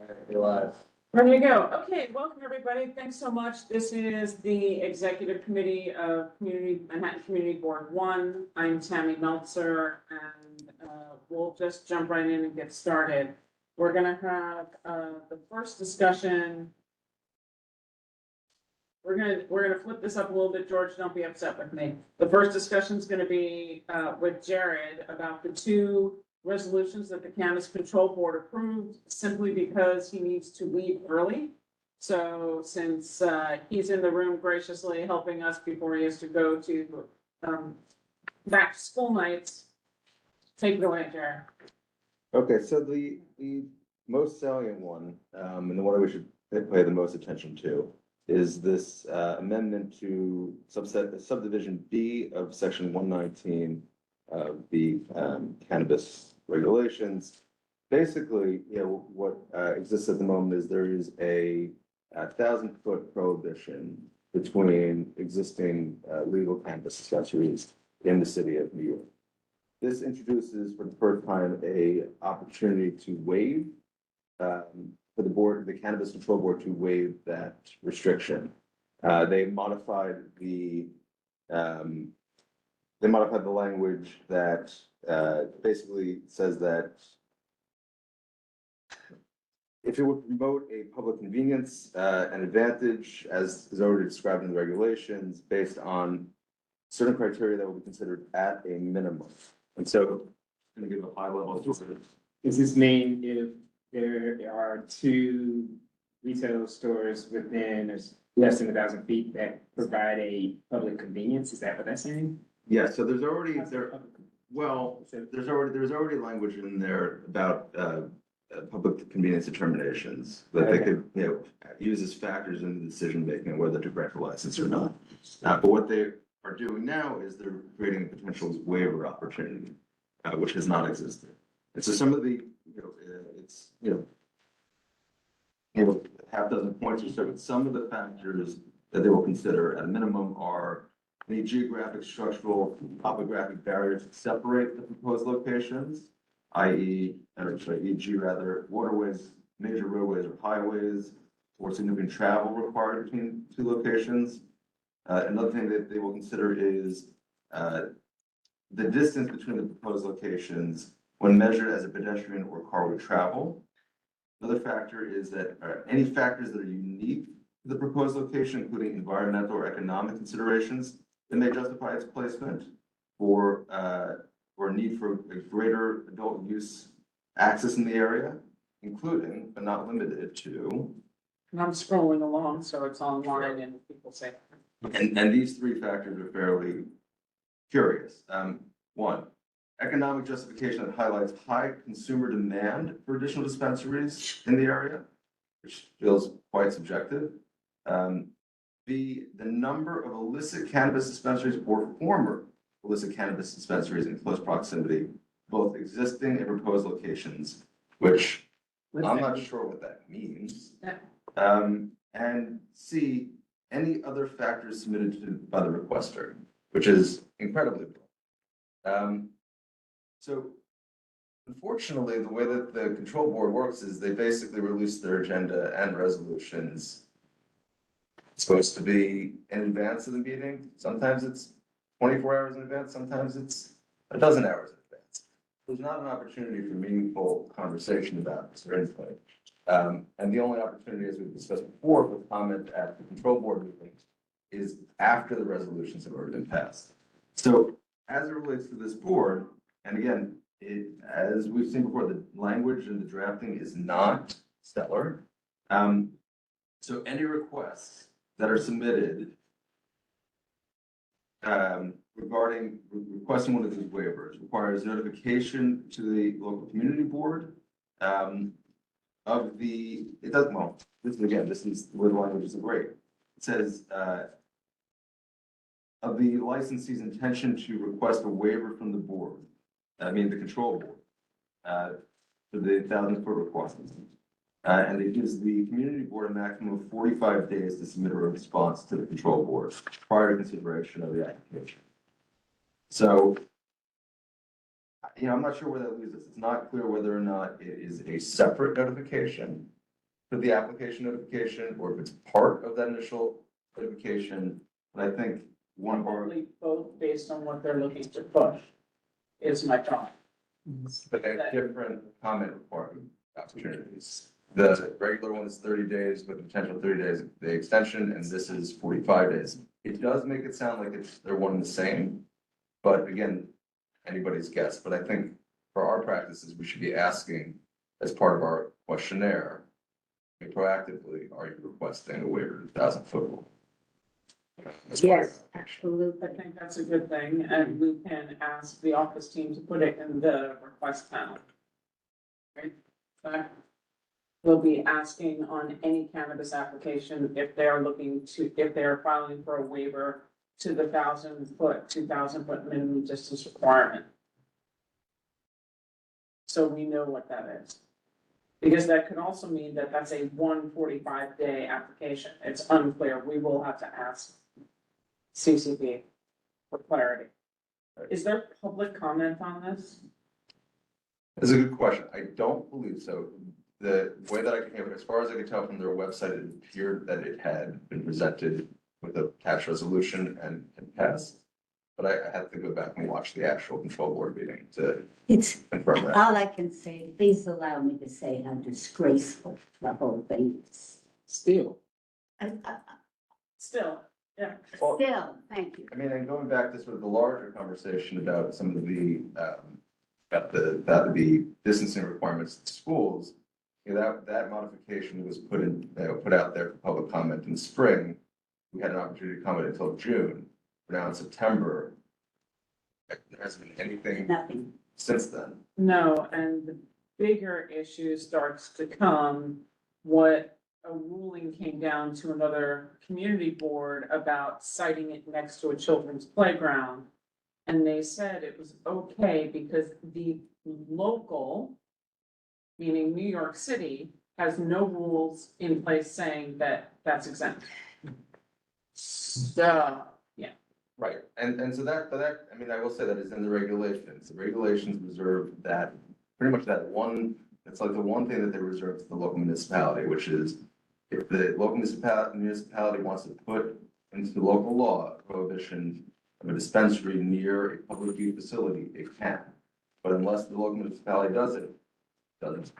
Ready to go. Okay, welcome everybody. Thanks so much. This is the Executive Committee of Manhattan Community Board 1. I'm Tammy Meltzer, and we'll just jump right in and get started. We're gonna have the first discussion. We're gonna flip this up a little bit. George, don't be upset with me. The first discussion is gonna be with Jared about the two resolutions that the Cannabis Control Board approved simply because he needs to leave early. So since he's in the room graciously helping us before he has to go to back to school nights, take it away, Jared. Okay, so the most salient one, and the one we should pay the most attention to, is this amendment to subdivision B of section 119 of the cannabis regulations. Basically, what exists at the moment is there is a 1,000-foot prohibition between existing legal cannabis dispensaries in the city of New York. This introduces for the first time a opportunity to waive for the Cannabis Control Board to waive that restriction. They modified the language that basically says that if it would promote a public convenience and advantage, as is already described in the regulations, based on certain criteria that will be considered at a minimum. And so I'm going to give a high level. Does this mean if there are two retail stores within less than 1,000 feet that provide a public convenience? Is that what that's saying? Yeah, so there's already language in there about public convenience determinations that they could, use as factors in the decision making whether to grant a license or not. But what they are doing now is they're creating a potential waiver opportunity, which has not existed. And so some of the, half dozen points or so, but some of the factors that they will consider at a minimum are any geographic, structural, topographic barriers that separate the proposed locations, e.g. waterways, major roadways or highways, or significant travel required between two locations. Another thing that they will consider is the distance between the proposed locations when measured as a pedestrian or car would travel. Another factor is that any factors that are unique to the proposed location, including environmental or economic considerations, that may justify its placement or need for a greater adult use access in the area, including but not limited to. And I'm scrolling along, so it's online and people say. And these three factors are fairly curious. One, economic justification that highlights high consumer demand for additional dispensaries in the area, which feels quite subjective. B, the number of illicit cannabis dispensaries or former illicit cannabis dispensaries in close proximity, both existing and proposed locations, which I'm not sure what that means. And C, any other factors submitted by the requester, which is incredibly broad. So unfortunately, the way that the control board works is they basically release their agenda and resolutions. It's supposed to be in advance of the meeting. Sometimes it's 24 hours in advance. Sometimes it's a dozen hours in advance. There's not an opportunity for meaningful conversation about this or input. And the only opportunity, as we've discussed before, for comment at the control board meeting is after the resolutions have already been passed. So as it relates to this board, and again, as we've seen before, the language and the drafting is not stellar. So any requests that are submitted regarding requesting one of these waivers requires notification to the local community board of the, it does, well, this is where the language is great. It says, of the licensee's intention to request a waiver from the board, the control board, for the 1,000-foot requirement. And it gives the community board a maximum of 45 days to submit a response to the control board prior to consideration of the application. So, I'm not sure where that leaves us. It's not clear whether or not it is a separate notification for the application notification, or if it's part of that initial notification. But I think one of our, Probably both based on what they're looking to push, is my thought. but they have different comment requirement opportunities. The regular one is 30 days with the potential 30 days, the extension, and this is 45 days. It does make it sound like they're one and the same, but again, anybody's guess. But I think for our practices, we should be asking as part of our questionnaire, proactively, are you requesting a waiver of the 1,000-foot rule? Yes, I absolutely. think that's a good thing, and we can ask the office team to put it in the request panel. Right? But we'll be asking on any cannabis application if they're looking to, if they're filing for a waiver to the 1,000-foot, 2,000-foot minimum distance requirement. So we know what that is. Because that could also mean that that's a 145-day application. It's unclear. We will have to ask CCB for clarity. Is there public comment on this? That's a good question. I don't believe so. The way that I can, as far as I can tell from their website, it appeared that it had been presented with a attached resolution and passed. But I have to go back and watch the actual control board meeting to It's, confirm that. all I can say, please allow me to say how disgraceful the whole thing is. Still, Still, yeah. Well, Still, thank you. I mean, and going back to sort of the larger conversation about some of the, about the distancing requirements to schools, you know, that modification was put in, put out there for public comment in the spring. We had an opportunity to comment until June. Now in September, there hasn't been anything Nothing. since then. No, and the bigger issue starts to come, what a ruling came down to another community board about citing it next to a children's playground. And they said it was okay because the local, meaning New York City, has no rules in place saying that that's exempt. So, Right, and so that, but that, I mean, I will say that is in the regulations. The regulations reserve that, pretty much that one, it's like the one thing that they reserve to the local municipality, which is if the local municipality wants to put into the local law a prohibition of a dispensary near a public use facility, it can. But unless the local municipality does it, it doesn't.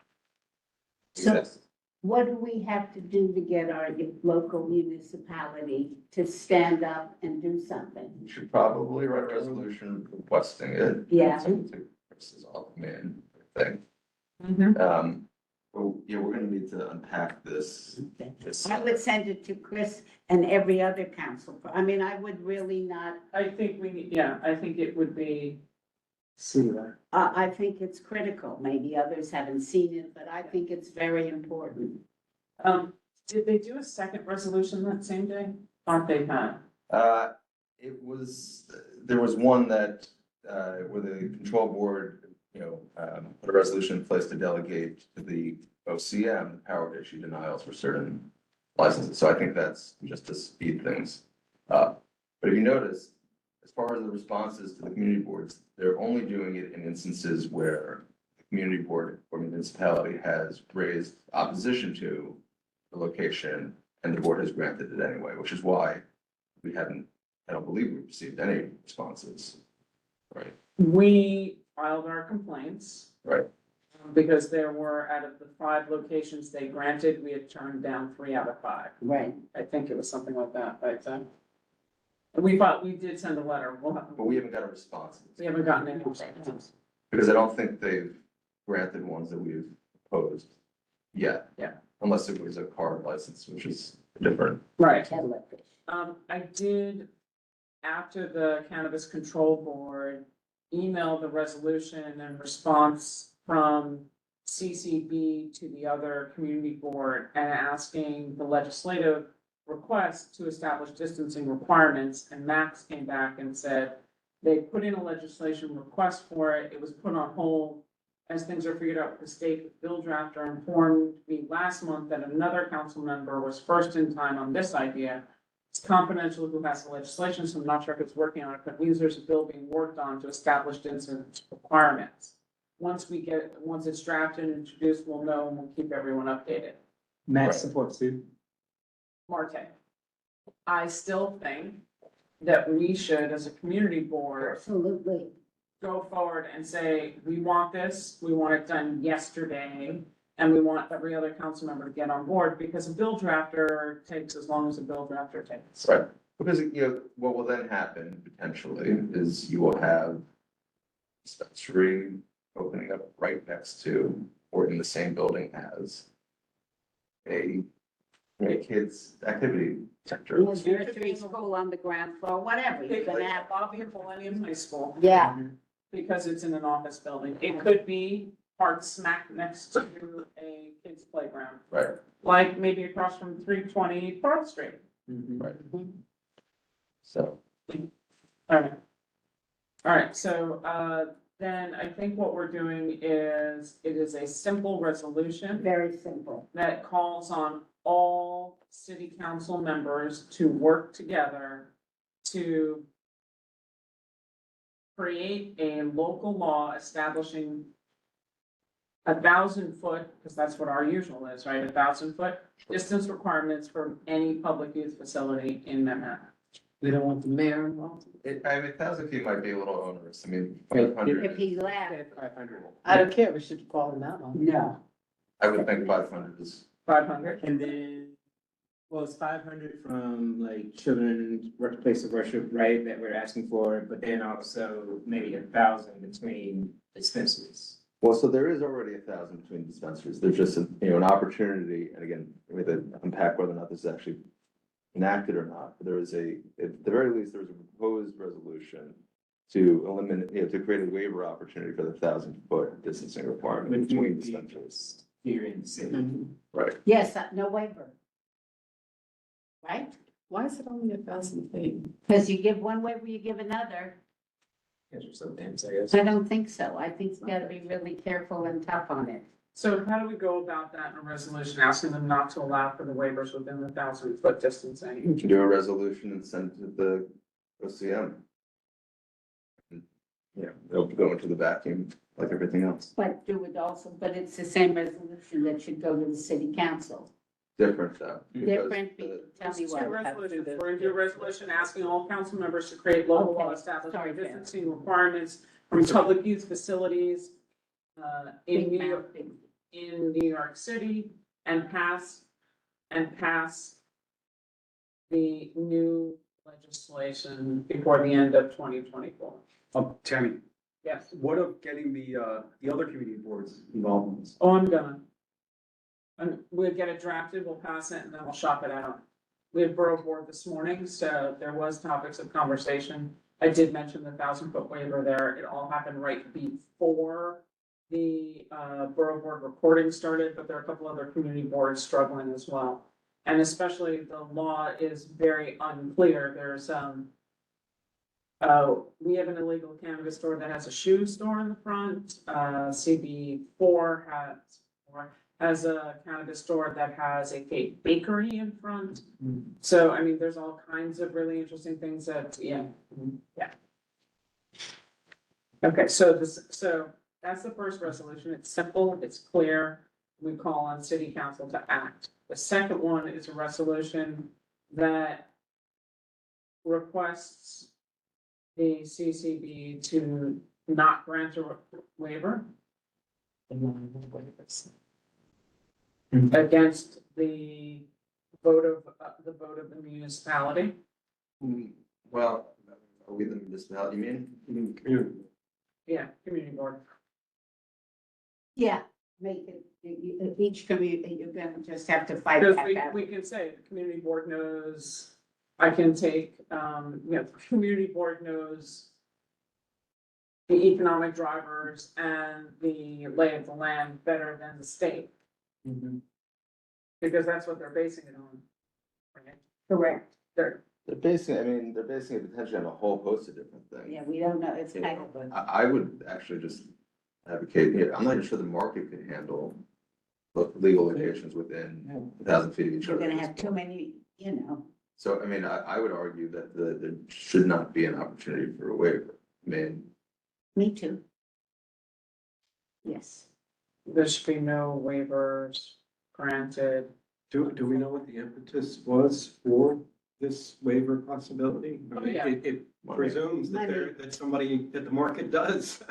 So- exist. What do we have to do to get our local municipality to stand up and do something? You should probably write a resolution requesting it. Yeah. To Chris's office, I think. Well, yeah, we're gonna need to unpack this. I would send it to Chris and every other council. I mean, I would really not, I think we need, yeah, I think it would be, see that. I think it's critical. Maybe others haven't seen it, but I think it's very important. did they do a second resolution that same day? Thought they had. It was, there was one that, where the control board, put a resolution in place to delegate to the OCM the power to issue denials for certain licenses. So I think that's just to speed things up. But if you notice, as far as the responses to the community boards, they're only doing it in instances where the community board or municipality has raised opposition to the location and the board has granted it anyway, which is why we haven't, I don't believe we've received any responses. Right, We filed our complaints. right. Because there were, out of the 5 locations they granted, we had turned down 3 out of 5. Right. I think it was something like that, right, so. We did send a letter, But we haven't got a response. we haven't gotten any responses. Because I don't think they've granted ones that we've opposed yet. Yeah. Unless it was a card license, which is different. Right. Television. I did, after the Cannabis Control Board emailed the resolution and response from CCB to the other community board and asking the legislative request to establish distancing requirements, and Max came back and said they put in a legislation request for it, it was put on hold as things are figured out with the state. The bill drafter informed me last month that another council member was first in time on this idea. It's confidential who has the legislation, so I'm not sure if it's working on it, but it means there's a bill being worked on to establish distance requirements. Once it's drafted and introduced, we'll know and we'll keep everyone updated. Matt Right. supports too. Marte. I still think that we should, as a community board, Absolutely. go forward and say, we want this, we want it done yesterday, and we want every other council member to get on board, because a bill drafter takes as long as a bill drafter takes. Right, because, what will then happen potentially is you will have dispensary opening up right next to, or in the same building as a kids' activity center. Nursery school on the ground floor, whatever. You're It could gonna be have, Bobby and Millennium High School, yeah, because it's in an office building. It could be parked smack next to a kid's playground, Right, like maybe across from 320 Park Street. right. So, Alright. Alright, so, then I think what we're doing is, it is a simple resolution very simple. that calls on all city council members to work together to create a local law establishing 1,000 foot, because that's what our usual is, right? 1,000 foot distance requirements for any public use facility in Manhattan. We don't want the mayor involved. 1,000 feet might be a little onerous, I mean, Wait, 500, If he left, 500. I don't care, we should call him out on it. no. I would think 500 is, 500? And then, well, it's 500 from like children's place of worship, right, that we're asking for, but then also maybe 1,000 between dispensaries. well, so there is already 1,000 between dispensaries, there's just, an opportunity, and again, we have to unpack whether or not this is actually enacted or not, but there is at the very least, there was a proposed resolution to eliminate, to create a waiver opportunity for the 1,000 foot distancing requirement between dispensaries. Here in the city. Right. Yes, no waiver. Right? Why is it only 1,000 feet? Because you give one waiver, you give another. Guys are so dense, I guess. I don't think so. I think you gotta be really careful and tough on it. So how do we go about that in a resolution, asking them not to allow for the waivers within the 1,000 foot distancing? You can do a resolution and send it to the OCM. Yeah, it'll go into the vacuum like everything else, But do it also, but it's the same resolution that should go to the city council. different though. because Different, the- tell me Two what. resolutions. We're gonna do a resolution asking all council members to create local law Okay, establishing sorry, Jen. distancing requirements from public use facilities in Big New York, mouth, big- in New York City and pass the new legislation before the end of 2024. Tammy, Yes. what of getting the other community boards involved in this? Oh, I'm gonna. And we'll get it drafted, we'll pass it, and then we'll shop it out. We had Borough Board this morning, so there was topics of conversation. I did mention the 1,000 foot waiver there. It all happened right before the Borough Board reporting started, but there are a couple other community boards struggling as well. And especially the law is very unclear. There's we have an illegal cannabis store that has a shoe store in the front. CB4 has a cannabis store that has a cake bakery in front. So, I mean, there's all kinds of really interesting things that, yeah. Okay, so that's the first resolution. It's simple, it's clear. We call on city council to act. The second one is a resolution that requests the CCB to not grant a waiver against the vote of the municipality. Well, are we the municipality, you mean? Yeah, community board. Yeah, make it, each community, you're gonna just have to fight Because that out. we can say the community board knows, I can take, the community board knows the economic drivers and the lay of the land better than the state, because that's what they're basing it on. Right? Correct. They're basing it potentially on a whole host of different things. Yeah, we don't know, it's kind of a, I would actually just advocate, I'm not even sure the market can handle legal locations within 1,000 feet of each you're other. gonna have too many, you know. So, I would argue that there should not be an opportunity for a waiver. Me too. Yes. There should be no waivers granted Do we know what the impetus was for this waiver possibility? I mean, yeah. it presumes that that somebody, that the market does.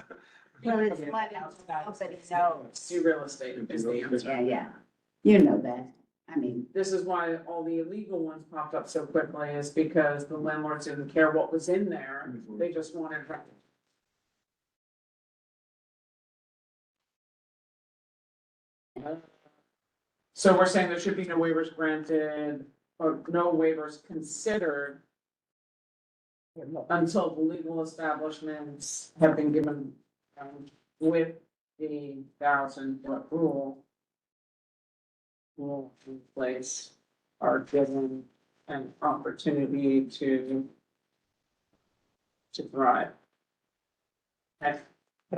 Well, it's what nobody knows. See real estate is the answer. Yeah, yeah. You know that. I mean, This is why all the illegal ones popped up so quickly, is because the landlords didn't care what was in there, they just wanted rent. So we're saying there should be no waivers granted, or no waivers considered until the legal establishments have been given, with the 1,000-foot rule in place, are given an opportunity to thrive. Okay?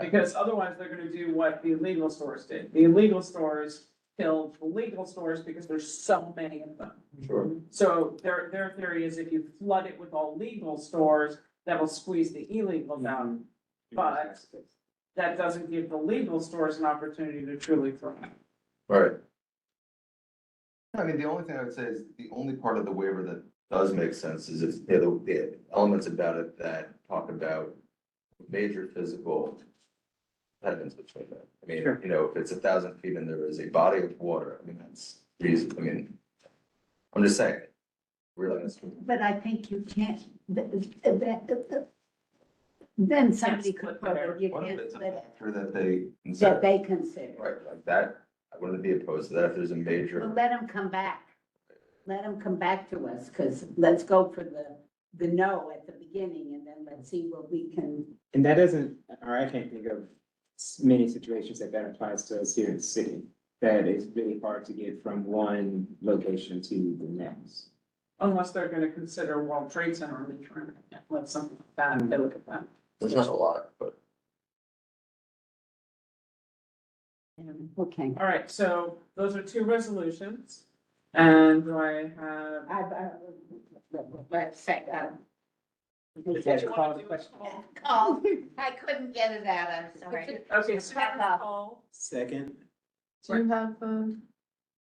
Because otherwise, they're gonna do what the illegal stores did. The illegal stores killed the legal stores because there's so many of them. Sure. So their theory is if you flood it with all legal stores, that'll squeeze the illegals out. But that doesn't give the legal stores an opportunity to truly thrive. Right. I mean, the only thing I would say is the only part of the waiver that does make sense is if the elements about it that talk about major physical impediments between them. I mean, Sure. you know, if it's 1,000 feet and there is a body of water, I mean, that's reason, I mean, I'm just saying, really, that's. but I think you can't, then somebody could, split the hair. you One of can't it's a split it, factor that they that consider, they consider. right, like that, I wouldn't be opposed to that if there's a Well, major. let them come back. Let them come back to us, because let's go for the no at the beginning, and then let's see what we can. And that doesn't, or I can't think of many situations that applies to us here in the city. That it's really hard to get from one location to the next. Unless they're gonna consider World Trade Center and trying to let something like that, they look at that. There's not a lot, but. Okay. All right, so those are two resolutions. And do I have? Let's say, Is that a call to question? call, I couldn't get it out, I'm sorry. Okay, so call Second. Do you have,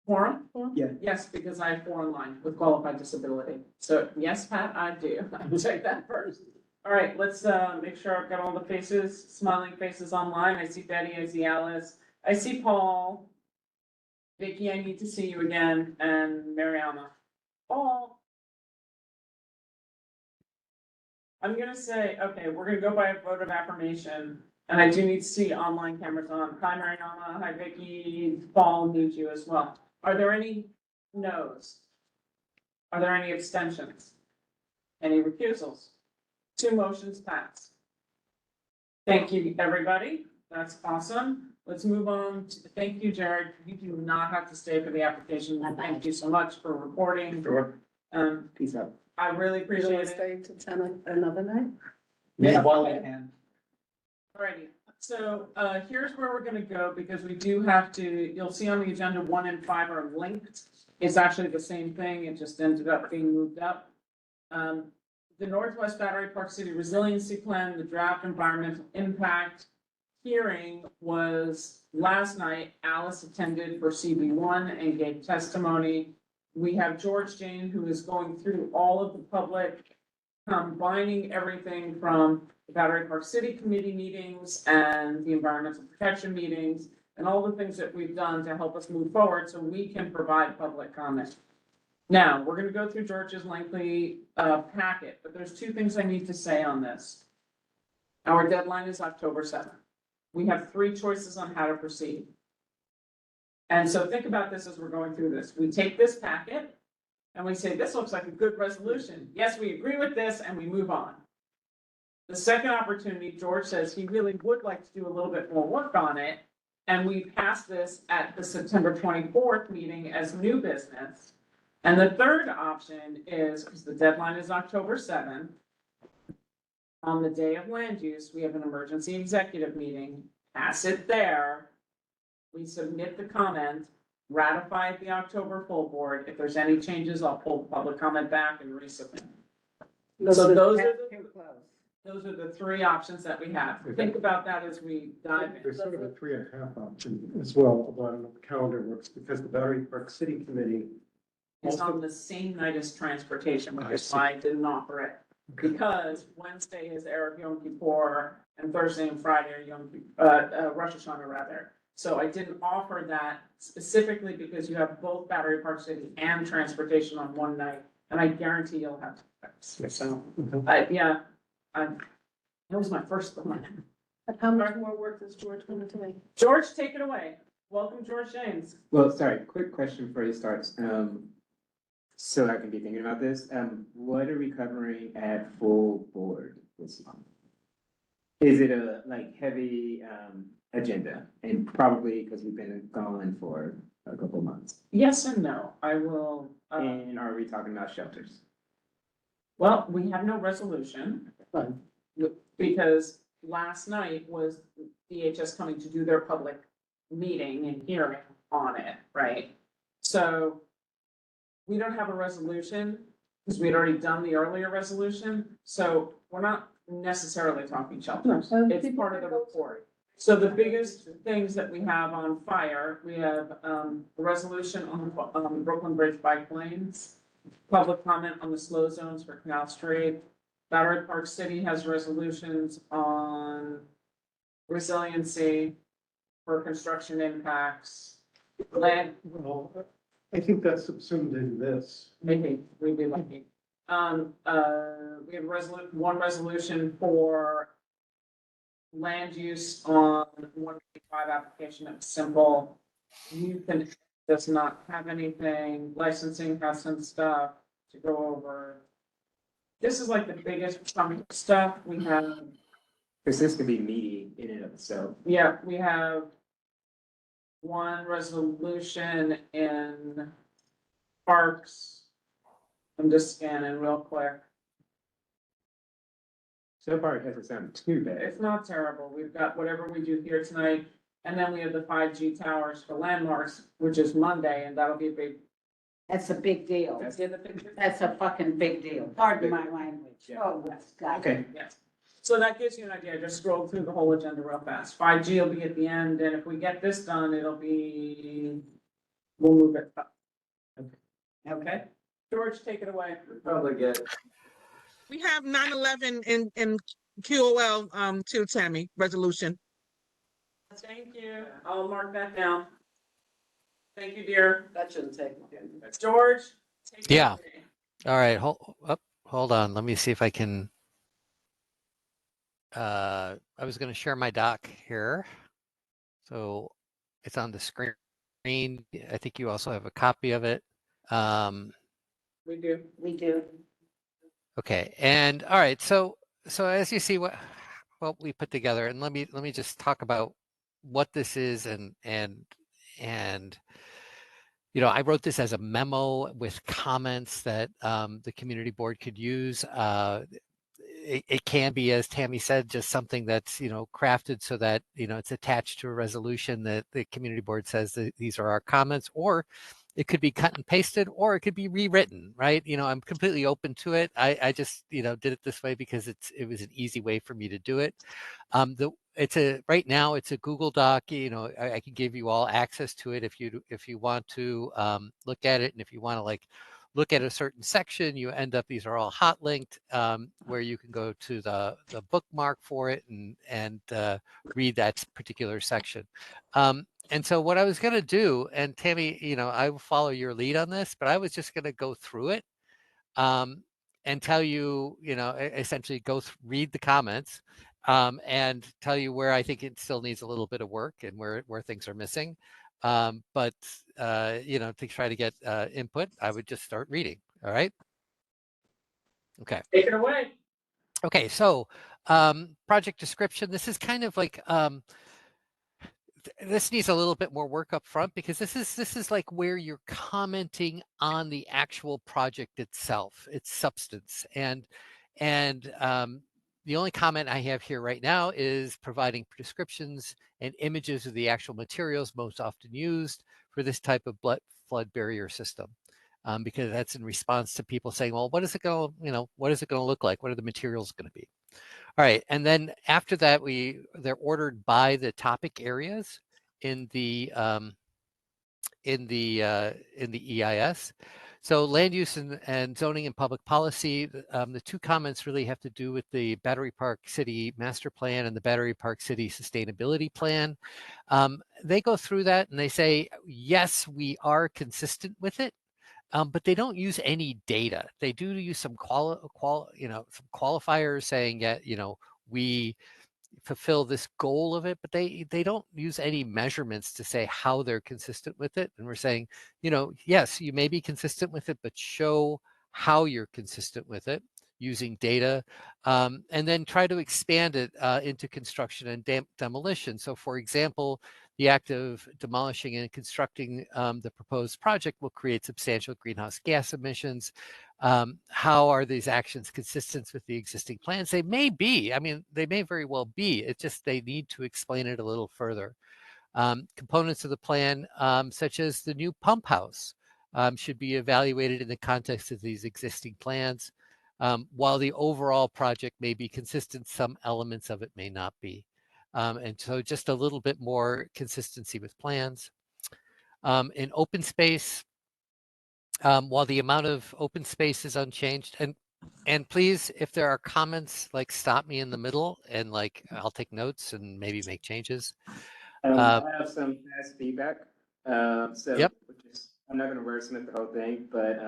forum? Yeah. Yes, because I have four online with qualified disability. So yes, Pat, I do. I will take that first. All right, let's make sure I've got all the faces, smiling faces online. I see Betty, I see Alice, I see Paul. Vicky, I need to see you again, and Mariana. Paul. I'm gonna say, okay, we're gonna go by a vote of affirmation, and I do need to see online cameras on. Hi, Mariana, hi, Vicky, Paul needs you as well. Are there any no's? Are there any abstentions? Any recusals? Two motions pass. Thank you, everybody. That's awesome. Let's move on to, thank you, Jared. You do not have to stay for the application. Thank you so much for reporting. Sure. Peace out. I really you appreciate want to it. stay to 10 another night? Yeah. Alrighty, so, here's where we're gonna go, because we do have to, you'll see on the agenda, 1 and 5 are linked. It's actually the same thing, it just ended up being moved up. The Northwest Battery Park City Resiliency Plan, the draft environmental impact hearing was last night. Alice attended for CB1 and gave testimony. We have George Jane, who is going through all of the public, combining everything from the Battery Park City Committee meetings and the environmental protection meetings, and all the things that we've done to help us move forward so we can provide public comment. Now, we're gonna go through George's lengthy packet, but there's two things I need to say on this. Our deadline is October 7th. We have 3 choices on how to proceed. And so think about this as we're going through this. We take this packet and we say, this looks like a good resolution. Yes, we agree with this, and we move on. The second opportunity, George says he really would like to do a little bit more work on it. And we pass this at the September 24th meeting as new business. And the third option is, because the deadline is October 7th, on the day of land use, we have an emergency executive meeting, pass it there. We submit the comment, ratify at the October full board. If there's any changes, I'll pull the public comment back and resubmit. So those are the 3 options that we have. Think about that as we dive in. There's sort of a 3.5 option as well, about how the calendar works, because the Battery Park City Committee is on the same night as transportation, which is why I didn't offer it. Because Wednesday is Erev Yom Kippur and Thursday and Friday are Rosh Hashanah rather. So I didn't offer that specifically because you have both Battery Park City and transportation on one night. And I guarantee you'll have to. So, that was my first one. And how much more work does George want to take? George, take it away. Welcome, George James. Well, sorry, quick question before you start. So I can be thinking about this. What are we covering at full board this month? Is it a like heavy agenda? And probably because we've been gone for a couple months. Yes and no. I will, And are we talking about shelters? well, we have no resolution. Fine. Because last night was DHS coming to do their public meeting and hearing on it, right? So we don't have a resolution because we'd already done the earlier resolution. So we're not necessarily talking shelters. It's part of the report. So the biggest things that we have on fire, we have a resolution on the Brooklyn Bridge bike lanes, public comment on the slow zones for Canal Street. Battery Park City has resolutions on resiliency for construction impacts. Land, Well, I think that's subsumed in this. maybe, we'd be lucky. We have one resolution for land use on 185 application that was simple. You can, does not have anything, licensing has some stuff to go over. This is like the biggest chunk of stuff we have. Because this could be meaty in and of itself. Yeah, we have one resolution in parks. I'm just scanning real quick. So far, it doesn't sound too bad. It's not terrible. We've got whatever we do here tonight. And then we have the 5G towers for landmarks, which is Monday, and that'll be a big. That's a big deal. That's in the picture. That's a fucking big deal. Pardon my language. Yeah. Oh, that's got. Okay. Yes. So that gives you an idea. I just scrolled through the whole agenda real fast. 5G will be at the end, and if we get this done, it'll be, we'll move it up. Okay? George, take it away. Probably get. We have 9/11 in QOL, too, Tammy, resolution. Thank you. I'll mark that down. Thank you, dear. That shouldn't take long. George? take it Yeah. away. All right, hold on. Let me see if I can. I was going to share my doc here. So it's on the screen. I think you also have a copy of it. We do. We do. Okay. And all right. So as you see what we put together, and let me just talk about what this is and you know, I wrote this as a memo with comments that the community board could use. It can be, as Tammy said, just something that's, you know, crafted so that, you know, it's attached to a resolution that the community board says that these are our comments, or it could be cut and pasted, or it could be rewritten, right? You know, I'm completely open to it. I just, you know, did it this way because it was an easy way for me to do it. Right now it's a Google Doc. You know, I can give you all access to it if you want to look at it, and if you want to like look at a certain section, you end up, these are all hot linked, where you can go to the bookmark for it and read that particular section. And so what I was going to do, and Tammy, you know, I will follow your lead on this, but I was just going to go through it and tell you, you know, essentially read the comments and tell you where I think it still needs a little bit of work and where things are missing. But you know, to try to get input, I would just start reading. All right. Okay. Take it away. Okay. So project description. This is kind of like this needs a little bit more work up front, because this is like where you're commenting on the actual project itself, its substance, and the only comment I have here right now is providing descriptions and images of the actual materials most often used for this type of flood barrier system, because that's in response to people saying, well, what is it going to look like? What are the materials going to be? All right, and then after that, they're ordered by the topic areas in the EIS. So land use and zoning and public policy, the two comments really have to do with the Battery Park City Master Plan and the Battery Park City Sustainability Plan. They go through that and they say, yes, we are consistent with it, but they don't use any data. They do use some some qualifiers saying, yeah, we fulfill this goal of it, but they don't use any measurements to say how they're consistent with it. And we're saying, yes, you may be consistent with it, but show how you're consistent with it using data, and then try to expand it into construction and demolition. So for example, the act of demolishing and constructing the proposed project will create substantial greenhouse gas emissions. How are these actions consistent with the existing plans? They may be. I mean, they may very well be. It's just they need to explain it a little further. Components of the plan, such as the new pump house, should be evaluated in the context of these existing plans. While the overall project may be consistent, some elements of it may not be. And so just a little bit more consistency with plans. In open space, while the amount of open space is unchanged, and please, if there are comments, like stop me in the middle and like I'll take notes and maybe make changes. I have some fast feedback. Yep. I'm not going to wordsmith the whole thing, but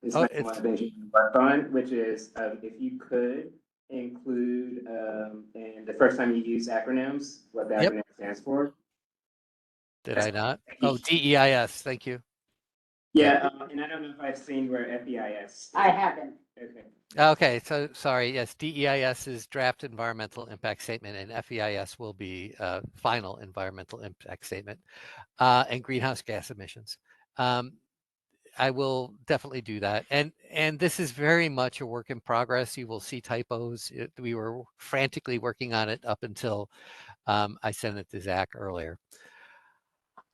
it's Oh, my it's- motivation to work on, which is if you could include, and the first time you use acronyms, what the Yep. acronym stands for. Did I not? Oh, DEIS. Thank you. Yeah, and I don't know if I've seen where FEIS. I haven't. Okay. Okay, so sorry. Yes, DEIS is draft environmental impact statement, and FEIS will be final environmental impact statement, and greenhouse gas emissions. I will definitely do that, and this is very much a work in progress. You will see typos. We were frantically working on it up until I sent it to Zach earlier.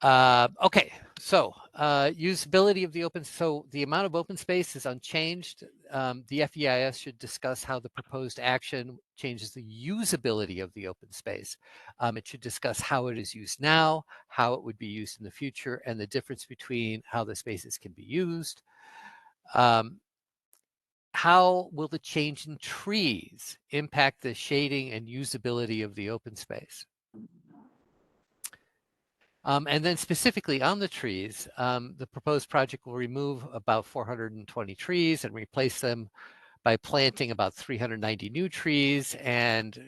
Okay, so usability of the so the amount of open space is unchanged. The FEIS should discuss how the proposed action changes the usability of the open space. It should discuss how it is used now, how it would be used in the future, and the difference between how the spaces can be used. How will the change in trees impact the shading and usability of the open space? And then specifically on the trees, the proposed project will remove about 420 trees and replace them by planting about 390 new trees and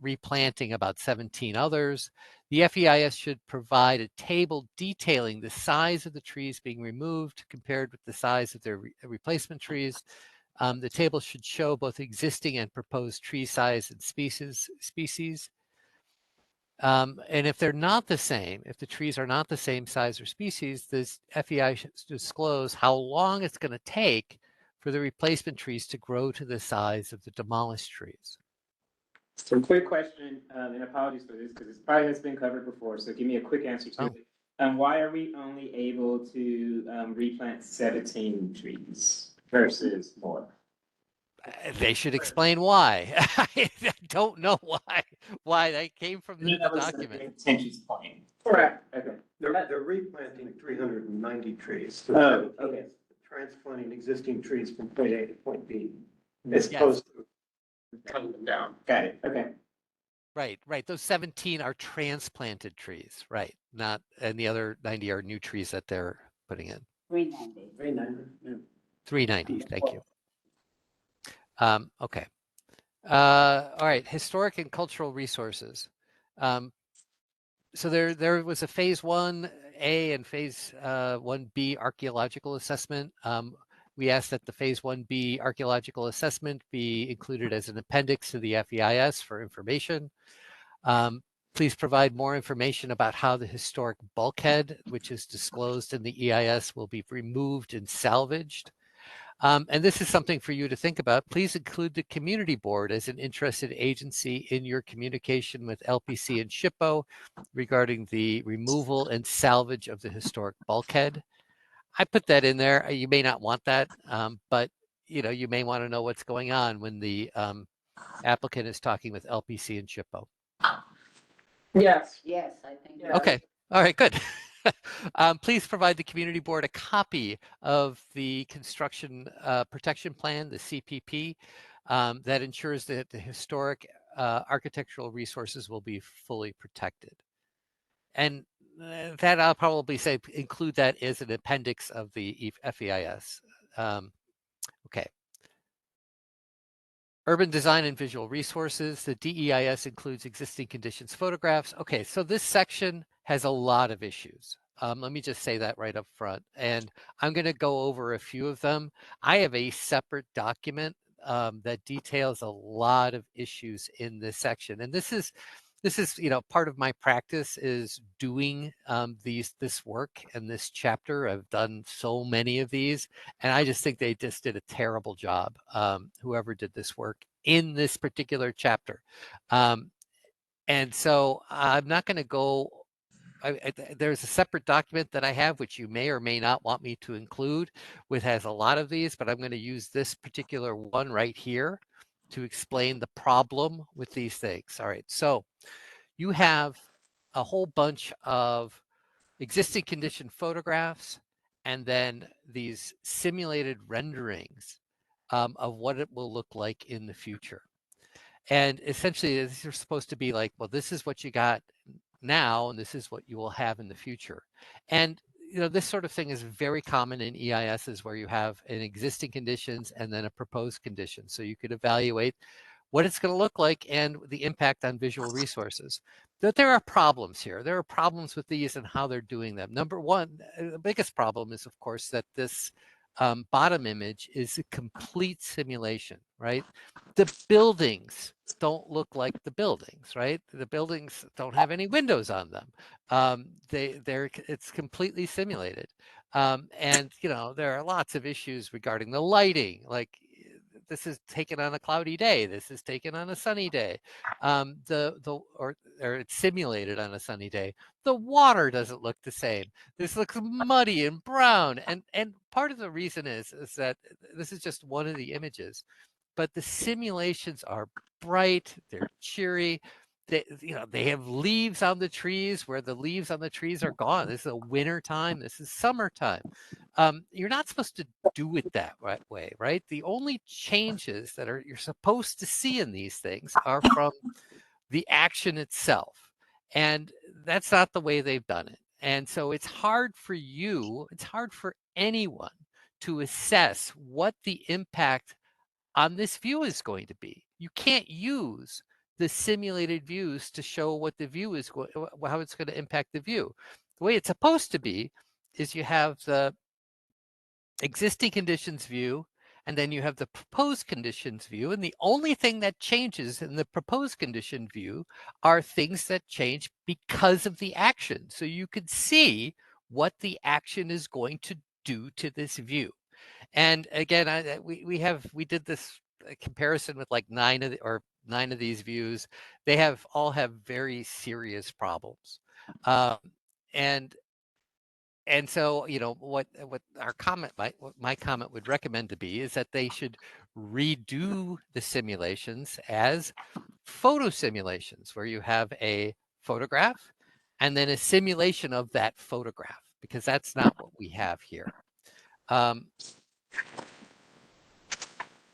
replanting about 17 others. The FEIS should provide a table detailing the size of the trees being removed compared with the size of their replacement trees. The table should show both existing and proposed tree size and species. And if they're not the same, if the trees are not the same size or species, this FEI should disclose how long it's going to take for the replacement trees to grow to the size of the demolished trees. So quick question, and apologies for this because it probably has been covered before, so give me a quick answer to it. Why are we only able to replant 17 trees versus more? They should explain why. I don't know why that came from the document. Contentious point. Correct. Okay. They're replanting 390 trees. Oh, okay. Transplanting existing trees from point A to point B, as Yes. opposed to cutting them down. Got it. Okay. Right. Those 17 are transplanted trees, right? Not, and the other 90 are new trees that they're putting in. 390. 390, thank you. Okay. All right, historic and cultural resources. So there was a phase 1A and phase 1B archaeological assessment. We asked that the phase 1B archaeological assessment be included as an appendix to the FEIS for information. Please provide more information about how the historic bulkhead, which is disclosed in the EIS, will be removed and salvaged. And this is something for you to think about. Please include the community board as an interested agency in your communication with LPC and SHPO regarding the removal and salvage of the historic bulkhead. I put that in there. You may not want that, but you may want to know what's going on when the applicant is talking with LPC and SHPO. Yes. Yes, I think. Yeah. Okay. All right, good. Please provide the community board a copy of the construction protection plan, the CPP, that ensures that the historic architectural resources will be fully protected. And that I'll probably say include that as an appendix of the FEIS. Okay. Urban design and visual resources. The DEIS includes existing conditions photographs. Okay, so this section has a lot of issues. Let me just say that right up front. And I'm going to go over a few of them. I have a separate document that details a lot of issues in this section. And this is, part of my practice is doing this work and this chapter. I've done so many of these, and I just think they just did a terrible job, whoever did this work in this particular chapter. And so I'm not going to go. There's a separate document that I have, which you may or may not want me to include, which has a lot of these, but I'm going to use this particular one right here to explain the problem with these things. All right, so you have a whole bunch of existing condition photographs and then these simulated renderings of what it will look like in the future. And essentially, these are supposed to be like, well, this is what you got now, and this is what you will have in the future. And this sort of thing is very common in EISs where you have an existing conditions and then a proposed condition. So you could evaluate what it's going to look like and the impact on visual resources. But there are problems here. There are problems with these and how they're doing them. Number one, the biggest problem is, of course, that this bottom image is a complete simulation, right? The buildings don't look like the buildings, right? The buildings don't have any windows on them. It's completely simulated. And there are lots of issues regarding the lighting, like this is taken on a cloudy day. This is taken on a sunny day. Or it's simulated on a sunny day. The water doesn't look the same. This looks muddy and brown. And part of the reason is that this is just one of the images, but the simulations are bright. They're cheery. They have leaves on the trees where the leaves on the trees are gone. This is a winter time. This is summertime. You're not supposed to do it that way, right? The only changes that you're supposed to see in these things are from the action itself. And that's not the way they've done it. And so it's hard for anyone to assess what the impact on this view is going to be. You can't use the simulated views to show what the view is, how it's going to impact the view. The way it's supposed to be is you have the existing conditions view, and then you have the proposed conditions view. And the only thing that changes in the proposed condition view are things that change because of the action. So you could see what the action is going to do to this view. And again, we did this comparison with like 9 of these views. They all have very serious problems. And so, what my comment would recommend to be is that they should redo the simulations as photo simulations, where you have a photograph and then a simulation of that photograph, because that's not what we have here.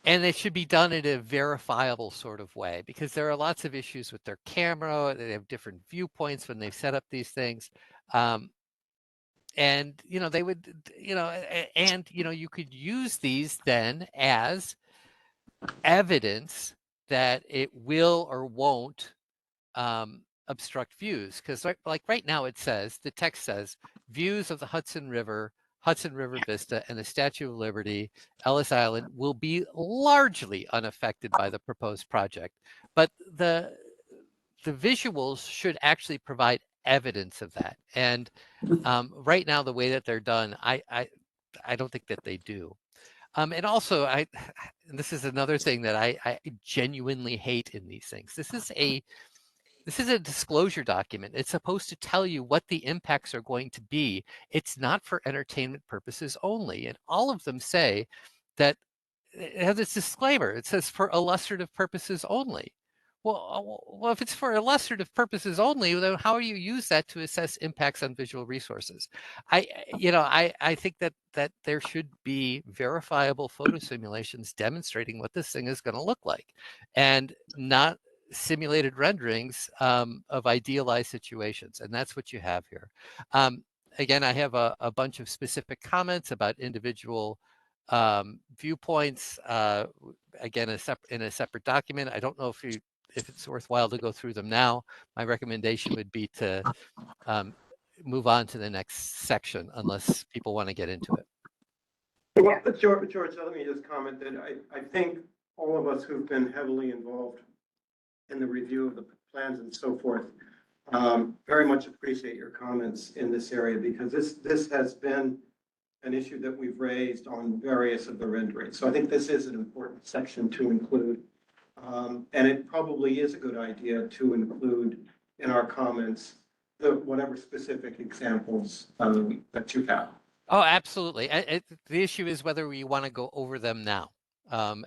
And it should be done in a verifiable sort of way, because there are lots of issues with their camera. They have different viewpoints when they set up these things. And, they would, you could use these then as evidence that it will or won't obstruct views. Because like right now the text says, views of the Hudson River Vista, and the Statue of Liberty, Ellis Island, will be largely unaffected by the proposed project. But the visuals should actually provide evidence of that. And right now, the way that they're done, I don't think that they do. And also, and this is another thing that I genuinely hate in these things. This is a disclosure document. It's supposed to tell you what the impacts are going to be. It's not for entertainment purposes only. And all of them say that it has this disclaimer. It says for illustrative purposes only. Well, if it's for illustrative purposes only, then how do you use that to assess impacts on visual resources? I think that there should be verifiable photo simulations demonstrating what this thing is going to look like, and not simulated renderings of idealized situations. And that's what you have here. Again, I have a bunch of specific comments about individual viewpoints. Again, in a separate document. I don't know if it's worthwhile to go through them now. My recommendation would be to move on to the next section unless people want to get into it. Well, George, let me just comment that I think all of us who've been heavily involved in the review of the plans and so forth, very much appreciate your comments in this area, because this has been an issue that we've raised on various of the renderings. So I think this is an important section to include. And it probably is a good idea to include in our comments whatever specific examples that you have. Oh, absolutely. The issue is whether we want to go over them now. We know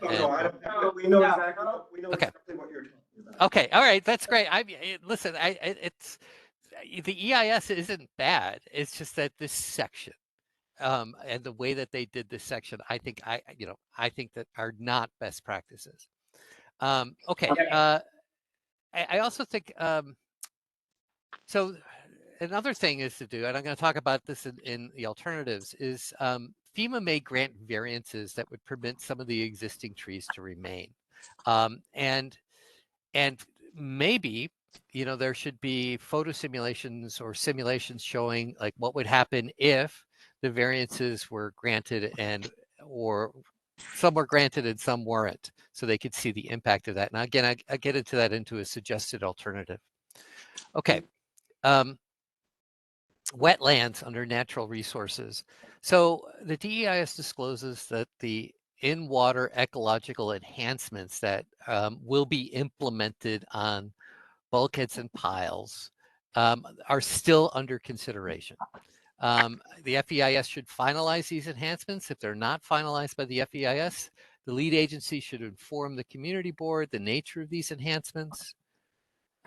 exactly what you're talking about. Okay, all right, that's great. Listen, it's the EIS isn't bad. It's just that this section and the way that they did this section, I think that are not best practices. Okay. I also think so. Another thing is to do, and I'm going to talk about this in the alternatives, is FEMA may grant variances that would permit some of the existing trees to remain, and maybe there should be photo simulations or simulations showing like what would happen if the variances were granted or some were granted and some weren't, so they could see the impact of that. Now, again, I get into that into a suggested alternative. Okay. Wetlands under natural resources. So the DEIS discloses that the in-water ecological enhancements that will be implemented on bulkheads and piles are still under consideration. The FEIS should finalize these enhancements. If they're not finalized by the FEIS, the lead agency should inform the community board the nature of these enhancements.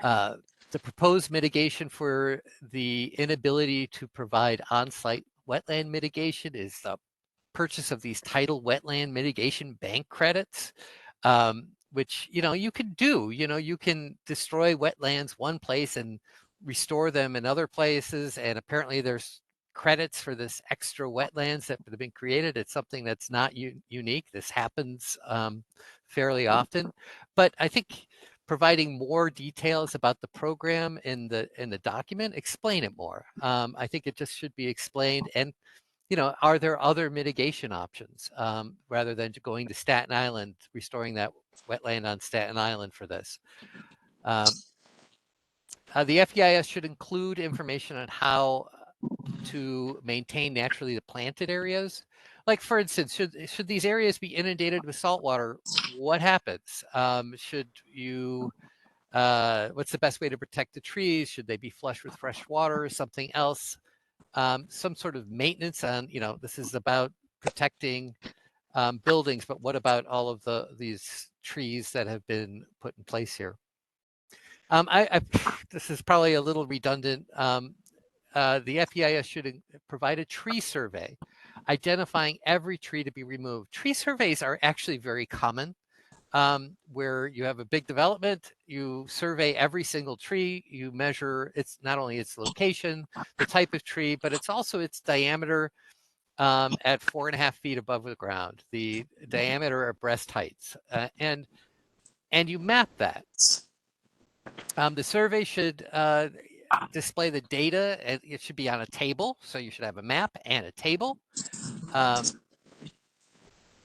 The proposed mitigation for the inability to provide on-site wetland mitigation is the purchase of these tidal wetland mitigation bank credits, which you can do. You can destroy wetlands one place and restore them in other places, and apparently there's credits for this extra wetlands that have been created. It's something that's not unique. This happens fairly often, but I think providing more details about the program in the document, explain it more. I think it just should be explained, and are there other mitigation options rather than going to Staten Island, restoring that wetland on Staten Island for this. The FEIS should include information on how to maintain naturally planted areas. Like, for instance, should these areas be inundated with salt water? What happens? Should you, what's the best way to protect the trees? Should they be flushed with fresh water, something else? Some sort of maintenance on, this is about protecting buildings, but what about all of these trees that have been put in place here? This is probably a little redundant. The FEIS should provide a tree survey identifying every tree to be removed. Tree surveys are actually very common, where you have a big development, you survey every single tree, you measure not only its location, the type of tree, but it's also its diameter at 4.5 feet above the ground, the diameter at breast heights, and you map that. The survey should display the data. It should be on a table, so you should have a map and a table.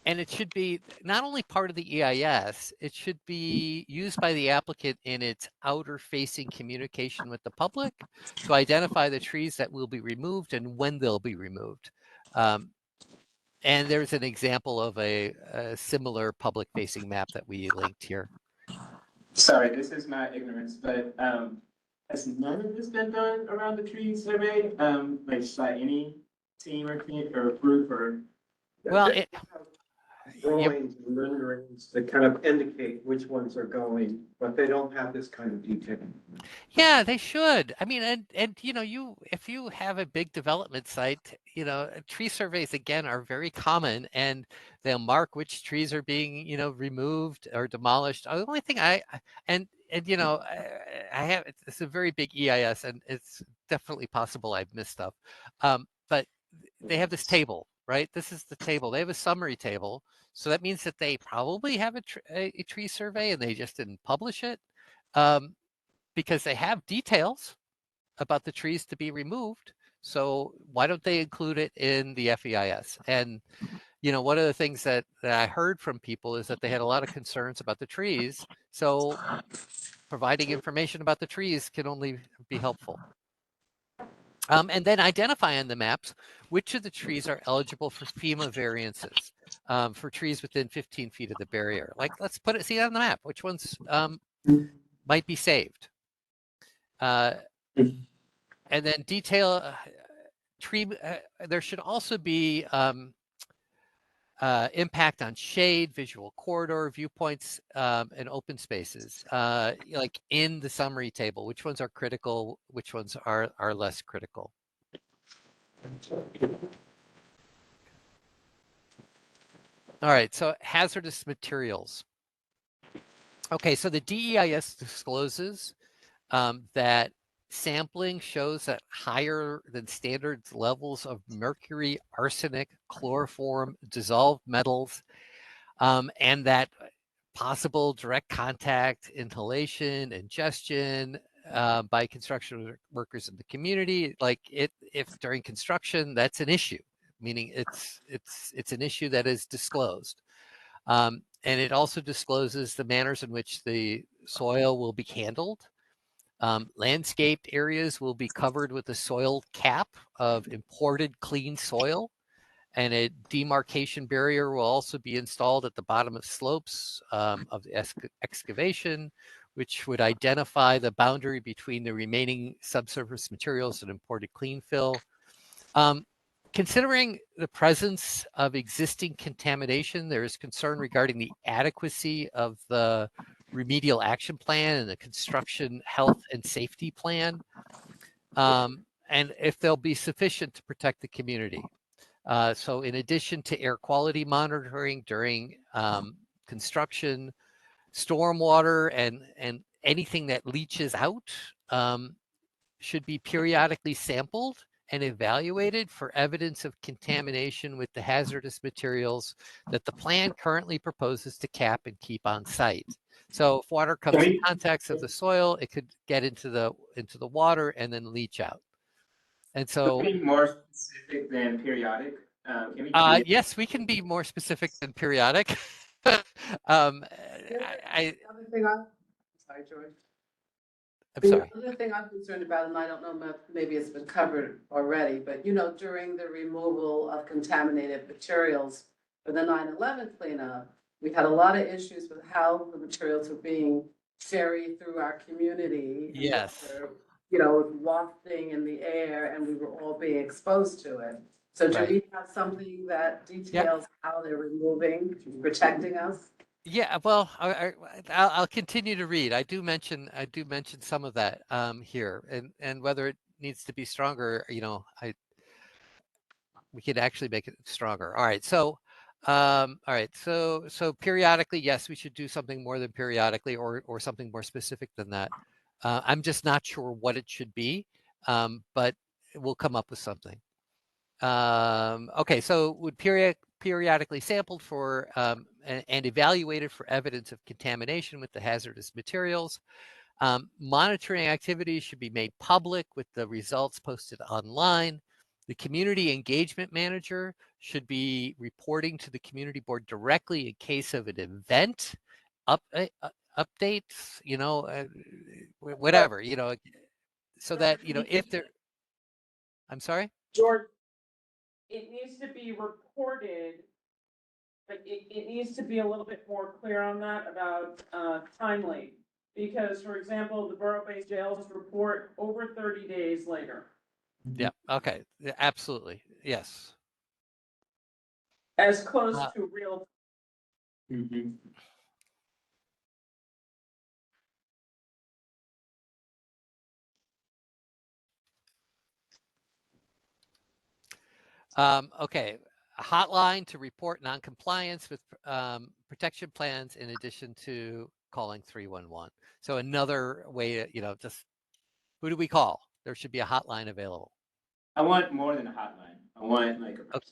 And it should be not only part of the EIS, it should be used by the applicant in its outer-facing communication with the public to identify the trees that will be removed and when they'll be removed. And there's an example of a similar public-facing map that we linked here. Sorry, this is my ignorance, but has none of this been done around the tree survey? Like by any team or group or? Well, drawings and renderings that kind of indicate which ones are going, but they don't have this kind of detail. Yeah, they should. I mean, and if you have a big development site, tree surveys again are very common, and they'll mark which trees are being, removed or demolished. The only thing I have, it's a very big EIS, and it's definitely possible I've missed stuff. But they have this table, right? This is the table. They have a summary table, so that means that they probably have a tree survey, and they just didn't publish it. Because they have details about the trees to be removed. So why don't they include it in the FEIS? And, one of the things that I heard from people is that they had a lot of concerns about the trees. So providing information about the trees can only be helpful. And then identify on the maps which of the trees are eligible for FEMA variances for trees within 15 feet of the barrier. Like, let's see it on the map, which ones might be saved. And then detail tree. There should also be impact on shade, visual corridor, viewpoints, and open spaces. Like in the summary table, which ones are critical, which ones are less critical. All right, so hazardous materials. Okay, so the DEIS discloses that sampling shows that higher than standard levels of mercury, arsenic, chloroform, dissolved metals, and that possible direct contact, inhalation, ingestion by construction workers in the community. Like if during construction, that's an issue, meaning it's an issue that is disclosed. And it also discloses the manners in which the soil will be handled. Landscaped areas will be covered with a soil cap of imported clean soil, and a demarcation barrier will also be installed at the bottom of slopes of the excavation, which would identify the boundary between the remaining subsurface materials and imported clean fill. Considering the presence of existing contamination, there is concern regarding the adequacy of the remedial action plan and the construction health and safety plan, and if they'll be sufficient to protect the community. So in addition to air quality monitoring during construction, stormwater and anything that leaches out should be periodically sampled and evaluated for evidence of contamination with the hazardous materials that the plan currently proposes to cap and keep on site. So if water comes in contact with the soil, it could get into the water and then leach out. And so, be more specific than periodic. Yes, we can be more specific than periodic. Another thing sorry, George. I'm sorry. The other thing I'm concerned about, and I don't know if maybe it's been covered already, but during the removal of contaminated materials for the 9/11 cleanup, we had a lot of issues with how the materials were being ferried through our community. Yes. It was wafting in the air and we were all being exposed to it. So do we have something that details how they're removing, protecting us? Yeah, well, I'll continue to read. I do mention some of that here, and whether it needs to be stronger, we could actually make it stronger. All right, so so periodically, yes, we should do something more than periodically, or something more specific than that. I'm just not sure what it should be, but we'll come up with something. Okay, so would periodically sampled for and evaluated for evidence of contamination with the hazardous materials. Monitoring activities should be made public with the results posted online. The community engagement manager should be reporting to the community board directly in case of an event, updates, whatever, so that, if there, I'm sorry? George, it needs to be reported, but it needs to be a little bit more clear on that about timely. Because, for example, the borough-based jails report over 30 days later. Yeah, okay, absolutely, yes. As close to real Mhm. Okay, a hotline to report noncompliance with protection plans in addition to calling 311. So another way to, just who do we call? There should be a hotline available. I want more than a hotline. I want like a Okay.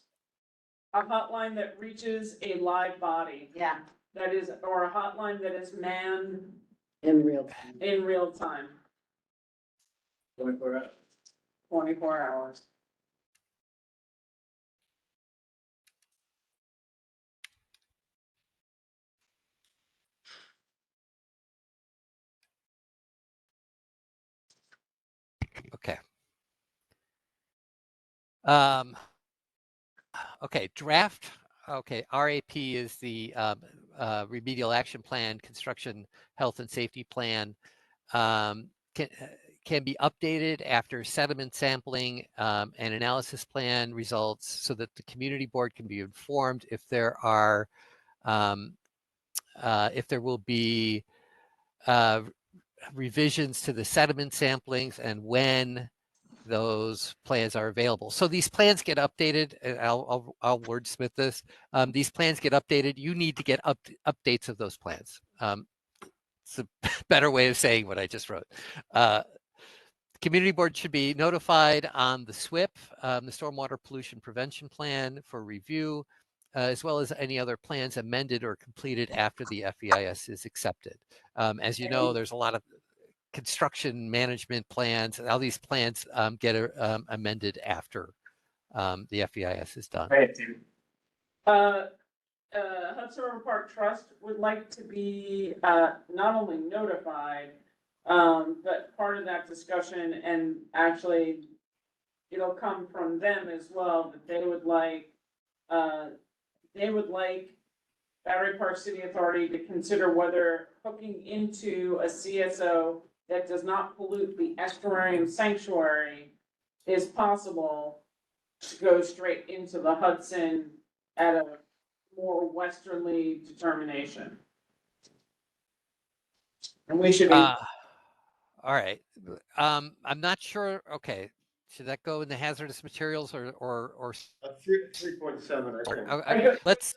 A hotline that reaches a live body, Yeah, that is, or a hotline that is manned in real time. in real time, 24 hours. 24 hours. Okay. Okay, draft. Okay, RAP is the remedial action plan, construction health and safety plan. Can be updated after sediment sampling and analysis plan results so that the community board can be informed if there are if there will be revisions to the sediment samplings and when those plans are available. So these plans get updated, and I'll wordsmith this. These plans get updated. You need to get updates of those plans. It's a better way of saying what I just wrote. Community board should be notified on the SWIP, the Stormwater Pollution Prevention Plan, for review, as well as any other plans amended or completed after the FEIS is accepted. As you know, there's a lot of construction management plans. All these plans get amended after the FEIS is done. Go ahead, Tim. Hudson River Park Trust would like to be not only notified, but part of that discussion, and actually it'll come from them as well, that they would like Battery Park City Authority to consider whether hooking into a CSO that does not pollute the estuarian sanctuary is possible to go straight into the Hudson at a more westerly determination. And we should be, All right. I'm not sure. Okay. Should that go in the hazardous materials or 3.7, I think. okay, let's.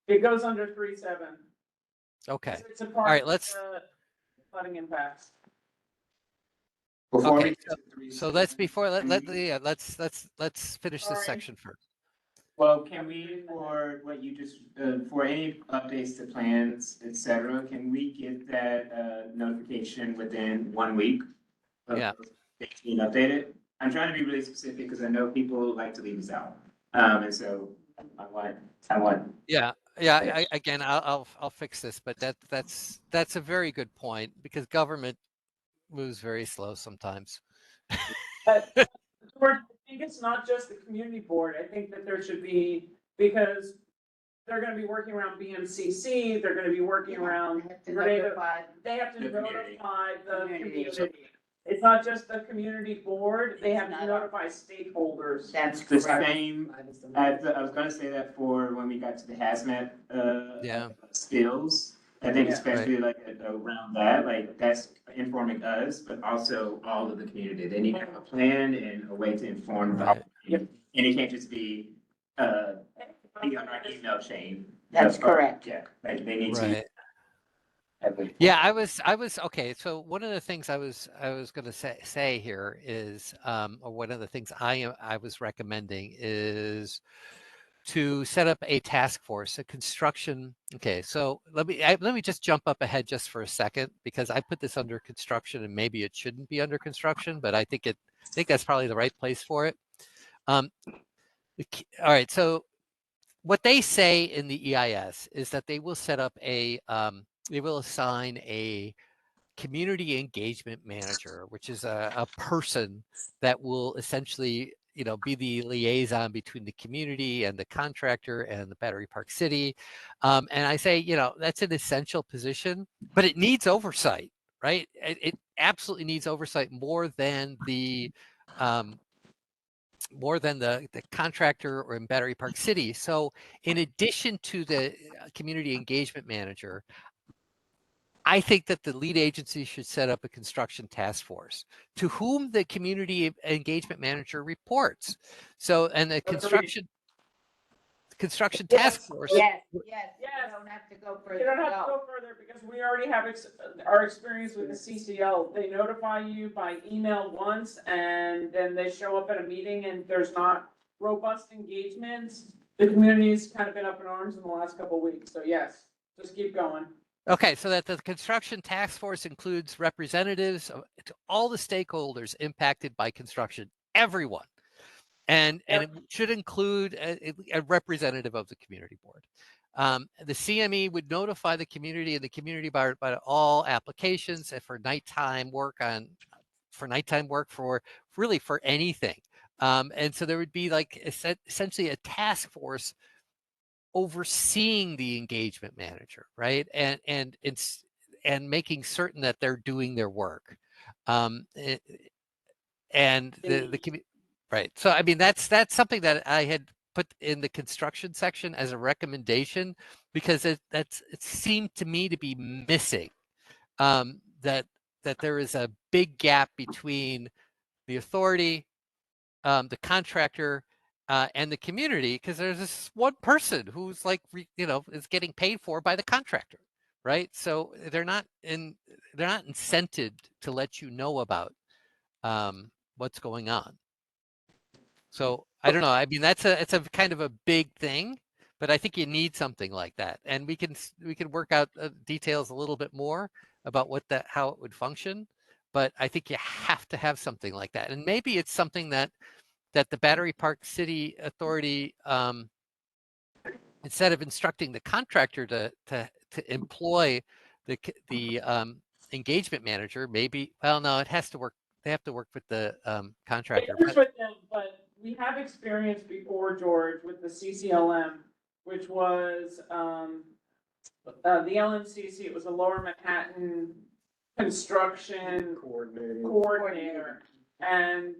it goes under 3.7. Okay. It's a All part right. of Let's. the flooding impacts. Before Okay. we get to So let's before can let's finish this Sorry. section first. Well, can we, for what you just, for any updates to plans, et cetera, can we get that notification within 1 week? of Yeah. things being updated? I'm trying to be really specific because I know people like to leave us out. And so I want. Yeah. Yeah. Again, I'll fix this, but that's a very good point because government moves very slow sometimes. George, I think it's not just the community board. I think that there should be, because they're gonna be working around BMCC, they're gonna be working around, Have to Renee, notify they have to The community. notify the Community. community. It's not just the community board, they have to It's not- notify stakeholders. That's The correct. same, I was gonna say that for when we got to the hazmat, Yeah. skills. I think Yeah. especially like around that, like that's informing us, but also all of the community. They need to have a plan and a way to inform the Right. community. And it can't just be, be on our email chain. That's correct. Yeah, like they need to. Right. have a- Yeah, I was okay. So one of the things I was going to say here is, or one of the things I was recommending is to set up a task force, a construction. Okay, so let me just jump up ahead just for a second because I put this under construction and maybe it shouldn't be under construction, but I think that's probably the right place for it. All right, so what they say in the EIS is that they will set up they will assign a community engagement manager, which is a person that will essentially, be the liaison between the community and the contractor and the Battery Park City. And I say, that's an essential position, but it needs oversight, right? It absolutely needs oversight more than the more than the contractor or in Battery Park City. So in addition to the community engagement manager, I think that the lead agency should set up a construction task force to whom the community engagement manager reports. So, and the construction task force. Yes, yes, Yes. you don't have to go You further. don't have to go further because we already have our experience with the CCL. They notify you by email once and then they show up at a meeting and there's not robust engagements. The community's kind of been up in arms in the last couple of weeks. So yes, just keep going. Okay, so that the construction task force includes representatives to all the stakeholders impacted by construction, everyone. And it should include a representative of the community board. The CME would notify the community and the community by all applications and for nighttime work for really for anything. And so there would be like essentially a task force overseeing the engagement manager, right? And making certain that they're doing their work. And the community. Right. So, I mean, that's something that I had put in the construction section as a recommendation because it seemed to me to be missing. That there is a big gap between the authority, the contractor, and the community because there's this one person who's like, is getting paid for by the contractor, right? So they're not incented to let you know about what's going on. So I don't know. I mean, it's a kind of a big thing, but I think you need something like that, and we can work out details a little bit more about how it would function. But I think you have to have something like that, and maybe it's something that the Battery Park City Authority, instead of instructing the contractor to employ the engagement manager, maybe no, it has to work. They have to work with the contractor. But we have experience before, George, with the CCLM, which was the LMCC. It was a Lower Manhattan construction coordinator, and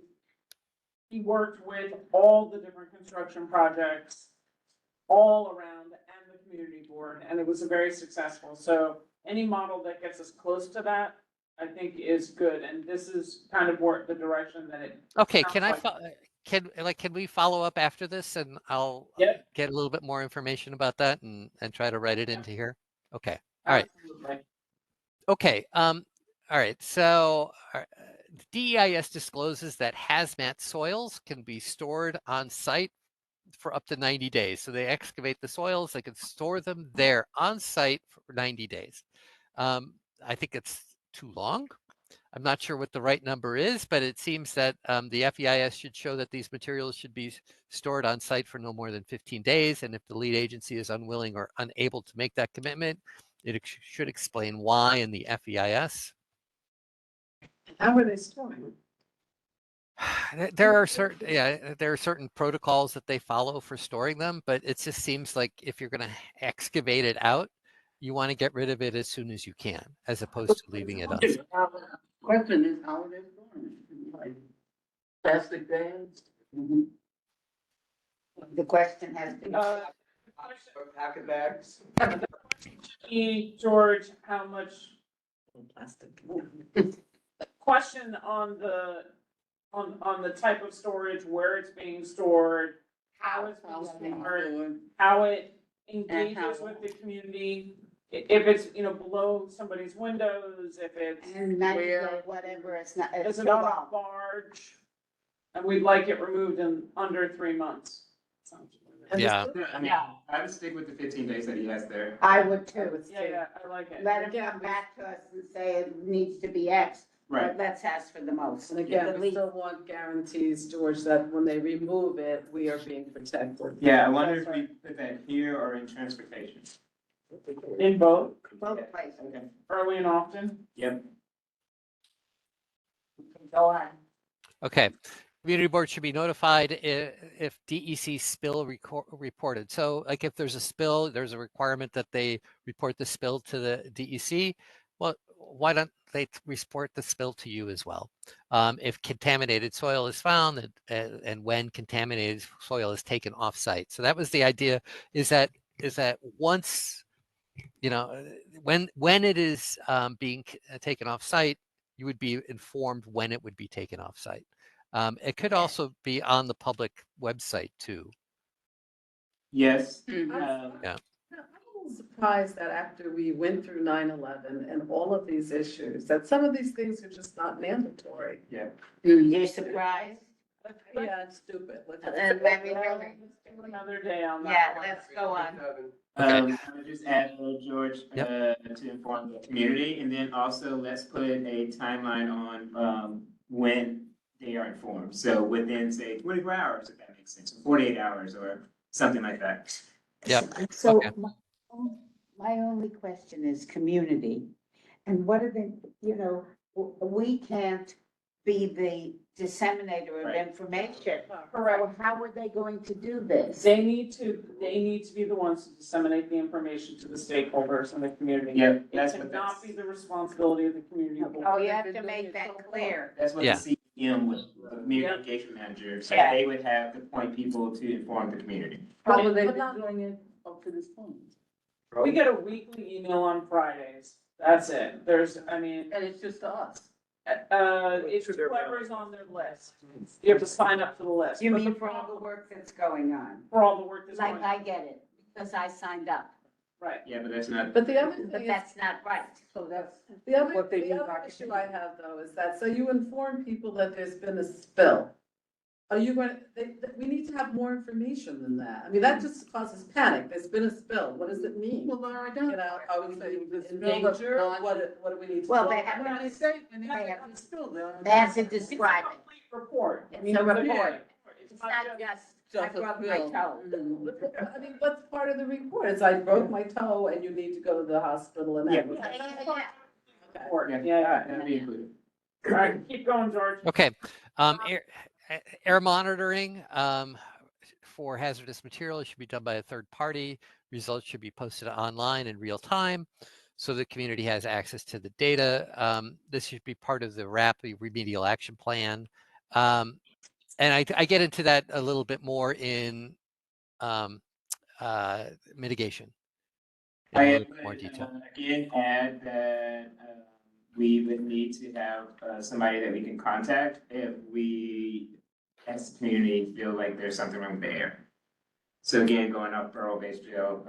he worked with all the different construction projects all around and the community board, and it was very successful. So any model that gets us close to that, I think is good, and this is kind of the direction that it. Okay, can we follow up after this and I'll get a little bit more information about that and try to write it into here? Okay. All right. Absolutely. Okay. All right. So DEIS discloses that hazmat soils can be stored on site for up to 90 days. So they excavate the soils, they can store them there on site for 90 days. I think it's too long. I'm not sure what the right number is, but it seems that the FEIS should show that these materials should be stored on site for no more than 15 days. And if the lead agency is unwilling or unable to make that commitment, it should explain why in the FEIS. How are they storing? There are certain protocols that they follow for storing them, but it just seems like if you're going to excavate it out, you want to get rid of it as soon as you can, as opposed to leaving it on. Question is how are they storing it? Like plastic bags? The question has been. Packet bags? George, how much Plastic. question on the type of storage, where it's being stored, how it's being stored, how it engages with the community, if it's, below somebody's windows, if it's And where whatever, it's not. it's not a barge, and we'd like it removed in under 3 months. Yeah. I mean, I would stick with the 15 days that he has there. I would too. Yeah, I like it. Let him come back to us and say it needs to be X, Right. but let's ask for the most. And again, The we least. still want guarantees, George, that when they remove it, we are being protected. Yeah, I wonder if we put that here or in transportation. In both, Both places. Okay. early and often. Yep. Go on. Okay. Community board should be notified if DEC spill reported. So like if there's a spill, there's a requirement that they report the spill to the DEC. Well, why don't they report the spill to you as well? If contaminated soil is found and when contaminated soil is taken off site. So that was the idea, is that once, you know, when it is being taken off site, you would be informed when it would be taken off site. It could also be on the public website too. Yes. Yeah. I'm a little surprised that after we went through 9/11 and all of these issues, that some of these things are just not mandatory. You're surprised? Yeah, it's stupid. And let me really- Another day on that. Yeah, one. let's go on. Okay. I would just add, George, to inform the community, and then also let's put a timeline on, when they are informed. So within, say, 24 hours, if that makes sense, or 48 hours, or something like that. Yep. So Okay. my only question is community. And what are the, you know, we can't be the disseminator of Right. information. Correct. So how are they going to do this? They need to be the ones to disseminate the information to the stakeholders in the community. Yeah, It that's what cannot that's, be the responsibility of the community board. Oh, you have to make that clear. that's what Yeah. the CEM was, the community engagement manager, so Yeah. they would have to point people to inform the community. How have they But been not- doing it up to this point? We get a weekly email on Fridays. That's it. There's, I mean, And it's just to us. it's whoever's on their list. You have to sign up for the list. You But mean the for all the work that's going on? For all the work that's Like, going I on. get it, because I signed up, Right. Yeah, but that's not. But the other thing but is, that's not right. So that's the other what they do issue I have though is that, so you inform people that there's been a spill. Are you going, we need to have more information than that. I mean, that just causes panic. There's been a spill. What does it mean? Well, I You don't. know, are we in This danger? buildup, What do we need to do? Well, they When have, they say, when they They have have- a spill, they're. they have to It's a describe it. complete report. I It's mean, a it's report. It's It's not not just, just, I broke my toe. I mean, what's part of the report? It's I broke my toe and you need to go to the hospital and. Yeah. have- report. Yeah, Yeah. that'd be included. All right, keep going, George. Okay. Air monitoring for hazardous materials should be done by a third party. Results should be posted online in real time so the community has access to the data. This should be part of the RAPI remedial action plan. And I get into that a little bit more in mitigation. In a I little bit more detail. again add that we would need to have somebody that we can contact if we, as a community, feel like there's something wrong with the air. So again, going up Burrow Base Trail,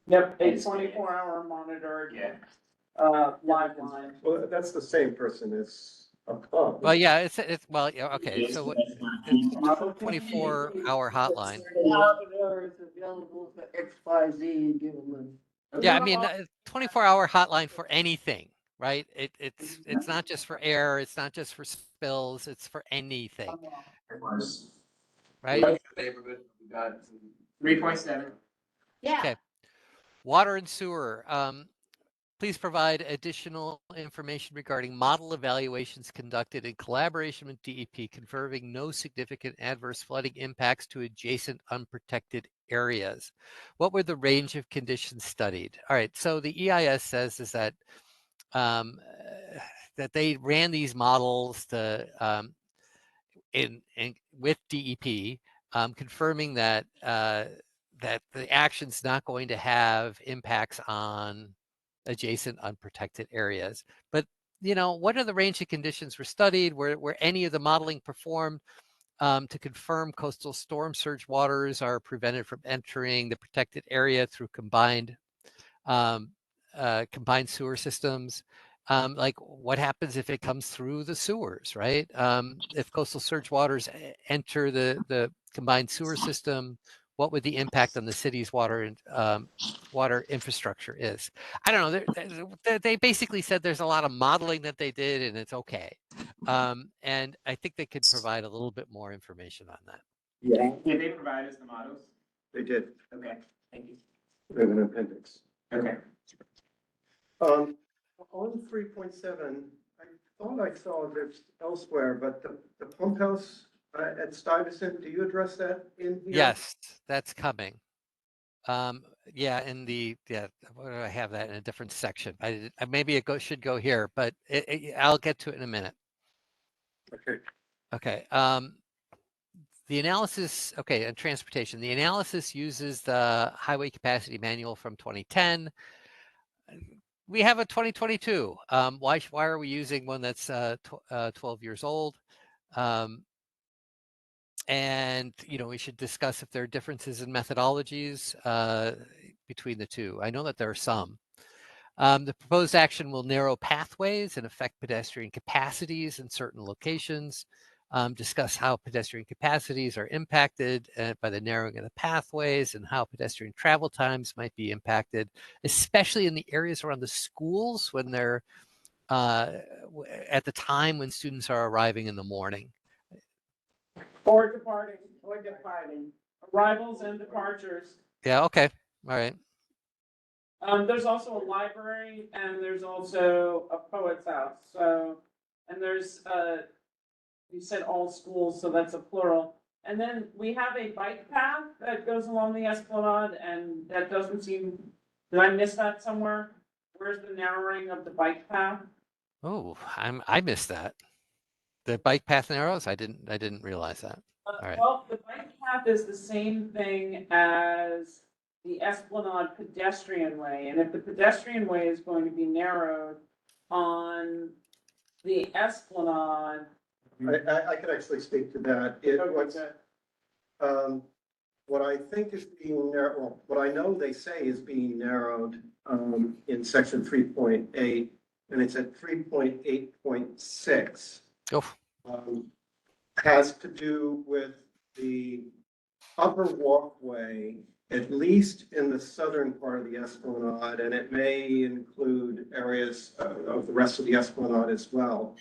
Yep, a 24-hour monitored, yeah. live line. Well, that's the same person as a pump. Well, yeah, it's well, yeah, okay. So it's 24-hour hotline. Monitor is available for X, Y, Z and give them Yeah, I mean, 24-hour hotline for anything, right? It's not just for air, it's not just for spills, it's for anything, right? Neighborhood, we got 3.7. Yeah. Okay. Water and sewer. Please provide additional information regarding model evaluations conducted in collaboration with DEP, confirming no significant adverse flooding impacts to adjacent unprotected areas. What were the range of conditions studied? All right, so the EIS says is that that they ran these models to in with DEP, confirming that that the action's not going to have impacts on adjacent unprotected areas. But you know, what are the range of conditions were studied? Were any of the modeling performed to confirm coastal storm surge waters are prevented from entering the protected area through combined sewer systems? Like what happens if it comes through the sewers, right? If coastal surge waters enter the combined sewer system, what would the impact on the city's water infrastructure is? I don't know. They basically said there's a lot of modeling that they did and it's okay. And I think they could provide a little bit more information on that. Yeah. Did they provide us the models? They did, Okay, thank you. there's an appendix. Okay. On 3.7, I thought I saw this elsewhere, but the pump house at Stuyvesant, do you address that in here? Yes, that's coming. Yeah, where do I have that in a different section? Maybe should go here, but I'll get to it in a minute. Okay. Okay. The analysis, okay, and transportation. The analysis uses the Highway Capacity Manual from 2010. We have a 2022. Why are we using one that's 12 years old? And we should discuss if there are differences in methodologies between the two. I know that there are some. The proposed action will narrow pathways and affect pedestrian capacities in certain locations. Discuss how pedestrian capacities are impacted by the narrowing of the pathways and how pedestrian travel times might be impacted, especially in the areas around the schools when they're at the time when students are arriving in the morning. Or departing, arrivals and departures. Yeah, okay, all right. There's also a library and there's also a poet's house, and there's, you said all schools, so that's a plural. And then we have a bike path that goes along the Esplanade, and that doesn't seem, did I miss that somewhere? Where's the narrowing of the bike path? Oh, I missed that. The bike path narrows? I didn't realize that. All right. Well, the bike path is the same thing as the Esplanade pedestrian way, and if the pedestrian way is going to be narrowed on the Esplanade. I could actually speak to that. What I think is being narrowed, well, what I know they say is being narrowed, in section 3.8, and it's at 3.8.6. Oh. Has to do with the upper walkway, at least in the southern part of the Esplanade, and it may include areas of the rest of the Esplanade as well.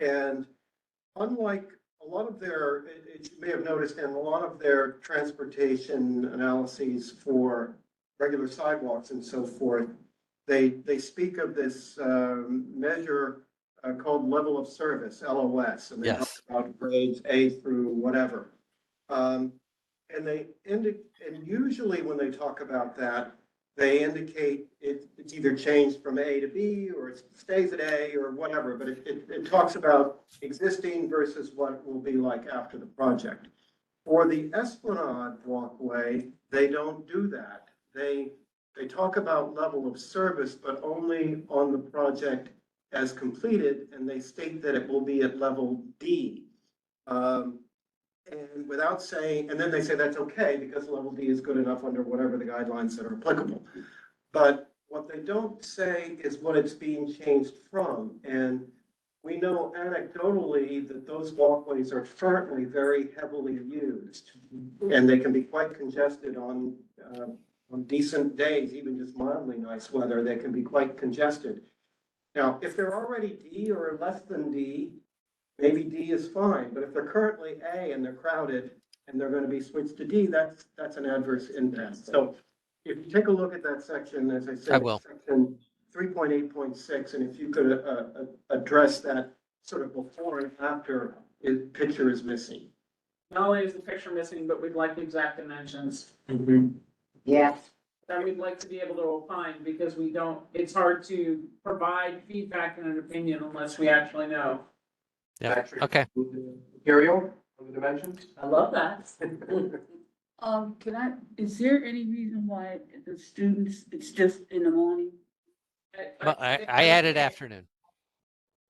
And unlike a lot of their, you may have noticed, in a lot of their transportation analyses for regular sidewalks and so forth, they speak of this measure called level of service, LOS, and they talk about grades A through whatever. And usually when they talk about that, they indicate it's either changed from A to B, or it stays at A, or whatever, but it talks about existing versus what will be like after the project. For the Esplanade walkway, they don't do that. They talk about level of service, but only on the project as completed, and they state that it will be at level D. And without saying, and then they say that's okay because level D is good enough under whatever the guidelines that are applicable. But what they don't say is what it's being changed from. And we know anecdotally that those walkways are currently very heavily used, and they can be quite congested on decent days, even just mildly nice weather, they can be quite congested. Now, if they're already D or less than D, maybe D is fine, but if they're currently A and they're crowded and they're going to be switched to D, that's an adverse impact. So if you take a look at that section, as I said, I will. Section 3.8.6, and if you could address that sort of before and after picture is missing. Not only is the picture missing, but we'd like the exact dimensions. Yes. That we'd like to be able to opine, because we don't, it's hard to provide feedback and an opinion unless we actually know. Yeah, okay. Material on the dimensions? I love that. Is there any reason why the students, it's just in the morning? Well, I added afternoon.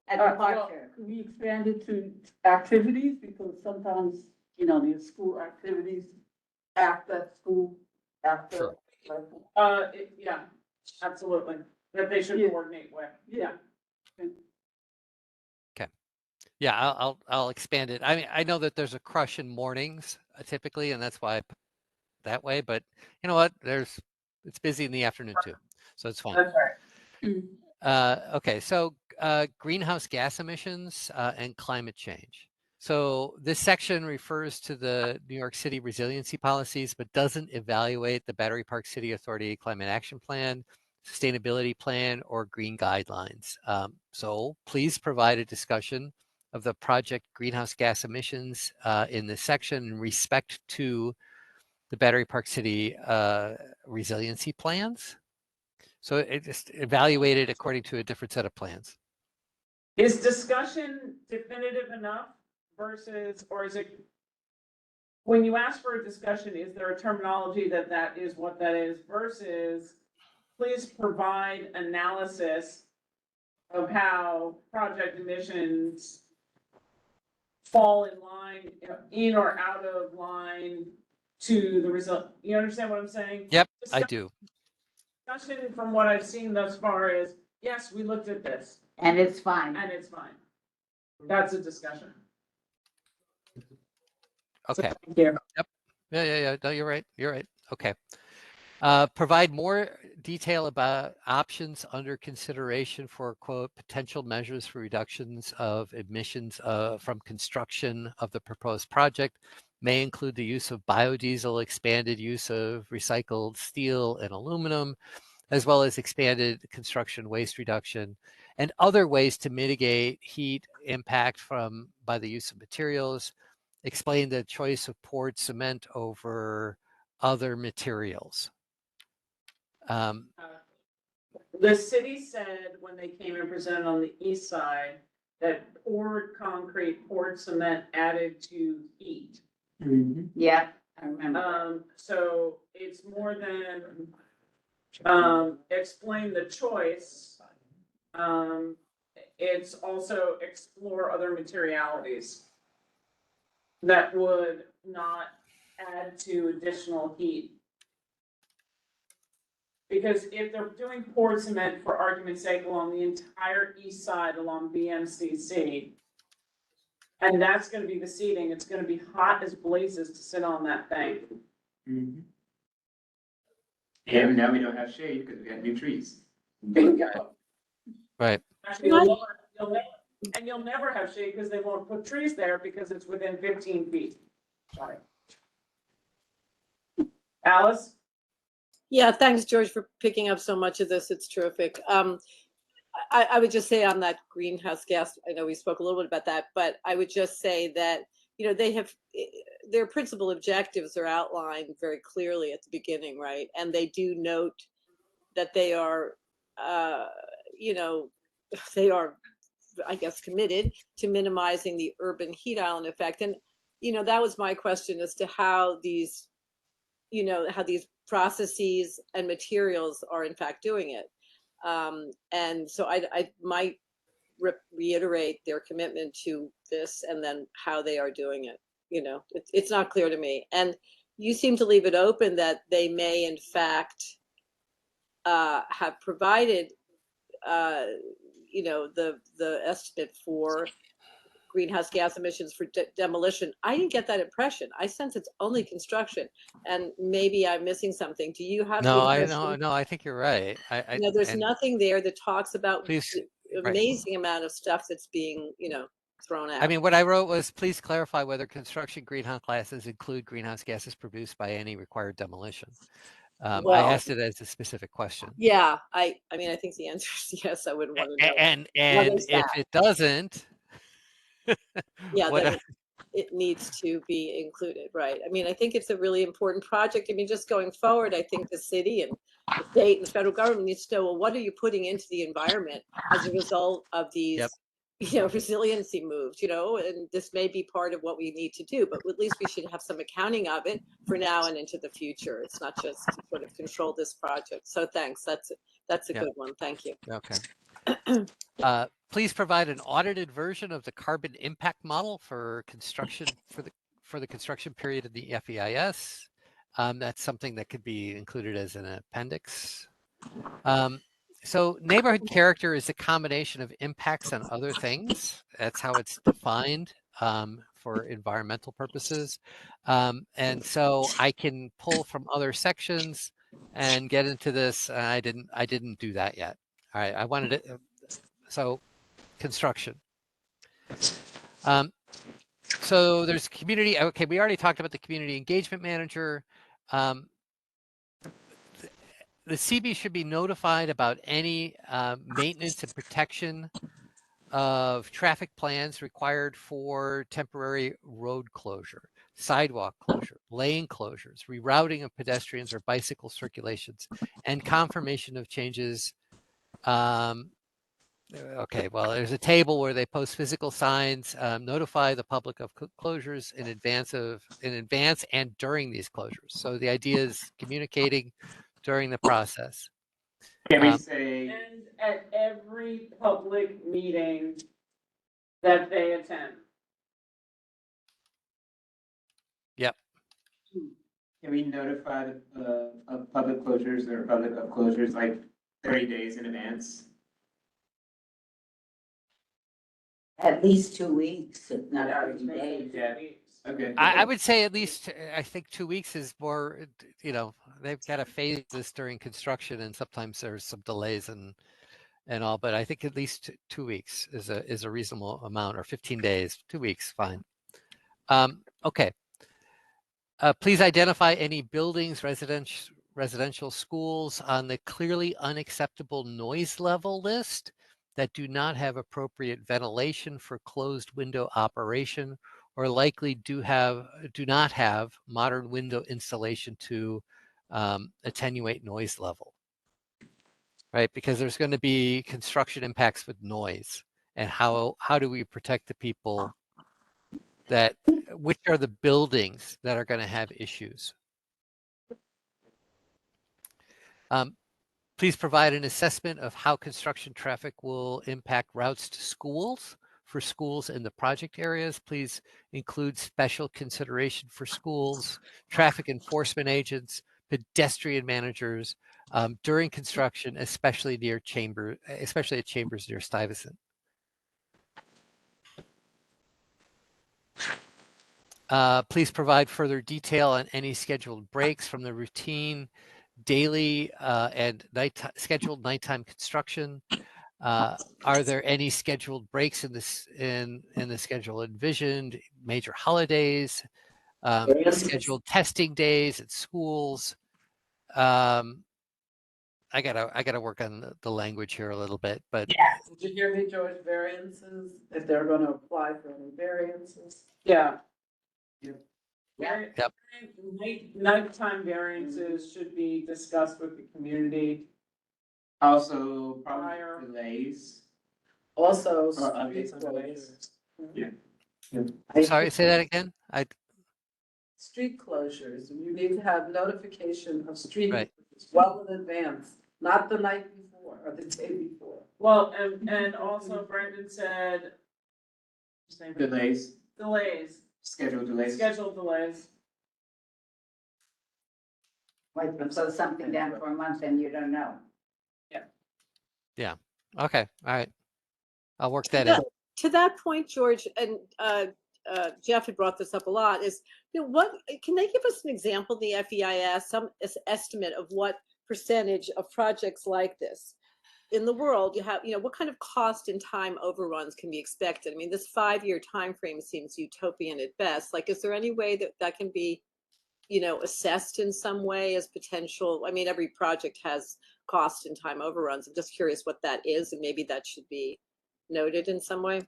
At Well, departure. Can we expand it to activities? Because sometimes, there's school activities after school, after. Sure. Yeah, absolutely, that they should Yeah. coordinate with, yeah. Yeah, I'll expand it. I mean, I know that there's a crush in mornings typically, and that's why I put it that way. But you know what? It's busy in the afternoon too, so it's fine. That's right. Okay, so greenhouse gas emissions and climate change. So this section refers to the New York City resiliency policies, but doesn't evaluate the Battery Park City Authority Climate Action Plan, Sustainability Plan, or Green Guidelines. So please provide a discussion of the project greenhouse gas emissions in this section in respect to the Battery Park City resiliency plans. So it just evaluated according to a different set of plans. Is discussion definitive enough versus, or is it, when you ask for a discussion, is there a terminology that is what that is versus please provide analysis of how project emissions fall in line, in or out of line to the result? You understand what I'm saying? Yep, I do. Discussion from what I've seen thus far is, yes, we looked at this And it's fine. and it's fine. That's a discussion. Okay. Thank you. Yeah. No, you're right. You're right. Okay. Provide more detail about options under consideration for, quote, potential measures for reductions of emissions from construction of the proposed project may include the use of biodiesel, expanded use of recycled steel and aluminum, as well as expanded construction waste reduction and other ways to mitigate heat impact by the use of materials. Explain the choice of poured cement over other materials. The city said when they came and presented on the east side that poured concrete, poured cement added to heat. Yeah, I remember. So it's more than, explain the choice. It's also explore other materialities that would not add to additional heat. Because if they're doing poured cement, for argument's sake, along the entire east side along BMCC, and that's gonna be the seating, it's gonna be hot as blazes to sit on that thing. And now we don't have shade because we got new trees. Right. Actually, you'll never have shade because they won't put trees there because it's within 15 feet. Sorry. Alice? Yeah, thanks, George, for picking up so much of this. It's terrific. I would just say on that greenhouse gas, I know we spoke a little bit about that, but I would just say that, you know, they have their principal objectives are outlined very clearly at the beginning, right? And they do note that they are, you know, they are, I guess, committed to minimizing the urban heat island effect. And, you know, that was my question as to how these, you know, how these processes and materials are in fact doing it. And so I might reiterate their commitment to this and then how they are doing it. You know, it's not clear to me. And you seem to leave it open that they may in fact have provided, you know, the estimate for greenhouse gas emissions for demolition. I didn't get that impression. I sense it's only construction, and maybe I'm missing something. Do you have? No, I think you're right. You know, there's nothing there that talks about please, the amazing amount of stuff that's being, you know, thrown out. I mean, what I wrote was, please clarify whether construction greenhouse gases include greenhouse gases produced by any required demolition. I asked it as a specific question. Yeah, I mean, I think the answer is yes. I would want to know. And if it doesn't, yeah, then it needs to be included, right? I mean, I think it's a really important project. I mean, just going forward, I think the city and the state and the federal government needs to know, well, what are you putting into the environment as a result of these, you know, resiliency moves, you know, and this may be part of what we need to do, but at least we should have some accounting of it for now and into the future. It's not just to sort of control this project. So thanks. That's a good one. Thank you. Okay. Please provide an audited version of the carbon impact model for construction for the construction period of the FEIS. That's something that could be included as an appendix. So neighborhood character is a combination of impacts on other things. That's how it's defined for environmental purposes. And so I can pull from other sections and get into this. I didn't do that yet. All right, I wanted it. So construction. So there's community. Okay, we already talked about the community engagement manager. The CB should be notified about any maintenance and protection of traffic plans required for temporary road closure. sidewalk closure, lane closures, rerouting of pedestrians or bicycle circulations, and confirmation of changes. Okay, well, there's a table where they post physical signs, notify the public of closures in advance and during these closures. So the idea is communicating during the process. Can we say, And at every public meeting that they attend. can we notify of public closures or public of closures like 30 days in advance? At least 2 weeks, if not Yeah, 30 days. Yeah. Okay. I would say at least, I think 2 weeks is more, they've got to phase this during construction and sometimes there's some delays and all, but I think at least 2 weeks is a reasonable amount, or 15 days, 2 weeks, fine. Okay. Please identify any buildings, residential schools on the clearly unacceptable noise level list that do not have appropriate ventilation for closed window operation, or likely do not have modern window installation to attenuate noise level. Right, because there's going to be construction impacts with noise, and how do we protect the people which are the buildings that are going to have issues? Please provide an assessment of how construction traffic will impact routes to schools. For schools in the project areas, please include special consideration for schools, traffic enforcement agents, pedestrian managers during construction, especially at chambers near Stuyvesant. Please provide further detail on any scheduled breaks from the routine daily and scheduled nighttime construction. Are there any scheduled breaks in the schedule envisioned? Major holidays, scheduled testing days at schools. I gotta work on the language here a little bit, but Did you hear me, George? Variances, if they're gonna apply for any variances? Yeah. Yeah. Yep. Nighttime variances should be discussed with the community. Also, probably Prior. delays. Also, Or street updates on closures. delays. sorry, say that again. Street closures, you need to have notification of street Right. closures well in advance, not the night before or the day before. Well, and also Brendan said. Delays, Delays, scheduled delays. scheduled delays. Like, so something down for a month and you don't know. Okay, all right. I'll work that Yeah. in. To that point, George, and Jeff had brought this up a lot, is, what, can they give us an example, the FEIS, some estimate of what percentage of projects like this in the world you have, what kind of cost and time overruns can be expected? I mean, this 5-year time frame seems utopian at best. Like, is there any way that can be, assessed in some way as potential? I mean, every project has cost and time overruns. I'm just curious what that is, and maybe that should be noted in some way.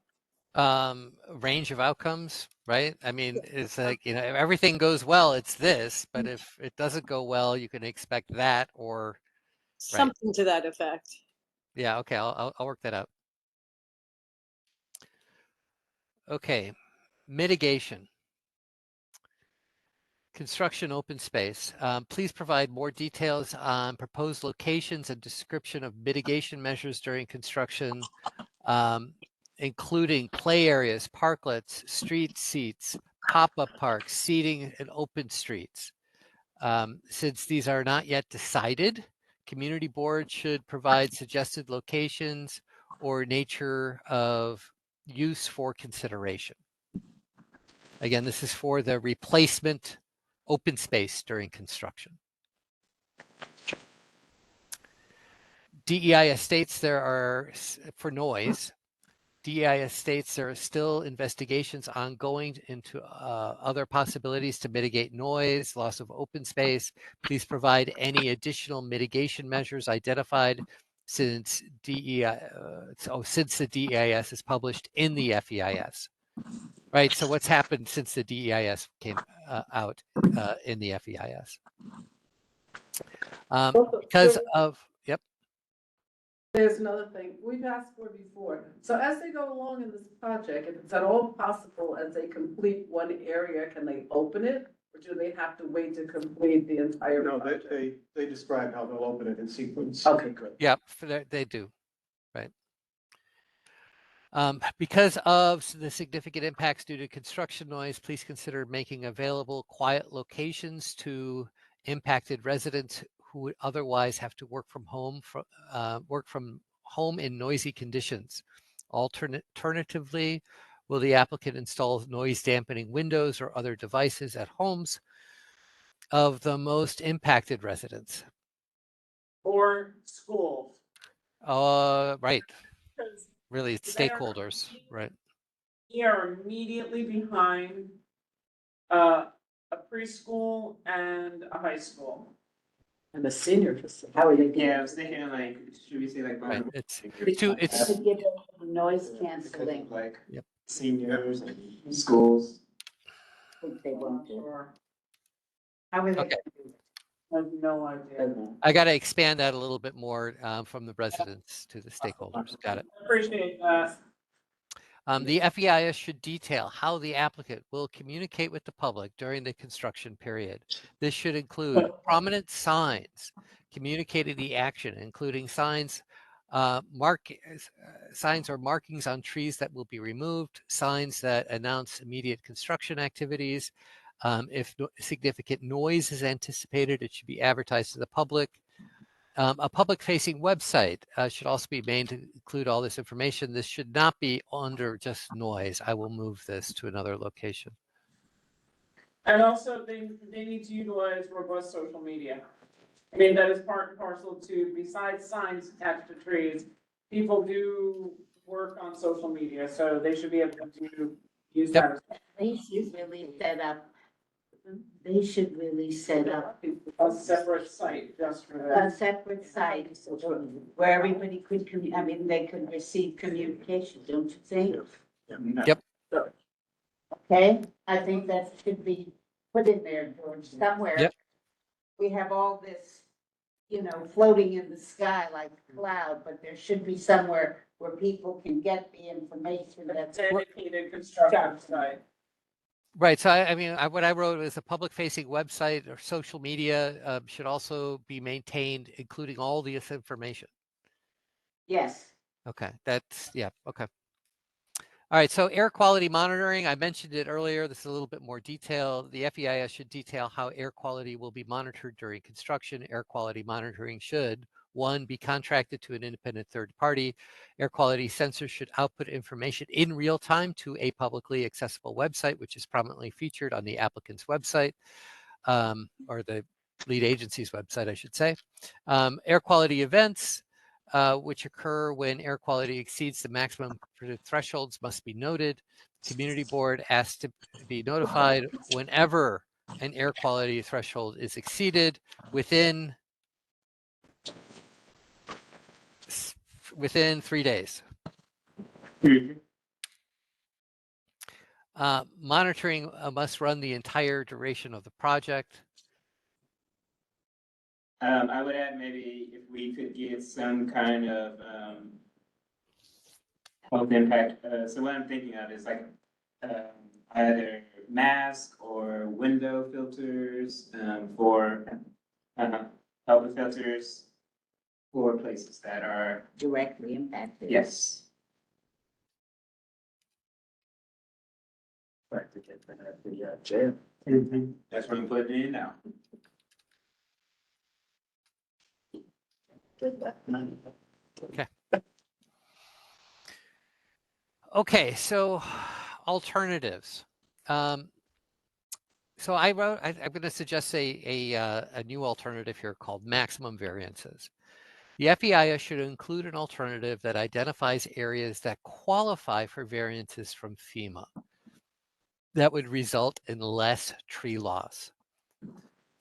Range of outcomes, right? I mean, it's like, if everything goes well, it's this, but if it doesn't go well, you can expect that, or Something to that effect. yeah, okay, I'll work that out. Okay, mitigation. Construction open space. Please provide more details on proposed locations and description of mitigation measures during construction, including play areas, parklets, street seats, pop-up parks, seating, and open streets. Since these are not yet decided, community board should provide suggested locations or nature of use for consideration. Again, this is for the replacement open space during construction. DEIS states there are, for noise, DEIS states there are still investigations ongoing into other possibilities to mitigate noise, loss of open space. Please provide any additional mitigation measures identified since the DEIS is published in the FEIS. Right. So what's happened since the DEIS came out in the FEIS? Because of, yep. There's another thing we've asked for before. So as they go along in this project, if it's at all possible, as they complete one area, can they open it? Or do they have to wait to complete the entire No, project? they describe how they'll open it in sequence. Okay, good. Yep, they do, right. Because of the significant impacts due to construction noise, please consider making available quiet locations to impacted residents who would otherwise have to work from home in noisy conditions. Alternatively, will the applicant install noise dampening windows or other devices at homes of the most impacted residents? Or schools. Right. Because Really, it's they are- stakeholders, right? we are immediately behind a preschool and a high school. And the senior facility, how are they? Yeah, I was thinking like, should we say like? Right. It's To give them noise canceling, Like Yep. seniors and schools. which they won't do. Or, How are they? Okay. gonna do it? I have no idea. I got to expand that a little bit more from the residents to the stakeholders. Got it. Appreciate that. The FEIS should detail how the applicant will communicate with the public during the construction period. This should include prominent signs communicating the action, including signs, signs or markings on trees that will be removed, signs that announce immediate construction activities. If significant noise is anticipated, it should be advertised to the public. A public-facing website should also be made to include all this information. This should not be under just noise. I will move this to another location. And also, they need to utilize robust social media. I mean, that is part and parcel to, besides signs attached to trees, people do work on social media, so they should be able to use that. They should really set up, they should really set up A separate site just for a that. separate site where everybody could, I mean, they could receive communication, don't you think? Yep. Okay, I think that should be put in there, George, somewhere. Yep. We have all this, floating in the sky like a cloud, but there should be somewhere where people can get the information that's. Dedicated construction site. Right. So, I mean, what I wrote was a public-facing website or social media should also be maintained, including all this information. Yes. Okay. That's, yeah. Okay. All right. So air quality monitoring, I mentioned it earlier. This is a little bit more detail. The FEIS should detail how air quality will be monitored during construction. Air quality monitoring should, one, be contracted to an independent third party. Air quality sensors should output information in real time to a publicly accessible website, which is prominently featured on the applicant's website, or the lead agency's website, I should say. Air quality events, which occur when air quality exceeds the maximum thresholds, must be noted. Community board asked to be notified whenever an air quality threshold is exceeded within 3 days. Monitoring must run the entire duration of the project. I would add maybe if we could get some kind of health impact. So what I'm thinking of is like either mask or window filters for HEPA filters for places that are, Directly impacted. yes. That's what I'm putting in now. Okay, so alternatives. So I'm going to suggest a new alternative here called maximum variances. The FEIS should include an alternative that identifies areas that qualify for variances from FEMA that would result in less tree loss.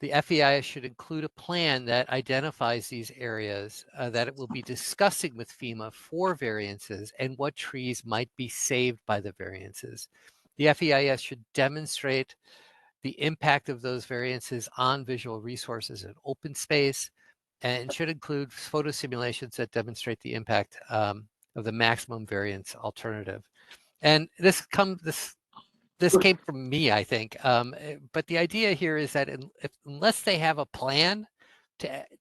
The FEIS should include a plan that identifies these areas that it will be discussing with FEMA for variances and what trees might be saved by the variances. The FEIS should demonstrate the impact of those variances on visual resources and open space, and should include photo simulations that demonstrate the impact of the maximum variance alternative. And this came from me, I think. But the idea here is that unless they have a plan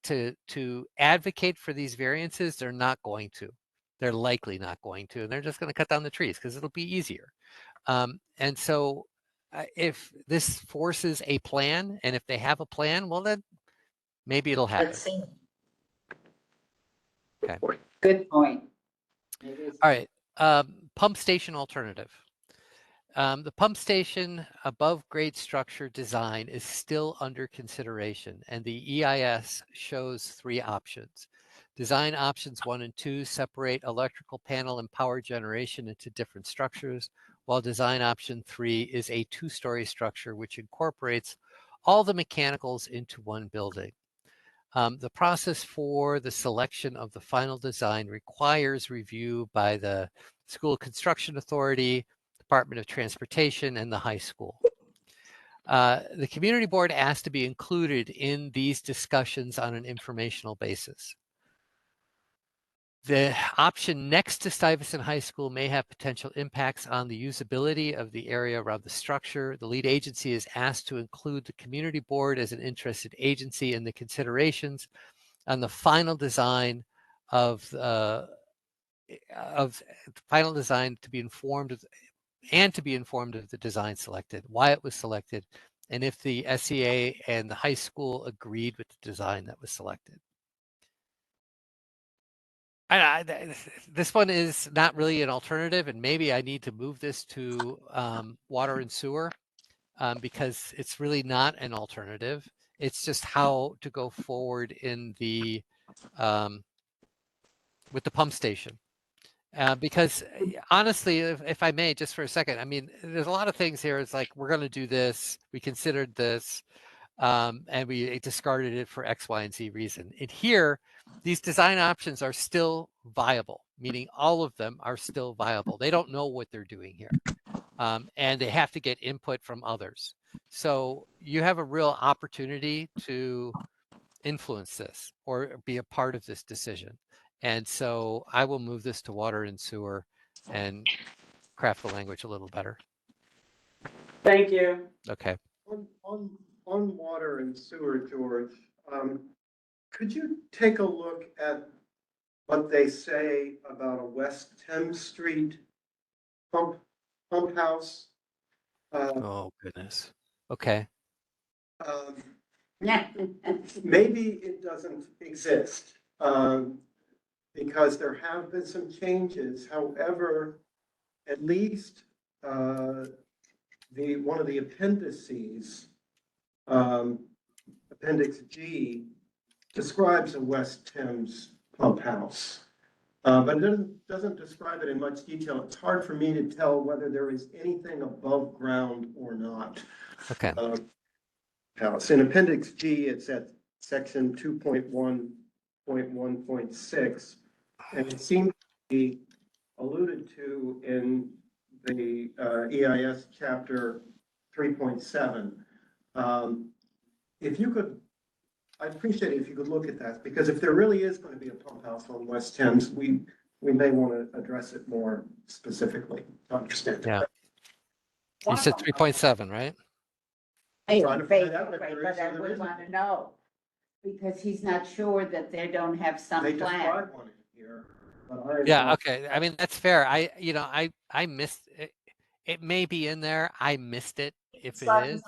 to advocate for these variances, they're not going to. They're likely not going to, and they're just going to cut down the trees because it'll be easier. And so if this forces a plan, and if they have a plan, well, then maybe it'll happen. Let's see. Okay. Good point. All right. Pump station alternative. The pump station above grade structure design is still under consideration, and the EIS shows 3 options. Design options 1 and 2 separate electrical panel and power generation into different structures, while design option 3 is a 2-story structure which incorporates all the mechanicals into one building. The process for the selection of the final design requires review by the School Construction Authority, Department of Transportation, and the high school. The community board asked to be included in these discussions on an informational basis. The option next to Stuyvesant High School may have potential impacts on the usability of the area around the structure. The lead agency is asked to include the community board as an interested agency in the considerations on the final design of final design, to be informed of, and to be informed of the design selected, why it was selected, and if the SEA and the high school agreed with the design that was selected. This one is not really an alternative, and maybe I need to move this to water and sewer because it's really not an alternative. It's just how to go forward in the with the pump station. Because honestly, if I may, just for a second, I mean, there's a lot of things here. It's like, we're going to do this. We considered this, and we discarded it for X, Y, and Z reason. And here, these design options are still viable, meaning all of them are still viable. They don't know what they're doing here, and they have to get input from others. So you have a real opportunity to influence this or be a part of this decision. And so I will move this to water and sewer and craft the language a little better. Thank you. Okay. On water and sewer, George, could you take a look at what they say about a West Thames Street pump house? Oh, goodness. Okay. Maybe it doesn't exist, because there have been some changes. However, at least one of the appendices, Appendix G, describes a West Thames pump house. But it doesn't describe it in much detail. It's hard for me to tell whether there is anything above ground or not. Okay. House. In Appendix G, it's at section 2.1.1.6, and it seems to be alluded to in the EIS chapter 3.7. If you could, I'd appreciate it if you could look at that, because if there really is going to be a pump house on West Thames, we may want to address it more specifically to understand. Yeah. You said 3.7, right? Trying to find out if Right, there but is or I there would isn't. want to know, because he's not sure that they don't have some They plan. describe one in here. But Yeah. Okay. I mean, that's fair. I missed it. It may be in there. I missed it. If it is.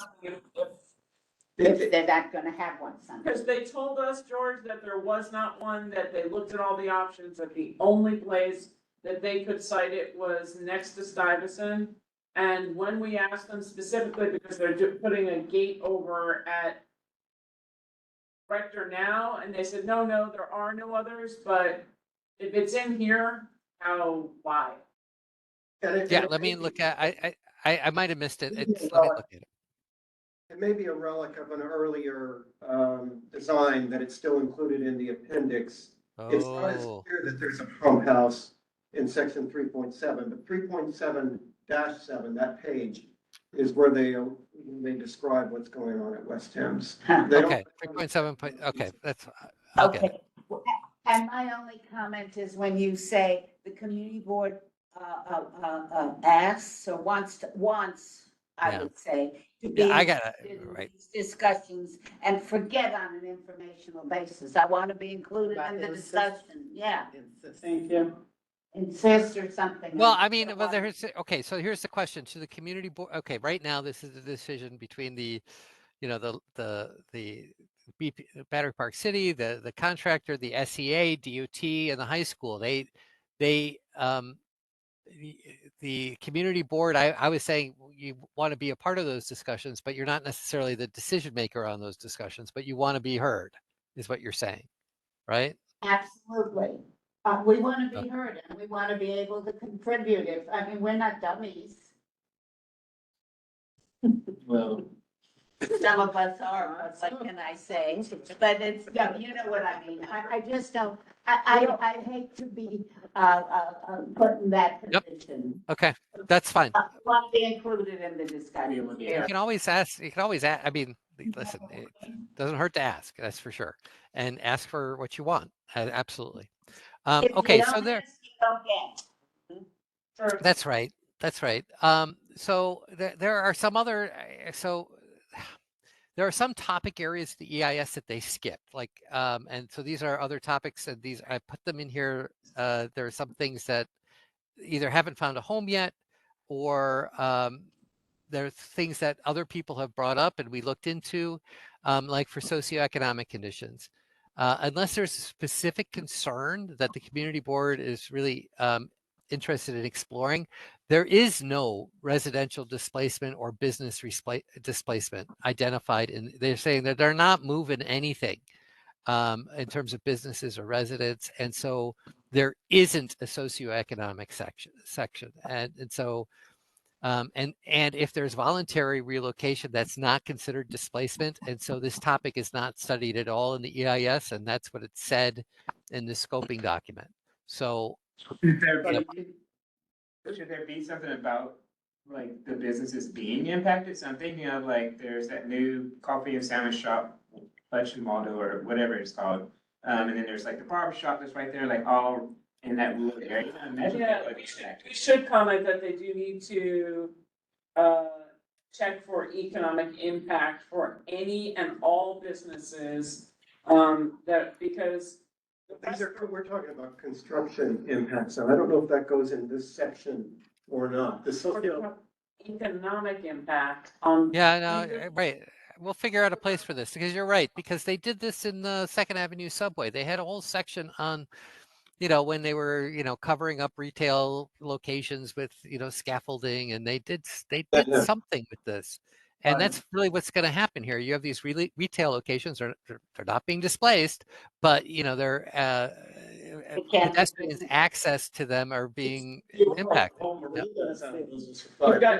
If they're not gonna have one someday. Because they told us, George, that there was not one, that they looked at all the options, that the only place that they could cite it was next to Stuyvesant. And when we asked them specifically, because they're putting a gate over at Rector now, and they said, no, there are no others, but if it's in here, why? Yeah. Let me look at. I might have missed it. Let me look at it. It may be a relic of an earlier design that it's still included in the appendix. It's not as Oh. clear that there's a pump house in section 3.7, but 3.7 3.7, that page is where they describe what's going on at West Thames. Huh. They don't- Okay, 3.7 point, okay, that's, I'll get it. Okay, and my only comment is when you say the community board, asks or wants, I Yeah. would say, to be Yeah, I got it, included in right. these discussions and forget on an informational basis. I want to be included Right, in the insist. discussion, yeah, Thank you. insist or something. Well, I mean, well, okay, so here's the question to the community board. Okay, right now, this is the decision between the, you know, the BP, Battery Park City, the contractor, the SEA, DOT, and the high school. The community board, I was saying you want to be a part of those discussions, but you're not necessarily the decision maker on those discussions, but you want to be heard, is what you're saying, right? Absolutely. We want to be heard and we want to be able to contribute. We're not dummies. Well, Some of us are, but what can I say? But it's, no, you know what I mean. I just don't, I hate to be, put in that Yep. position. Okay, that's fine. I want to be included in the discussion. You can always ask, I mean, listen, it doesn't hurt to ask, that's for sure. And ask for what you want, absolutely. If you Okay, don't so there, ask, you don't get. that's right, that's right. So there are some other, so there are some topic areas of the EIS that they skipped, like, and so these are other topics, and these, I put them in here. There are some things that either haven't found a home yet, or there's things that other people have brought up and we looked into, like for socioeconomic conditions. Unless there's a specific concern that the community board is really interested in exploring, there is no residential displacement or business displacement identified. And they're saying that they're not moving anything in terms of businesses or residents. And so there isn't a socioeconomic section. And so, and if there's voluntary relocation, that's not considered displacement. And so this topic is not studied at all in the EIS, and that's what it said in the scoping document. So should there be something about like the businesses being impacted? So I'm thinking of like, there's that new coffee and sandwich shop, Fletch and Maldo or whatever it's called. And then there's like the barber shop that's right there, like all in that rural area. Imagine Yeah, that would be we should comment that they do need to, check for economic impact for any and all businesses, that, because We're talking about construction impacts, so I don't know if that goes in this section or not. The socio. economic impact on. yeah, no, right. We'll figure out a place for this, because you're right, because they did this in the Second Avenue subway. They had a whole section on, you know, when they were, you know, covering up retail locations with, you know, scaffolding, and they did Yeah. something with this. And that's really what's going to happen here. You have these really retail locations, they're not being displaced, but, you know, they're pedestrians' access to them are being impacted. Yep.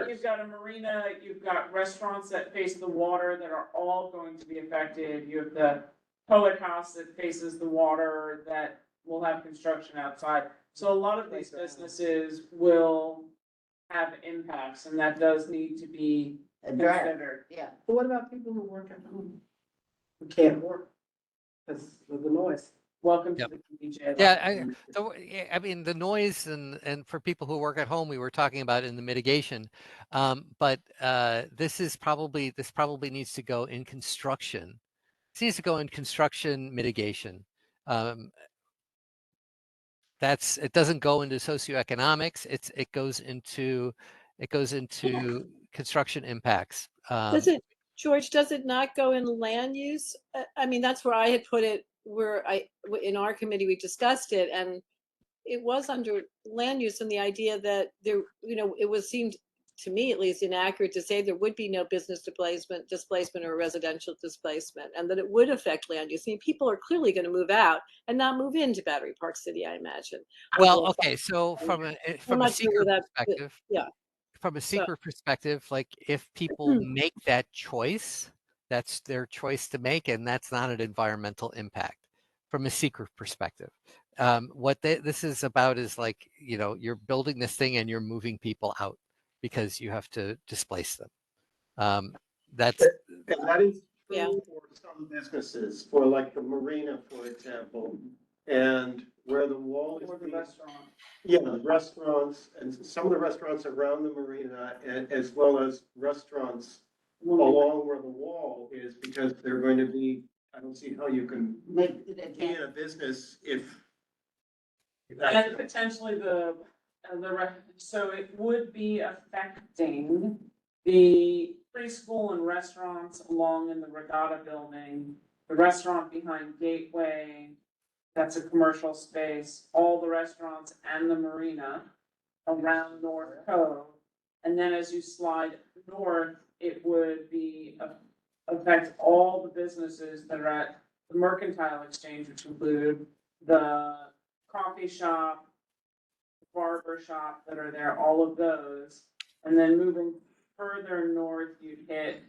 You've got a marina, you've got restaurants that face the water that are all going to be affected. You have the poet house that faces the water that will have construction outside. So a lot of these businesses will have impacts, and that does need to be considered. Yeah. But what about people who work at home? Who can't work because of the noise? Welcome to Yep. the PJ. Yeah, I mean, the noise and for people who work at home, we were talking about in the mitigation, but this probably needs to go in construction. This needs to go in construction mitigation. It doesn't go into socioeconomics. It goes into construction impacts. George, does it not go in land use? I mean, that's where I had put it, in our committee, we discussed it, and it was under land use, and the idea that there, you know, seemed to me at least inaccurate to say there would be no business displacement or residential displacement, and that it would affect land use. I mean, people are clearly going to move out and not move into Battery Park City, I imagine. Well, okay, so from a seeker perspective, yeah. From a seeker perspective, like if people make that choice, that's their choice to make, and that's not an environmental impact from a seeker perspective. What this is about is like, you know, you're building this thing and you're moving people out. because you have to displace them. That's And that is Yeah. true for some businesses, for like the marina, for example, and where the wall is. Or the being- restaurant. Yeah, the restaurants, and some of the restaurants around the marina, as well as restaurants along where the wall is, because they're going to be, I don't see how you can Make it be again. in a business if. And potentially so it would be affecting the preschool and restaurants along in the Regatta Building, the restaurant behind Gateway, that's a commercial space, all the restaurants and the marina around North Cove. And then as you slide north, it would be, affect all the businesses that are at the Mercantile Exchange, which include the coffee shop, barber shop that are there, all of those. And then moving further north, you'd hit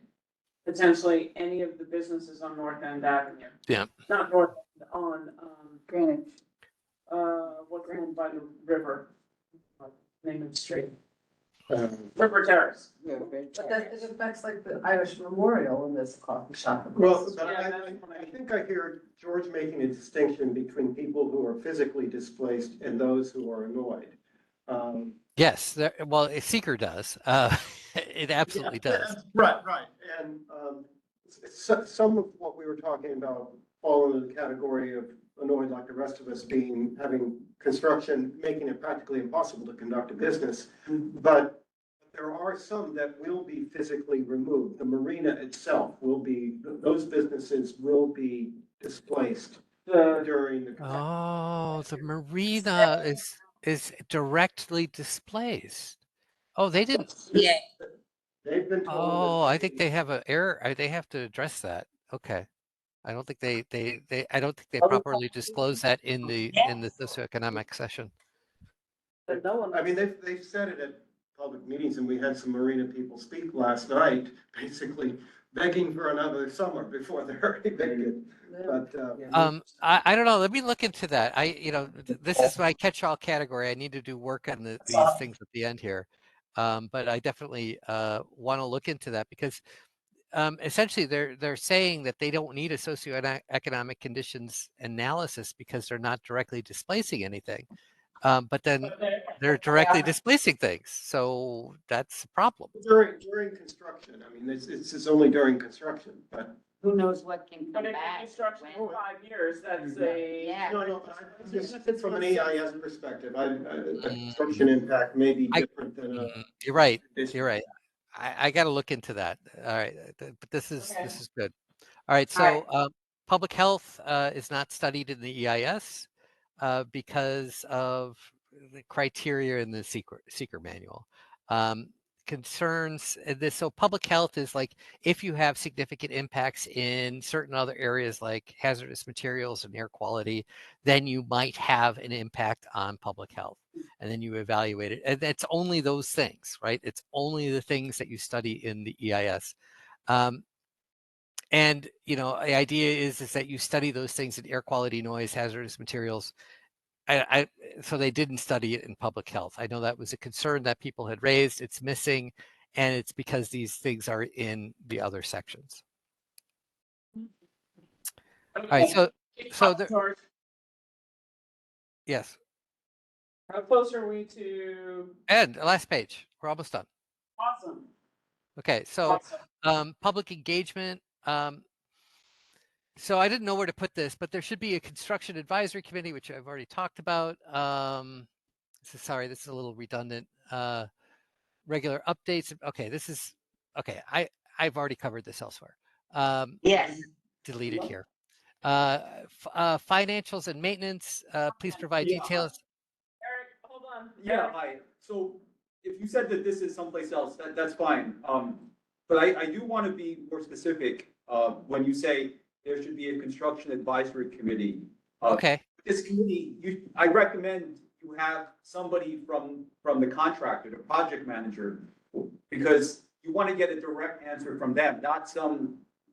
potentially any of the businesses on North End Avenue. Yeah. Not North End, on, Greenwich. what's the one by the river? Name of the street, Uh, River Terrace. But that, it affects like the Irish Memorial in this coffee shop. Well, but Yeah, I that's what I- think I hear George making a distinction between people who are physically displaced and those who are annoyed. yes. Well, Seeker does. It absolutely does. Right, right. And some of what we were talking about fall into the category of annoyed, like the rest of us, having construction, making it practically impossible to conduct a business. But there are some that will be physically removed. The marina itself will be, those businesses will be displaced during the. Oh, the marina is directly displaced. Oh, they didn't. Yeah. They've been told. Oh, I think they have an error. They have to address that. Okay. I don't think I don't think they properly disclose that in the socioeconomic session. But no one. I mean, they've said it at public meetings, and we had some marina people speak last night, basically begging for another summer before they're evicted. But, I don't know. Let me look into that. This is my catch-all category. I need to do work on these things at the end here. But I definitely want to look into that because essentially they're saying that they don't need a socioeconomic conditions analysis because they're not directly displacing anything. But then they're directly displacing things. So that's a problem. during construction, I mean, it's only during construction, but. Who knows what can But come if back? construction in when- 5 years, that's a. Yeah. No, just from an EIS perspective, the construction impact may be different than a. You're right. You're right. I got to look into that. All right, but this is good. All right, so public health is not studied in the EIS because of the criteria in the seeker manual. Concerns this. So public health is like if you have significant impacts in certain other areas like hazardous materials and air quality, then you might have an impact on public health. And then you evaluate it. And it's only those things, right? It's only the things that you study in the EIS. And the idea is that you study those things in air quality, noise, hazardous materials. So they didn't study it in public health. I know that was a concern that people had raised. It's missing, and it's because these things are in the other sections. All right, yes. How close are we to? And last page. We're almost done. Awesome. Okay, so Awesome. public engagement. So I didn't know where to put this, but there should be a construction advisory committee, which I've already talked about. Sorry, this is a little redundant. Regular updates. Okay, I've already covered this elsewhere. Yes. Delete it here. Financials and maintenance. Please provide details. Eric, hold on. Yeah, hi. So if you said that this is someplace else, that's fine. But I do want to be more specific when you say there should be a construction advisory committee. Okay. This committee, I recommend you have somebody from the contractor, the project manager, because you want to get a direct answer from them, not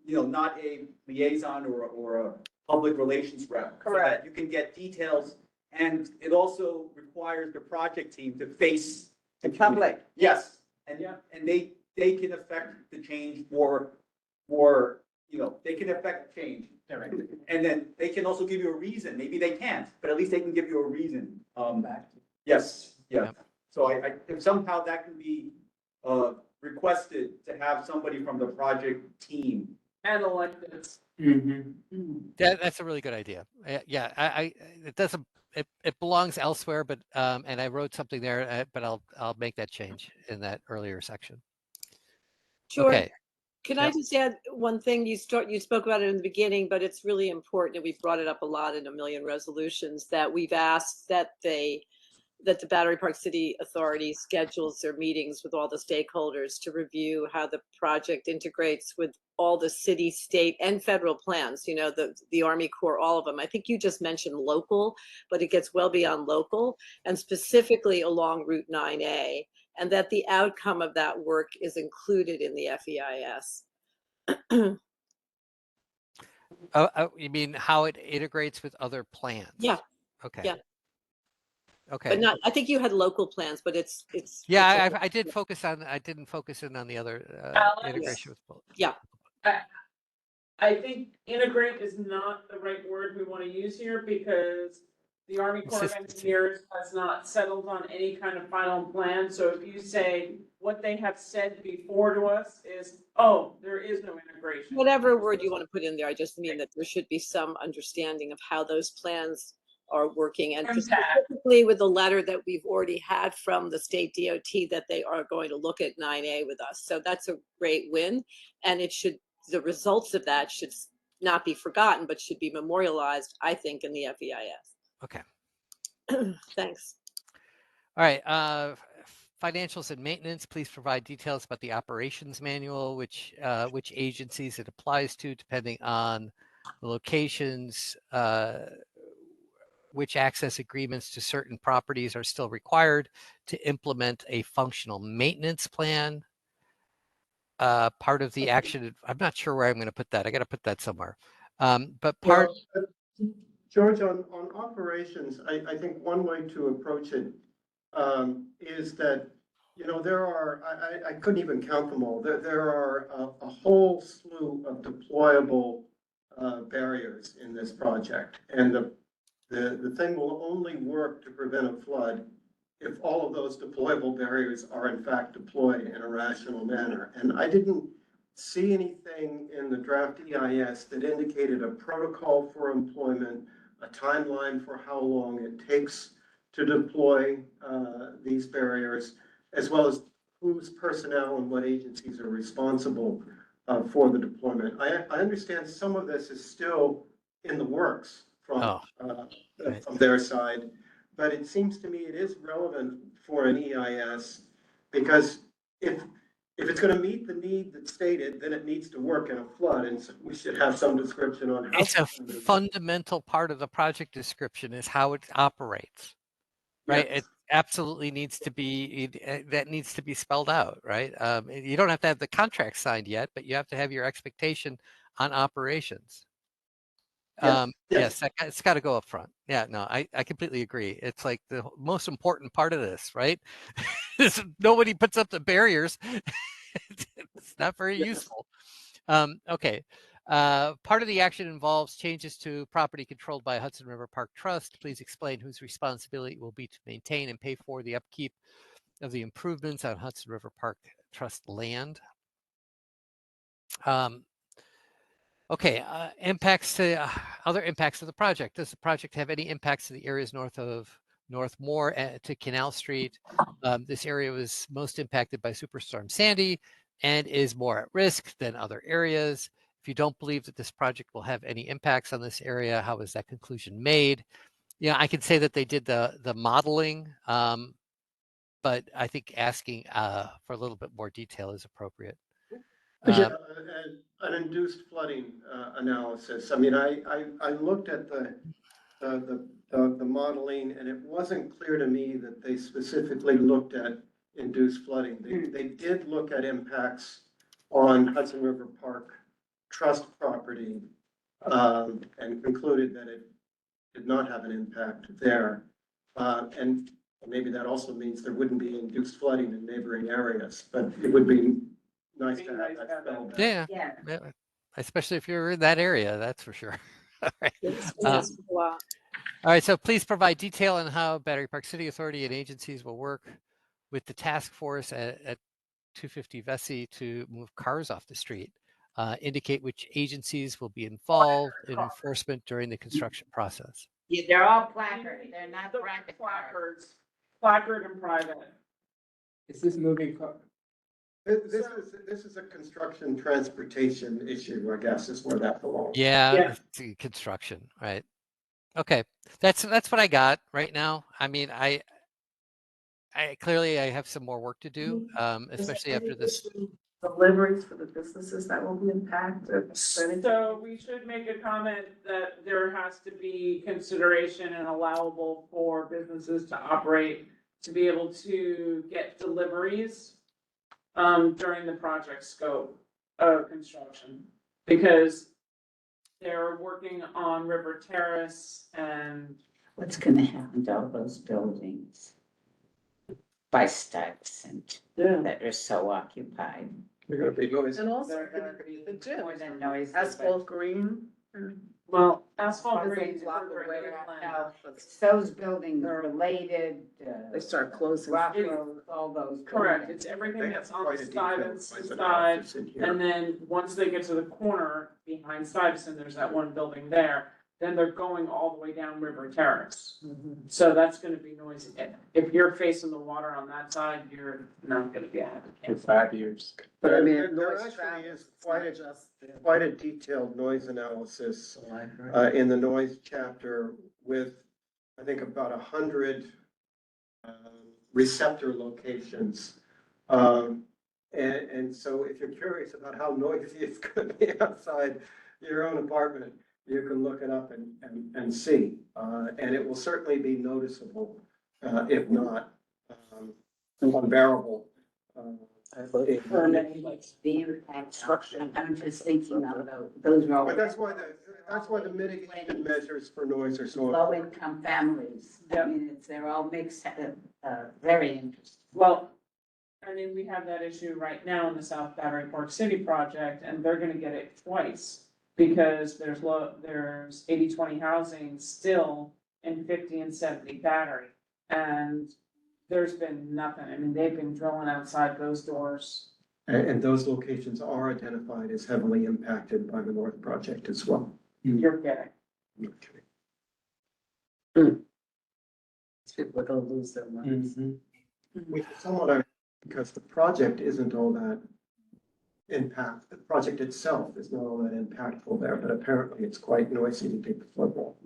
not a liaison or a public relations rep. So that you can get details, and it also requires the project team to face The public. Yes, And, Yeah. and they can affect the change they can affect change. Directly. And then they can also give you a reason. Maybe they can't, but at least they can give you a reason. Yes, yeah. Yep. So if somehow that can be, requested to have somebody from the project team. And electeds. That's a really good idea. Yeah, it doesn't, it belongs elsewhere, but, and I wrote something there, but I'll make that change in that earlier section. George, Okay. can I Yep. just add one thing? You spoke about it in the beginning, but it's really important, and we've brought it up a lot in a million resolutions, that we've asked that the Battery Park City Authority schedules their meetings with all the stakeholders to review how the project integrates with all the city, state, and federal plans, the Army Corps, all of them. I think you just mentioned local, but it gets well beyond local, and specifically along Route 9A, and that the outcome of that work is included in the FEIS. Oh, you mean how it integrates with other plans? Yeah. Okay. Yeah. Okay. But not, I think you had local plans, but it's. Yeah, I didn't focus in on the other Alex? integration with both. Yeah. I think integrate is not the right word we want to use here because the Army Corps of Consistency. Engineers has not settled on any kind of final plan. So if you say what they have said before to us is, oh, there is no integration. Whatever word you want to put in there, I just mean that there should be some understanding of how those plans are working, and specifically with the letter that we've already had from the state DOT that they are going to look at 9A with us. So that's a great win, and the results of that should not be forgotten, but should be memorialized, I think, in the FEIS. Okay. Thanks. All right. Financials and maintenance, please provide details about the operations manual, which agencies it applies to, depending on the locations, which access agreements to certain properties are still required to implement a functional maintenance plan. Part of the action, I'm not sure where I'm going to put that. I got to put that somewhere. But part. Well, George, on operations, I think one way to approach it is that, there are, I couldn't even count them all. There are a whole slew of deployable barriers in this project. And the thing will only work to prevent a flood if all of those deployable barriers are in fact deployed in a rational manner. And I didn't see anything in the draft EIS that indicated a protocol for employment, a timeline for how long it takes to deploy these barriers, as well as whose personnel and what agencies are responsible for the deployment. I understand some of this is still in the works from their side, but it seems to me it is relevant for an EIS, because if it's going to meet the need that's stated, then it needs to work in a flood, and so we should have some description on how. It's a fundamental part of the project description is how it operates, right? Yes. It absolutely needs to be, that needs to be spelled out, right? You don't have to have the contract signed yet, but you have to have your expectation on operations. Yes, it's got to go up front. Yeah, no, I completely agree. It's like the most important part of this, right? Nobody puts up the barriers. It's not very useful. Okay. Part of the action involves changes to property controlled by Hudson River Park Trust. Please explain whose responsibility it will be to maintain and pay for the upkeep of the improvements on Hudson River Park Trust land. Okay, other impacts of the project. Does the project have any impacts to the areas north of Northmore to Canal Street? This area was most impacted by Superstorm Sandy and is more at risk than other areas. If you don't believe that this project will have any impacts on this area, how is that conclusion made? Yeah, I can say that they did the modeling, but I think asking for a little bit more detail is appropriate. An induced flooding analysis. I mean, I looked at the modeling, and it wasn't clear to me that they specifically looked at induced flooding. They did look at impacts on Hudson River Park Trust property, and concluded that it did not have an impact there. And Maybe that also means there wouldn't be induced flooding in neighboring areas, but it would be nice to have that spelled out. Yeah, Yeah. yeah, especially if you're in that area, that's for sure. All right. Yes, wow. All right, so please provide detail on how Battery Park City Authority and agencies will work with the task force at 250 Vesey to move cars off the street. Indicate which agencies will be involved in enforcement during the construction process. Yeah, they're all placard, they're not The private cars. Placards, placard and private. Is this moving car? This is a construction transportation issue, I guess, is where that belongs. Yeah, Yeah. it's construction, right? Okay, that's what I got right now. I mean, I clearly I have some more work to do, especially after this. Deliveries for the businesses that will be impacted. So we should make a comment that there has to be consideration and allowable for businesses to operate, to be able to get deliveries during the project scope of construction. Because they're working on River Terrace and What's gonna happen to all those buildings by Stuyvesant that are so occupied? They're gonna be noisy. And also they're gonna be the gym, More than noise. asphalt green. well, asphalt Probably green is block further away inland. Those buildings are related, They start closing. Rock Road, all those. Correct, buildings. it's everything They that's have on quite the a detailed Stuyvesant resident side. office in here. And then, once they get to the corner behind Stuyvesant, there's that one building there, then they're going all the way down River Terrace. So that's gonna be noisy. If you're facing the water on that side, you're not gonna be happy. For 5 years. But I mean, There noise actually travel, is it's not quite a- just. Quite a detailed noise analysis in the noise chapter with, I think, about 100 receptor locations. And so if you're curious about how noisy it's going to be outside your own apartment, you can look it up and see. And it will certainly be noticeable, if not unbearable. The impact structure, I'm just thinking of those are all. But that's why the mitigation measures for noise are so. Low income families, I mean, they're all mixed, very interesting. Well, I mean, we have that issue right now in the South Battery Park City project, and they're gonna get it twice. Because there's 80-20 housing still in 50 and 70 Battery. And there's been nothing, I mean, they've been drilling outside those doors. And those locations are identified as heavily impacted by the North Project as well. You're kidding. People are gonna lose their minds. Which is somewhat ironic, because the project isn't all that the project itself is not all that impactful there, but apparently it's quite noisy to dig the flood wall.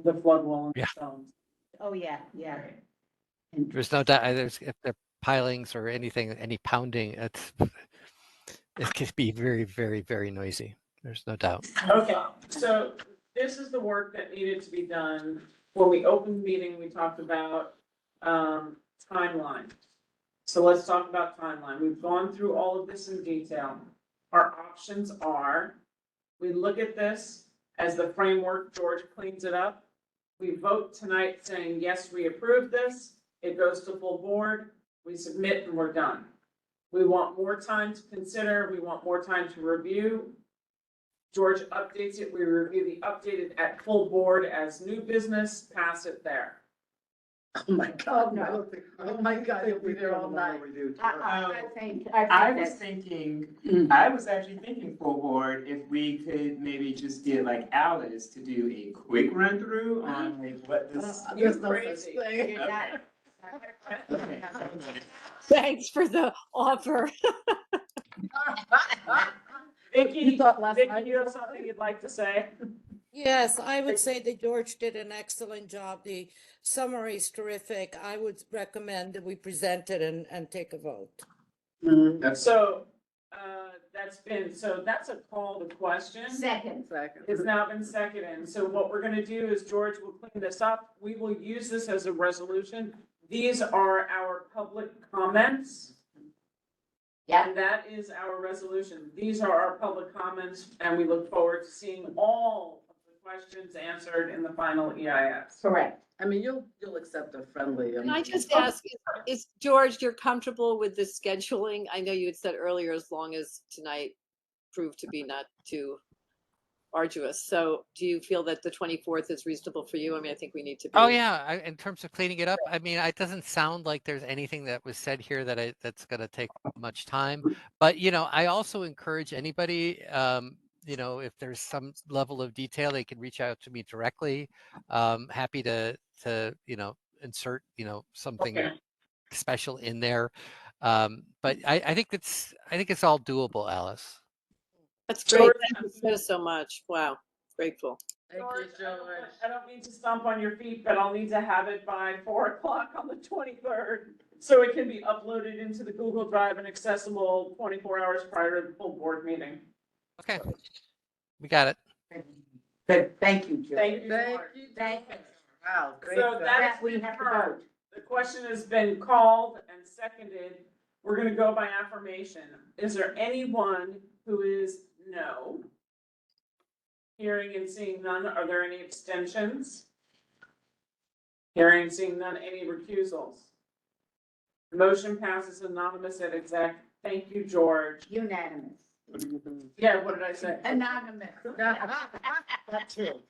The flood wall and Yeah. stones. Oh, yeah. There's no doubt. If there are pilings or anything, any pounding, it could be very, very, very noisy. There's no doubt. Okay, so this is the work that needed to be done. When we opened the meeting, we talked about timeline. So let's talk about timeline. We've gone through all of this in detail. Our options are, we look at this as the framework, George cleans it up. We vote tonight saying, yes, we approve this. It goes to full board. We submit and we're done. We want more time to consider. We want more time to review. George updates it. We review the updated at full board as new business, pass it there. Oh my God, I no. don't think. Oh my God, you'll be there all night. I think I was that's, thinking, I was actually thinking full board, if we could maybe just get like Alice to do a quick run through on like what this. There's no such crazy. thing. you're not. Thanks for the offer. Vicky, You thought last Vicky, night. you have something you'd like to say? Yes, I would say that George did an excellent job. The summary is terrific. I would recommend that we present it and take a vote. So, that's a call to question. Second. It's now been seconded. So what we're gonna do is George will clean this up. We will use this as a resolution. These are our public comments. Yeah. And that is our resolution. These are our public comments, and we look forward to seeing all of the questions answered in the final EIS. Correct. I mean, you'll accept a friendly. Can I just ask, is George, you're comfortable with the scheduling? I know you had said earlier, as long as tonight proved to be not too arduous. So do you feel that the 24th is reasonable for you? I mean, I think we need to be. Oh yeah, in terms of cleaning it up, I mean, it doesn't sound like there's anything that was said here that's going to take much time. But I also encourage anybody, if there's some level of detail, they can reach out to me directly. Happy to insert something Okay. special in there. But I think it's all doable, Alice. That's great. Thank you so much. Wow, grateful. Thank you, George. I don't mean to stomp on your feet, but I'll need to have it by 4 o'clock on the 23rd. So it can be uploaded into the Google Drive and accessible 24 hours prior to the full board meeting. Okay, we got it. Good, thank you, George. Thank you. Thank George. you. Thank you. Wow, great. So stuff. that We have to vote. The question has been called and seconded. We're gonna go by affirmation. Is there anyone who is no? Hearing and seeing none, are there any abstentions? Hearing and seeing none, any recusals? The motion passes anonymous at exact. Thank you, George. Unanimous. Yeah, what did I say? Anonymous. That too.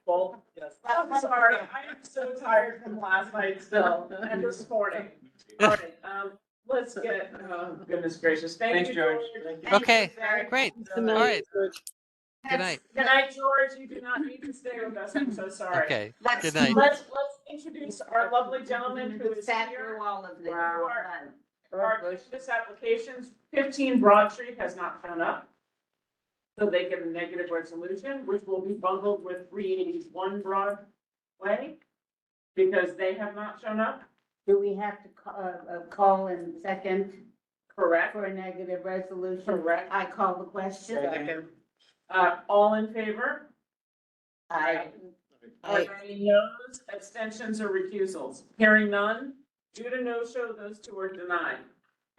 Well, yes. I'm sorry, I am so tired from last night still, and this morning. All right, let's get, oh, goodness gracious, thank Thanks, you, George. George. Thank you. Thank you, Okay, Zach. great. Good All night, right. George. Good night. Good night, George, you do not need to stay with us, I'm so sorry. Okay. Let's- Good night. Let's introduce our lovely gentleman who is Sat here. through all of this. Wow. Our cannabis applications, 15 Broad Street has not shown up. So they get a negative resolution, which will be bundled with 381 Broadway, because they have not shown up, Do we have to call in second correct? for a negative resolution? Correct. I call the question. Second. All in favor? Aye. Are there any noes, abstentions, or recusals? Hearing none, due to no show, those two are denied.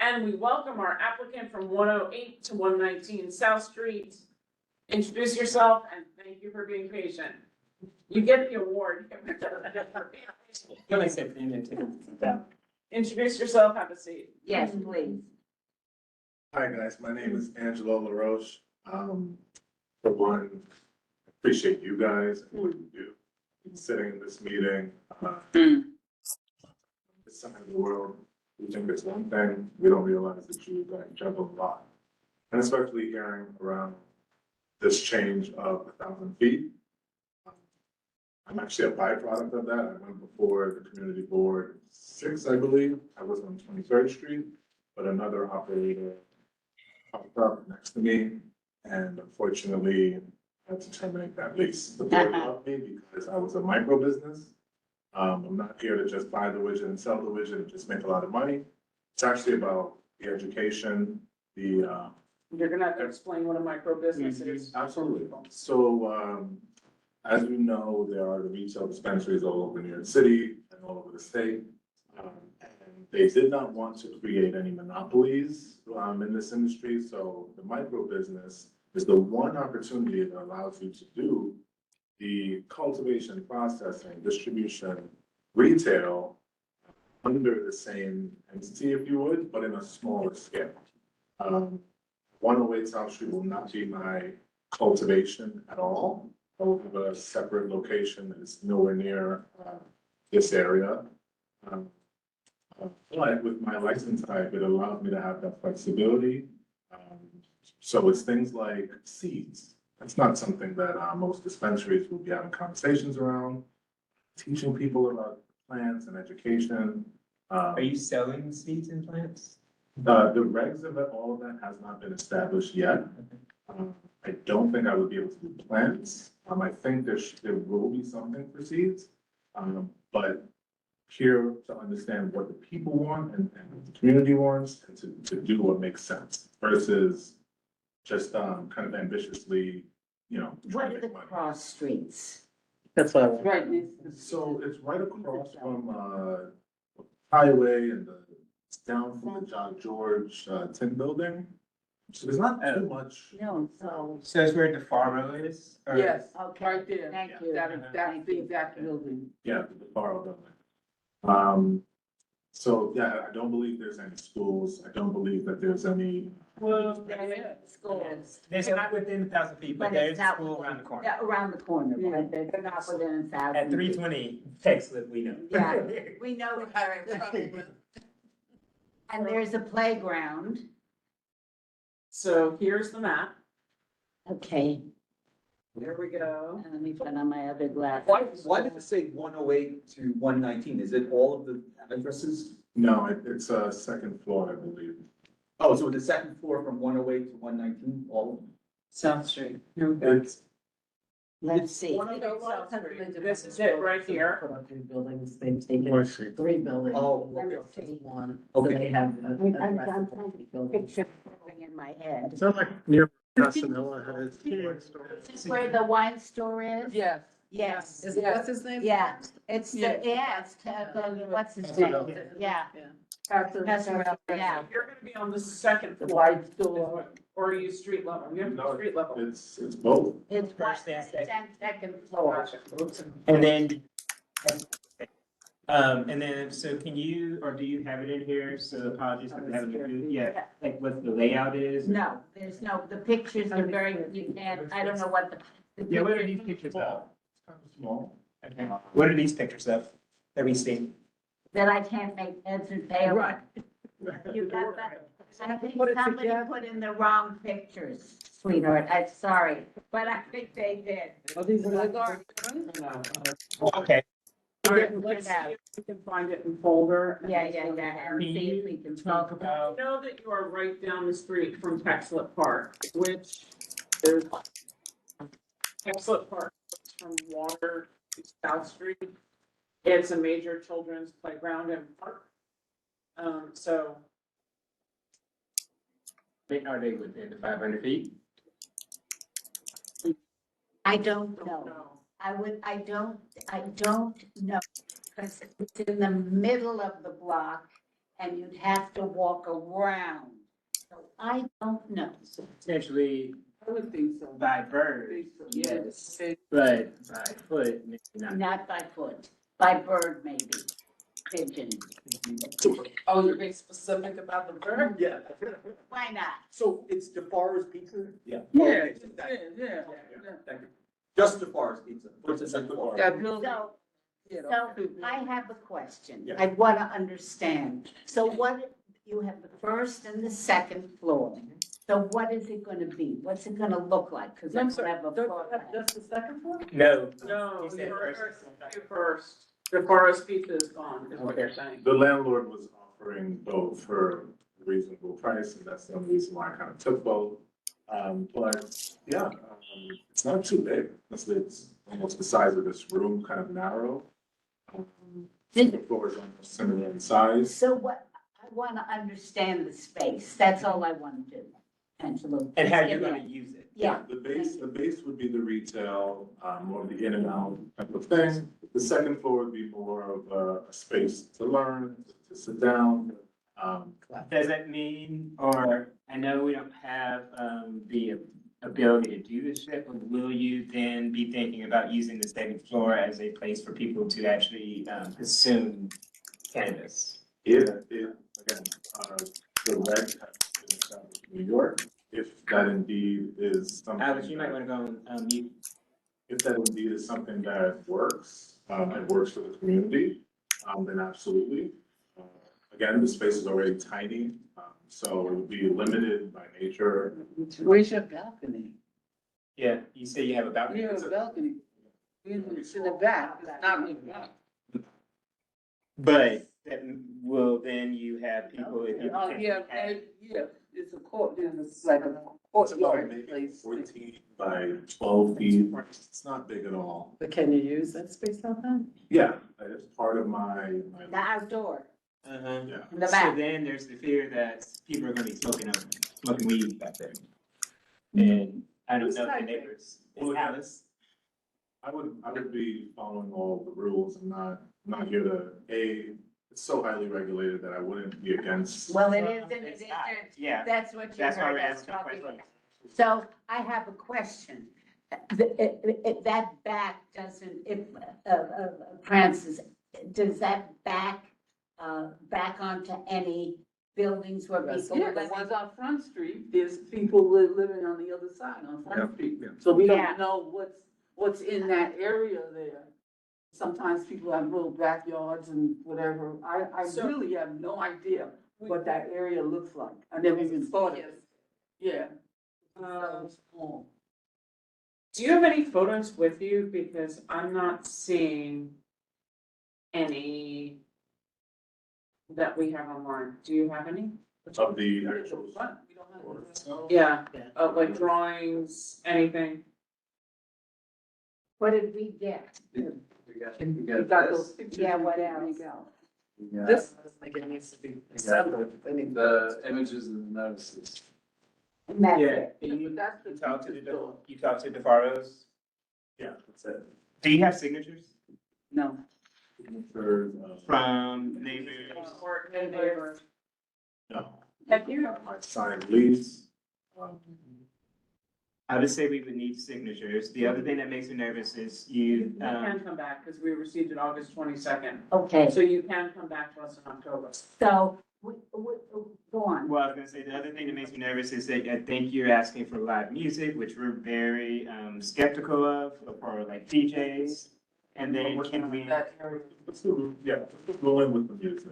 And we welcome our applicant from 108 to 119 South Street. Introduce yourself and thank you for being patient. You get the award. Introduce yourself, have a seat. Yes, please. Hi, guys. My name is Angelo LaRoche. For one, appreciate you guys and what you do. Sitting in this meeting, this side of the world, we think it's one thing, we don't realize that you guys juggle a lot. And especially hearing around this change of 1,000 feet. I'm actually a byproduct of that. I went before the community board 6, I believe. I was on 23rd Street, but another operator popped up next to me, and unfortunately, I had to terminate that lease. The board loved me because I was a micro business. I'm not here to just buy the widget and sell the widget and just make a lot of money. It's actually about the education, the You're gonna have to explain what a micro business is. Absolutely. So, as you know, there are the retail dispensaries all over New York City and all over the state. And they did not want to create any monopolies in this industry. So the micro business is the one opportunity that allows you to do the cultivation, processing, distribution, retail under the same entity, if you would, but in a smaller scale. 108 South Street will not be my cultivation at all. I will have a separate location that is nowhere near this area. But with my license type, it allows me to have that flexibility. So it's things like seeds. That's not something that most dispensaries will be having conversations around. Teaching people about plants and education. Are you selling seeds and plants? The regs of it, all of that has not been established yet. I don't think I would be able to do plants. I think there will be something for seeds. But here to understand what the people want and the community wants and to do what makes sense versus just kind of ambitiously, What trying are to the make money. cross streets? That's what I want. Right. So it's right across from Highway and it's down from the John George Tin Building. So there's not too much. No, so, So it's where the Faro is? or- Yes, okay, right there. thank you. That's the exact building. Yeah, the Faro building. So, yeah, I don't believe there's any schools. I don't believe that there's any. Well, There is schools. There's not within 1,000 feet, but But there's it's a not school within- around the corner. Yeah, around the corner, but they're not within 1,000. At 320 Texas, we know. Yeah. We know it very well. And there's a playground. so here's the map. Okay, There we go. let me put on my other glasses. Why did it say 108 to 119? Is it all of the addresses? No, it's a second floor, I believe. Oh, so the second floor from 108 to 119, all of them? South Street. Here we go. It's, Let's see. This is it right here. Put on 3 buildings, they've taken 3 buildings. Oh, Let me okay. see. One, so Okay. they have. I'm trying to picture something in my head. Sounds like near Casanova has. Is this where the wine store is? Yes. Yes. Is it, what's his name? Yeah, it's the, yeah, it's, what's his name? Yeah. Passerella, yeah. You're gonna be on the second The floor, white store. or are you street level? You have to No, be street level. it's both. It's First and second floor. And then, so can you, or do you have it in here? So apologies, I haven't reviewed, yeah, like what the layout is? No, there's no, the pictures are very, you can't, I don't know what the. Yeah, what are these pictures of? Kind of small. Okay. What are these pictures of that we see? That I can't make heads or tails. Right. You got that? I think Put it somebody together. put in the wrong pictures, sweetheart, I'm sorry, but I think they did. Oh, these are Okay. All right, Figure let's it see out. if we can find it in folder. Yeah, and see if we can talk I about. know that you are right down the street from Texlet Park, which is Texlet Park goes from Water to South Street. It's a major children's playground and park. So Are they within the 500 feet? I don't know. no. I don't know, because it's in the middle of the block and you'd have to walk around. So I don't know. Potentially I would think so. by bird, Yes. but by foot, maybe not. Not by foot, by bird maybe, pigeon. Oh, you're being specific about the bird? Yeah. Why not? So it's DeFar's Pizza? Yeah. Yeah, Okay, yeah. Thank you. Just DeFar's Pizza. What's the second floor? That building. So, you know, so I have a question. Yeah. I want to understand. So what, you have the first and the second floor. So what is it going to be? What's it going to look like? Because I I'm don't sorry, have a floor plan. that's the second floor? No. No, He said first. The Forest Pizza is gone, is what you're saying. The landlord was offering both for a reasonable price, and that's the only reason why I kind of took both. But yeah, it's not too big. It's almost the size of this room, kind of narrow. The floor is almost similar in size. So what, I want to understand the space. That's all I want to do, Angela. And how you're Give me gonna a- use it. Yeah. The base would be the retail, more the in and out type of thing. The second floor would be more of a space to learn, to sit down. Does that mean, or I know we don't have the ability to do this yet, but will you then be thinking about using the second floor as a place for people to actually consume cannabis? Again, the reg has been established in New York, if that indeed is something. Alex, you might wanna go on mute. If that indeed is something that works, and works for the community, then absolutely. Again, the space is already tiny, so it would be limited by nature. Where's your balcony? Yeah, you say you have a balcony. You have a balcony. It's in the back, it's not in the back. But that will then you have people, if you. Oh, yeah, yeah, it's a court, it's like a courtyard Maybe place. 14 by 12 feet, it's not big at all. But can you use that space out there? Yeah, it's part of my. The outdoor, Uh-huh. Yeah. in the So back. then there's the fear that people are gonna be smoking weed back there. And I don't know if the neighbors, it's Alice. I would be following all the rules and not here to it's so highly regulated that I wouldn't be against. Well, it is, It's not. Yeah. that's what you That's why heard we're us asking talking questions. about. So I have a question. If that back doesn't, if, Francis, does that back onto any buildings where people Yeah, are the living? ones on Front Street, there's people living on the other side on Yeah, Front Street. yeah. So we Yeah. don't know what's in that area there. Sometimes people have little backyards and whatever. I So- really have no idea what that area looks like. I never even thought of it. Yeah. Small. Do you have any photos with you? Because I'm not seeing any that we have online. Do you have any? Of the actual. We don't have- Yeah, like drawings, anything? What did we get? We got those pictures. Yeah, what we can else? make out. This, I think it needs to be separate. I think the images and the notices. And that's Yeah, it. you That's the talk to picture store. you talk to DeFaros. Yeah, that's it. Do you have signatures No. Signatures, from neighbors? or neighbor. no. Have you? My signed lease. I would say we would need signatures. The other thing that makes me nervous is You you, can come back because we received it August 22nd. Okay, So you can come back to us in October. so, go on. well, I was gonna say, the other thing that makes me nervous is that I think you're asking for live music, which we're very skeptical of, for like DJs. And then can we, That area. Yeah, go in with the music,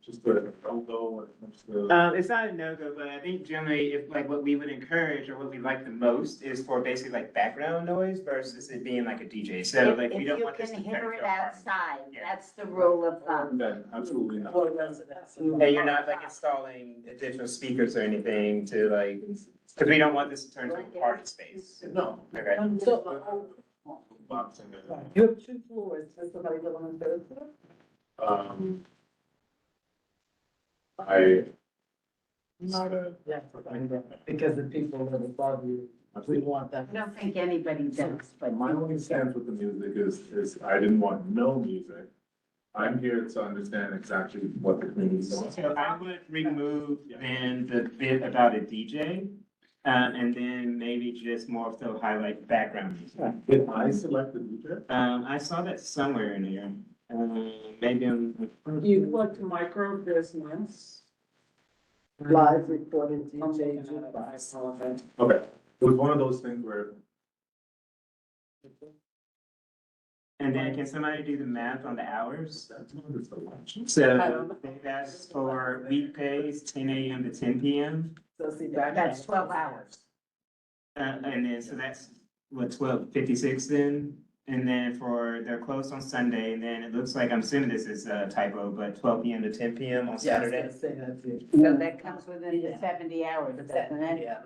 just the no-go when it comes to. it's not a no-go, but I think generally if like what we would encourage or what we like the most is for basically like background noise versus it being like a DJ. So like we don't want this to If you turn can hear into it a party. outside, Yeah. that's the rule of thumb. Then absolutely not. And you're not like installing additional speakers or anything to like, because we don't want this to turn into a party space. No. Okay. Boxing it. You have 2 floors, does somebody live on the 3rd floor? Not a. Because the people that above you, we want that. I don't think anybody does, but. My only stance with the music is I didn't want no music. I'm here to understand exactly what the community wants. So I would remove then the bit about a DJ, and then maybe just more so highlight background music. Did I select the DJ? I saw that somewhere in there, maybe on. You clicked micro business. Live recorded I'm DJ looking at it, I jukebox. apologize. Okay, it was one of those things where. And then can somebody do the math on the hours? That's not just a lunch. So they've asked for weekdays, 10 a.m. to 10 p.m. So see that. That's 12 hours. And then, so that's what, 12:56 then? And then they're closed on Sunday, and then it looks like, I'm assuming this is a typo, but 12 p.m. to 10 p.m. on Saturday. Say that too. So that comes within the 70 hours, doesn't it? Yeah,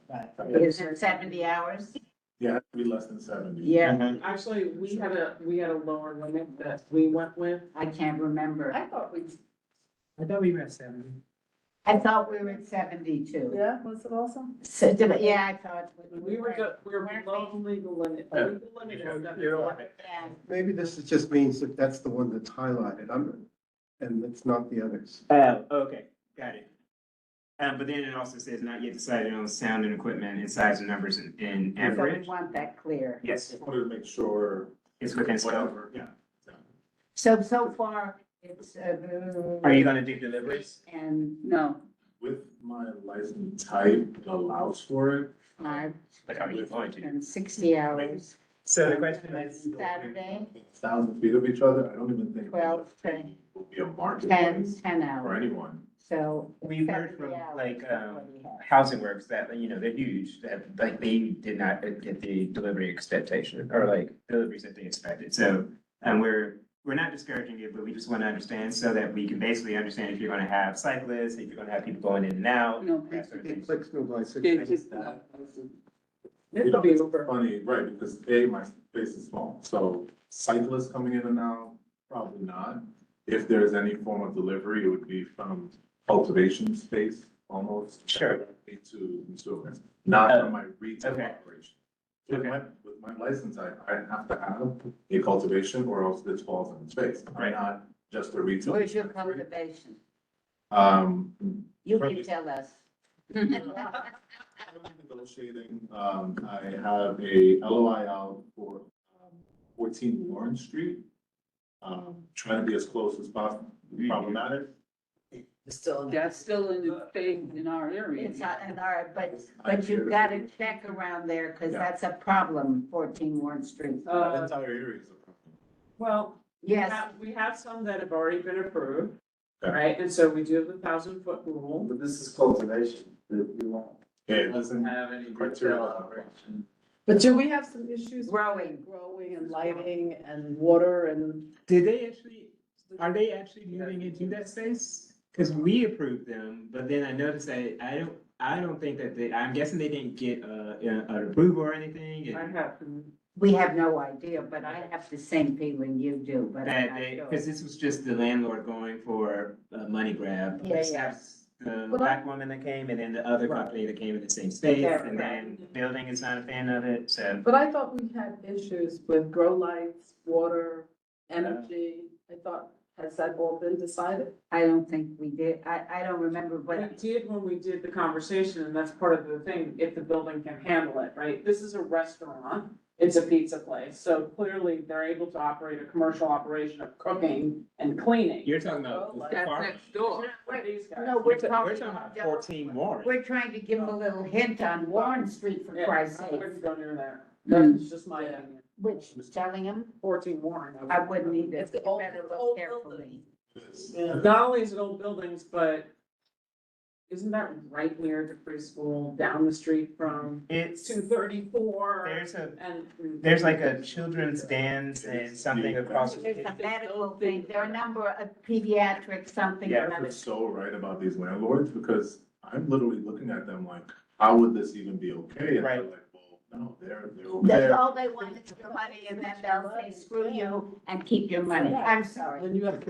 right. Is it 70 hours? Yeah, it had to be less than 70. Yeah, Mhm. Actually, we had a lower limit that we went with. I can't remember. I thought we were at 70. I thought we were at 72. Yeah, was it also? So, yeah, I thought. We were below the legal limit. The legal limit is You know, 75. Yeah. Maybe this just means that that's the one that's highlighted, and it's not the others. Oh, okay, got it. But then it also says not yet decided on sound and equipment and size and numbers in So we average. want that clear. Yes, Just wanted to make sure. it's within scope. Whatever, yeah. So far, it's. Are you gonna do deliveries? And no, With my license type, it allows for it. But are you going to? and 60 hours, So the question is, Saturday, 1,000 feet of each other, I don't even think. 12 to Will be a 10, marketplace 10 for hours. anyone. So. we've heard 70 from hours like, is what we have. Housing Works that, you know, they're huge, that like they did not get the delivery expectation or like deliveries that they expected. So, we're not discouraging it, but we just want to understand so that we can basically understand if you're going to have cyclists, if you're going to have people going in and out. No, that sort of thing. It clicks no bicycle. It's just, You know, it's funny, right, because my space is small, so cyclists coming in and out, probably not. If there's any form of delivery, it would be from cultivation space, almost. Sure. directly To consumers, not from my retail Okay. operation. With my license, I have to have a cultivation or else this falls in space. I'm Right. not just a retail. Where's your dispensary. cultivation? You can Currently- tell us. Currently negotiating, I have a LOI out for 14 Warren Street. Trying to be as close as possible, problematic. Still. That's still in the thing in our area. It's not in our, but you've got to check around there, because that's a problem, 14 Warren Street. That entire area is a problem. Well, Yes, we have some that have already been approved, Okay. right? And so we do have the 1,000-foot rule. But this is cultivation, that you won't Yeah, it doesn't have any criteria. retail operation. But do we have some issues? with growing. Growing and lighting and water and? Did they actually, are they actually moving into that space? Because we approved them, but then I noticed that I don't think that they, I'm guessing they didn't get an approval or anything. I have, We have no idea, but I have the same feeling you do, but I'm That not they, sure. because this was just the landlord going for a money grab. Yeah, yeah. That's the Well, black woman that came and then the other company that came in the same space, Yeah, and then the building is not a fan of it, so. But I thought we had issues with grow lights, water, energy. I thought, has that all been decided? I don't think we did. I don't remember, we but did when we did the conversation, and that's part of the thing, if the building can handle it, right? This is a restaurant, it's a pizza place, so clearly they're able to operate a commercial operation of cooking and cleaning. You're talking about. Well, the That's farm. next door. For these guys. no, We're talking about 14 Warren. we're trying to give them a little hint on Warren Street, for Yeah, Christ's I sake. wouldn't go near there. Mm. That's just my opinion. Which, telling them, 14 Warren. I wouldn't either. It's the You old- better old look carefully. building. Yeah. Not only is it old buildings, but isn't that right near the preschool, down the street from It's, 234? there's a, And. there's like a children's dance and something across. There's a medical thing, there are a number of pediatric something. Yeah, or other. You're so right about these landlords, because I'm literally looking at them like, how would this even be okay? And they're Right. like, well, no, they're over That's there. all they want is your money, and then they'll say, screw you, and keep your money. I'm sorry. When you have,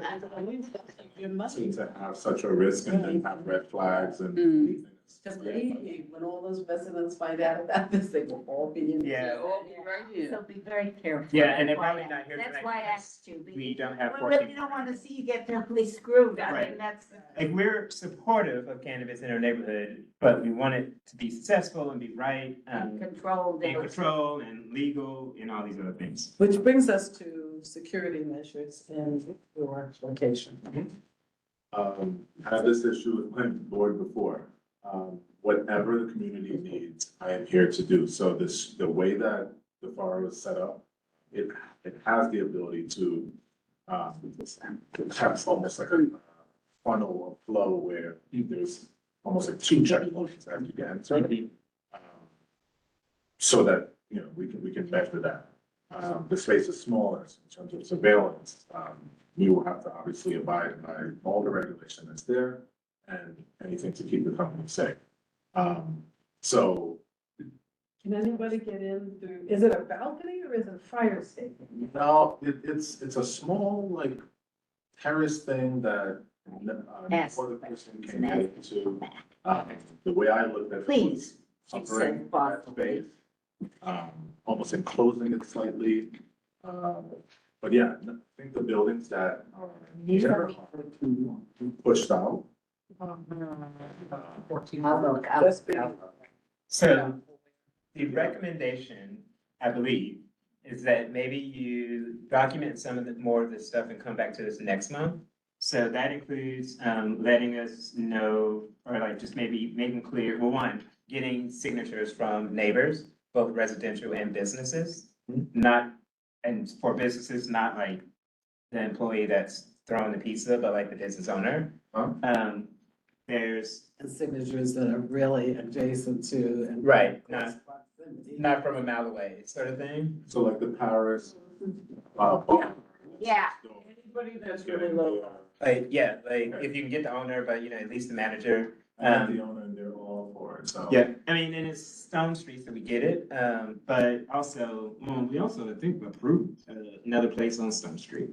your money. Seem to have such a risk and then have red flags and. Mm. Just believe me, when all those residents find out about this, they will all be in. Yeah. All be right here. So be very careful. Yeah, and they're That's why probably I- not here That's tonight why I because asked you. We don't have We 14. really don't want to see you get totally screwed. I Right. mean, that's. Like, we're supportive of cannabis in our neighborhood, but we want it to be successful and be right, Controlled. and control and legal and all these other things. Which brings us to security measures in your location. Had this issue with planning board before. Whatever the community needs, I am here to do. So this, the way that the FAR was set up, it has the ability to have almost like a funnel of flow where there's almost like two checkpoints as you get enter. So that, you know, we can measure that. The space is smaller in terms of surveillance. We will have to obviously abide by all the regulation that's there and anything to keep the company safe. So, Can anybody get in through, is it a balcony or is it a fire station? no, it's a small, like, terrace thing that, Yes. before the person can get into, the way I looked at it. Please. was She said Offering that space, almost enclosing it slightly. But yeah, I think the buildings that are here are pushed out. I'll look, I'll That's big. So the recommendation, I believe, is that maybe you document some of the, more of this stuff and come back to us next month. So that includes, letting us know, or like just maybe making clear, well, one, getting signatures from neighbors, both residential and businesses. Not, and for businesses, not like the employee that's throwing the pizza, but like the business owner. There's, And signatures that are really adjacent to. and Right, close not- proximity. not from a mile away, sort of thing. So like the Paris. Yeah. Anybody that's really low. Like, yeah, like if you can get the owner, but you know, at least the manager. The owner and they're all for it, so. Yeah, I mean, and it's Stone Street, so we get it, but also, we also, I think, approved another place on Stone Street.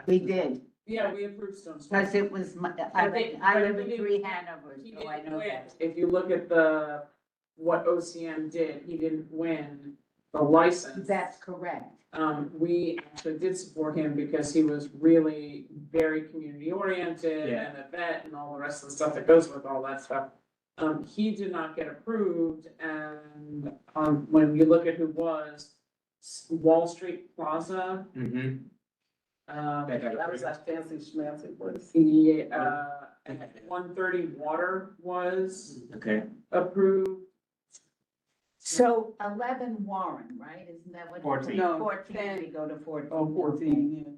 We did, Yeah, we approved Stone Street. because it was, I live in 3 Hanover, He so I didn't know win. that. If you look at what OCM did, he didn't win the license. That's correct. We actually did support him because he was really very community oriented Yeah. and a vet and all the rest of the stuff that goes with all that stuff. He did not get approved, and, when you look at who was, Wall Street Plaza, Mm-hmm. That was that fancy schmancy place. the, and 130 Water was Okay. approved. So 11 Warren, right? Isn't that what? 14. No, 14, 10. we go to 14. Oh, 14, yeah.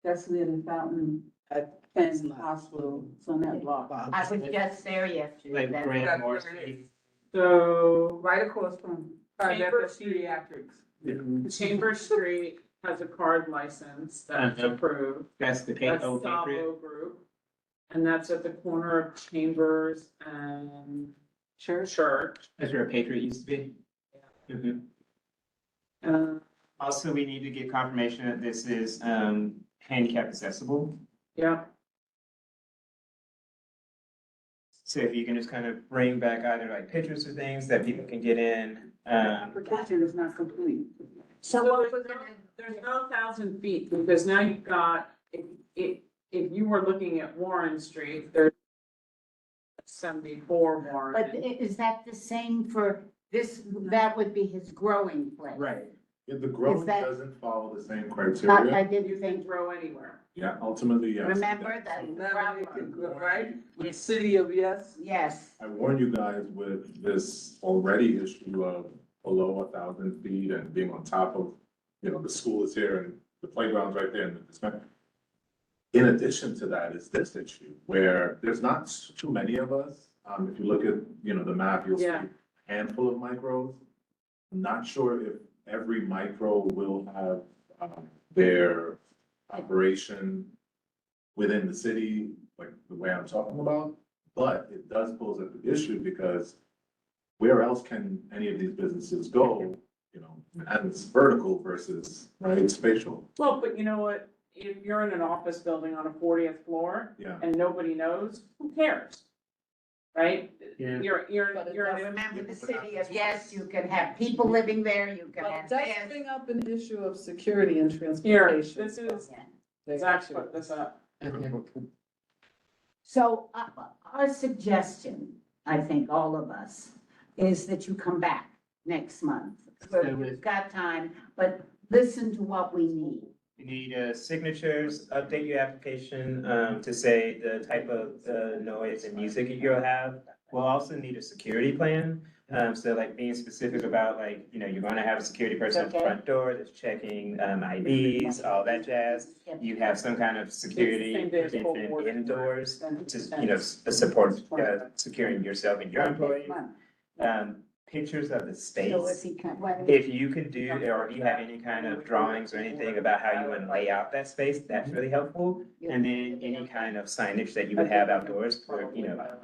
That's near the fountain at Penn Hospital, it's on that block. I was just there yesterday. Like That's- Grant Morrissey. So Right across from, Chamber that's pediatrics. Chambers Street has a card license that's Uh-huh. approved. That's the That's Cato Patriot. Sabo Group. And that's at the corner of Chambers and Church. That's where a Patriot used to be. Mhm. Uh, Also, we need to get confirmation that this is handicap accessible. yeah, So if you can just kind of bring back either like pictures or things that people can get in. Application is not complete. So So what was there's no 1,000 feet, because now you've got, if you were looking at Warren Street, there's 74 Warren. But is that the same for this, that would be his growing place? Right. If the growth that- doesn't follow the same Not, criteria, I You didn't can think, grow anywhere. yeah, ultimately, yes. remember that Never did problem? good, right? The city of yes. Yes, I warned you guys with this already issue of below 1,000 feet and being on top of, the school is here and the playground's right there and it's not. In addition to that is this issue where there's not too many of us. If you look at, the map, you'll see Yeah. a handful of micros. I'm not sure if every micro will have, their operation within the city, like the way I'm talking about. But it does pose an issue because where else can any of these businesses go, and it's vertical versus, right, spatial. Well, but you know what? If you're in an office building on a 40th floor Yeah. and nobody knows, who cares? Right? Yeah. You're but in. remember the city of yes, you can have people living there, you can Well, have that's this. bring up an issue of security and Here, transportation. this is, They Zach actually- put this up. So our suggestion, I think, all of us, is that you come back next month. We've got time, but listen to what we need. You need signatures, update your application to say the type of noise and music you'll have. We'll also need a security plan. So like being specific about like, you're gonna have a security person at the Okay. front door that's checking IDs, all that jazz. You have some kind of security Same day as full provision board. indoors Then- to, support securing yourself and your Next employees. month. Pictures of the So if space. he can, well, If you could do, or if you have any kind of drawings or anything about how you would lay out that space, that's really helpful. And then any kind of signage that you would have outdoors for,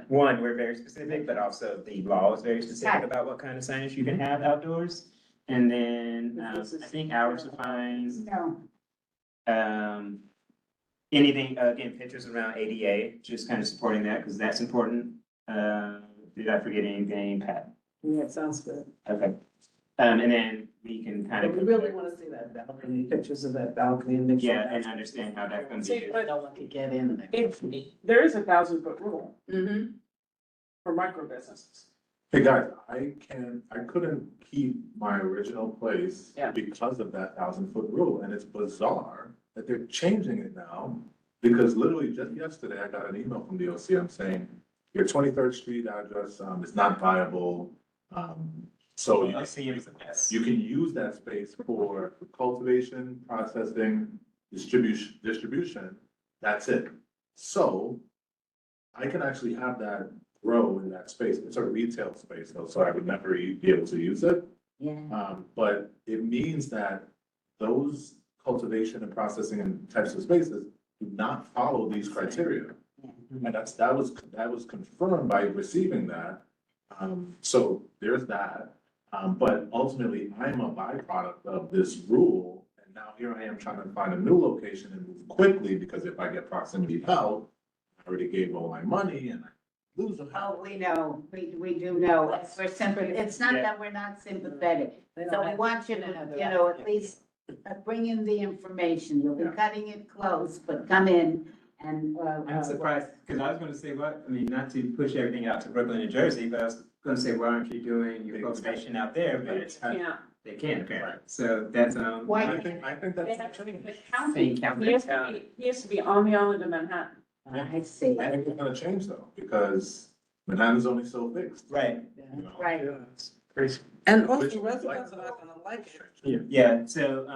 one, we're very specific, but also the law is very specific about what kind of signage you can have outdoors. And then, I think hours are fine. no, Anything, again, pictures around ADA, just kind of supporting that, because that's important. Did I forget anything, Pat? Yeah, it sounds good. Okay. And then we can kind But of. we really wanna see that balcony, pictures of that balcony and make sure. Yeah, and understand how that's gonna See, be. but No one can get in there. if, there is a 1,000-foot rule mm-hmm, for micro businesses. Hey, guys, I couldn't keep my original place Yeah. because of that 1,000-foot rule, and it's bizarre that they're changing it now. Because literally just yesterday, I got an email from the OCM saying, your 23rd Street address, is not viable. So you you can use that space for cultivation, processing, distribution, that's it. So I can actually have that grow in that space. It's a retail space though, so I would never be able to use it. yeah. But it means that those cultivation and processing and types of spaces do not follow these criteria. And that was confirmed by receiving that. So there's that. But ultimately, I'm a byproduct of this rule. And now here I am trying to find a new location and move quickly, because if I get proximity out, I already gave all my money and I lose a house. Oh, we know, we do know, we're sympathetic, it's not Yeah. that we're not sympathetic, So we want you to, at least bring in the information. You'll be Yeah. cutting it close, but come in and, I'm surprised, because I was gonna say, what, I mean, not to push everything out to Brooklyn and Jersey, but I was gonna say, why aren't you doing your cultivation out there? But it's, Yeah. they can apparently, so that's, Why- I think They that's. have to be the Same county. county. He has to be on the island of Manhattan. I see. I think it's gonna change though, because Manhattan's only so fixed. Right. you know? Right. It's crazy. And Which- also residents are not gonna like it. Yeah, so,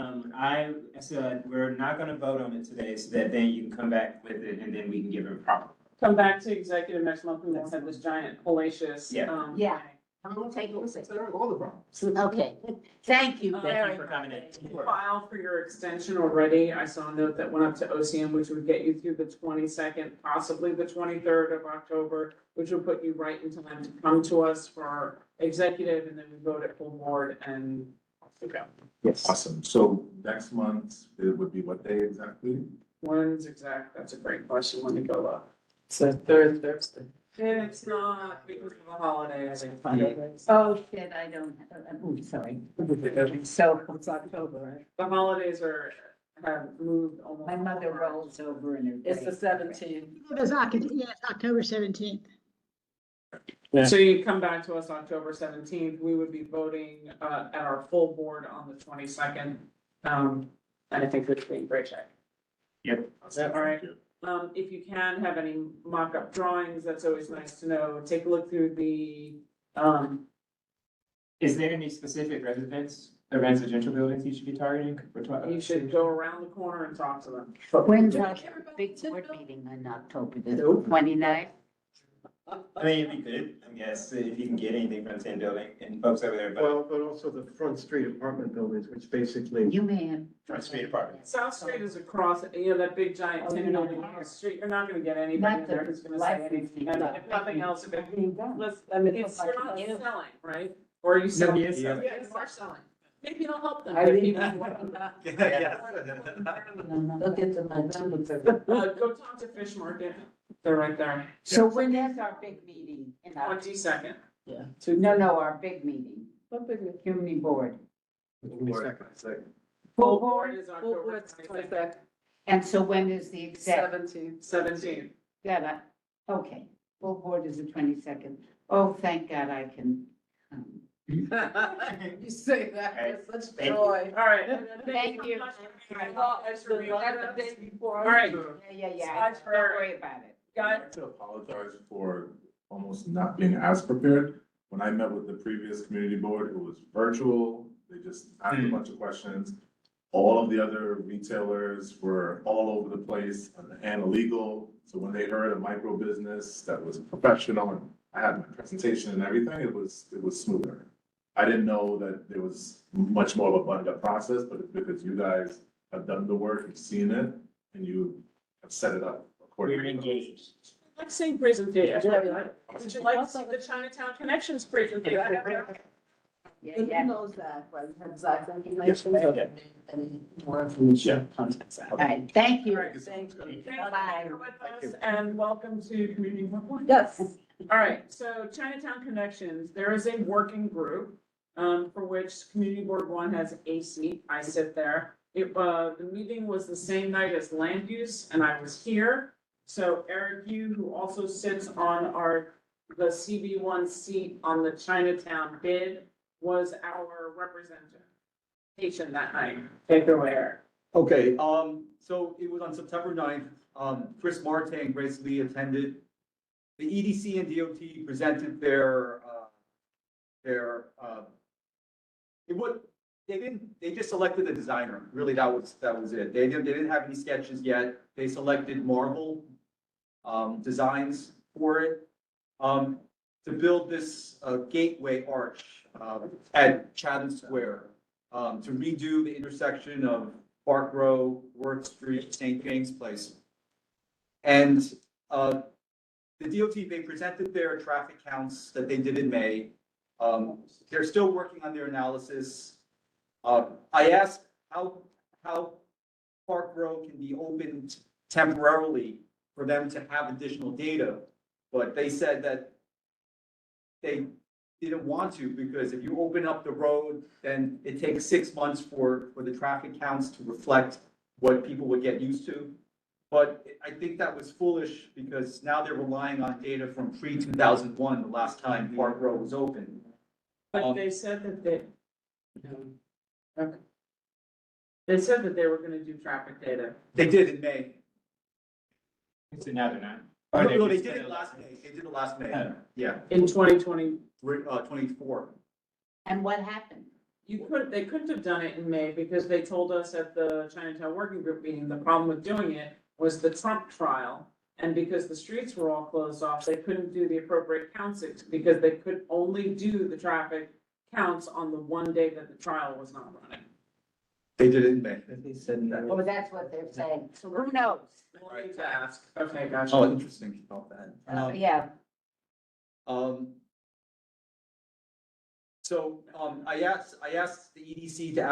we're not gonna vote on it today, so that then you can come back with it, and then we can give it a proper. Come back to executive next month, we won't have this giant hellacious. Yeah. Yeah. We'll take a look. All the problems. Okay, thank you Thank very you for coming in. File for your extension already. I saw a note that went up to OCM, which would get you through the 22nd, possibly the 23rd of October, which would put you right in time to come to us for our executive, and then we vote at full board and off we go. Yes. Awesome. So next month, it would be what day exactly? When's exact? That's a great question. Let me go up. It's a third Thursday. It's not because of the holidays. Oh, shit, I don't, sorry. So, It's October, right? The holidays have moved almost. my mother rolls over in her grave. It's the 17th. It's October 17th. So you come back to us October 17th, we would be voting at our full board on the 22nd. And I think it's being great check. Yep. All right. If you can have any mock-up drawings, that's always nice to know. Take a look through the, Is there any specific residential buildings you should be targeting? you should go around the corner and talk to them. When's our big board meeting in October, the 29th? I mean, it'd be good, I guess, if you can get anything from the 10 building and folks over there, but Well, but also the front street apartment buildings, which basically, You man. Front Street Apartments. South Street is across, that big giant Oh, tin yeah. building on the street. You're not gonna get anybody Not there the who's gonna say anything. And if nothing else, if it Let's, I mean, it's, you're not selling, right? Or are you selling? he is selling. Yeah, you are selling. Maybe it'll help them. I if really- people- Look into my number. Go talk to Fish Market. They're right there. So when is our big meeting? 22nd. Yeah. No, our big meeting, What big meeting? community board. Full board is Full October board's 22nd. 22nd. And so when is the exec? 17th. 17th. Okay, full board is the 22nd. Oh, thank God I can come. You say that with such Thank you. joy. All right. Thank you. Thanks for being That's here. the day before. All right. Yeah, don't worry about it. I'd like to apologize for almost not being as prepared. When I met with the previous community board, it was virtual. They just asked a bunch of questions. All of the other retailers were all over the place and illegal. So when they heard a micro business that was professional and I had my presentation and everything, it was smoother. I didn't know that there was much more of a buttoned-up process, but it's because you guys have done the work, you've seen it, and you have set it up accordingly. We're engaged. Let's see presentation. Yeah. Would you like to see the Chinatown Connections presentation? Yeah, Who yeah. knows that, right? Have Zach information? Okay. Any more information? Contact Zach. All right, thank you. All right. Thank you. Thank you for being with us and welcome to Community One. Yes. All right, so Chinatown Connections, there is a working group, for which Community Board One has a seat. I sit there. The meeting was the same night as land use and I was here. So Eric Yu, who also sits on the CB1 seat on the Chinatown bid, was our representation that night. Take it away, Eric. Okay, so it was on September 9th. Chris Marte and Grace Lee attended. The EDC and DOT presented they just selected a designer. Really, that was it. They didn't have any sketches yet. They selected Marble designs for it. To build this gateway arch at Chatham Square, to redo the intersection of Park Row, Worth Street, St. James Place. And the DOT, they presented their traffic counts that they did in May. They're still working on their analysis. I asked how Park Row can be opened temporarily for them to have additional data, but they said that they didn't want to, because if you open up the road, then it takes 6 months for the traffic counts to reflect what people would get used to. But I think that was foolish, because now they're relying on data from pre-2001, the last time Park Road was open. But they said that they, okay. They said that they were gonna do traffic data. They did in May. So now they're not. No, they did it last May. They did it last May. Oh. Yeah, In 2020, 24. And what happened? they couldn't have done it in May because they told us at the Chinatown Working Group meeting, the problem with doing it was the Trump trial. And because the streets were all closed off, they couldn't do the appropriate counts because they could only do the traffic counts on the one day that the trial was not running. They did it in May. Well, that's what they're saying. So who knows? We'll need to ask. Okay, gotcha. Oh, interesting about that. Yeah. So, I asked the EDC to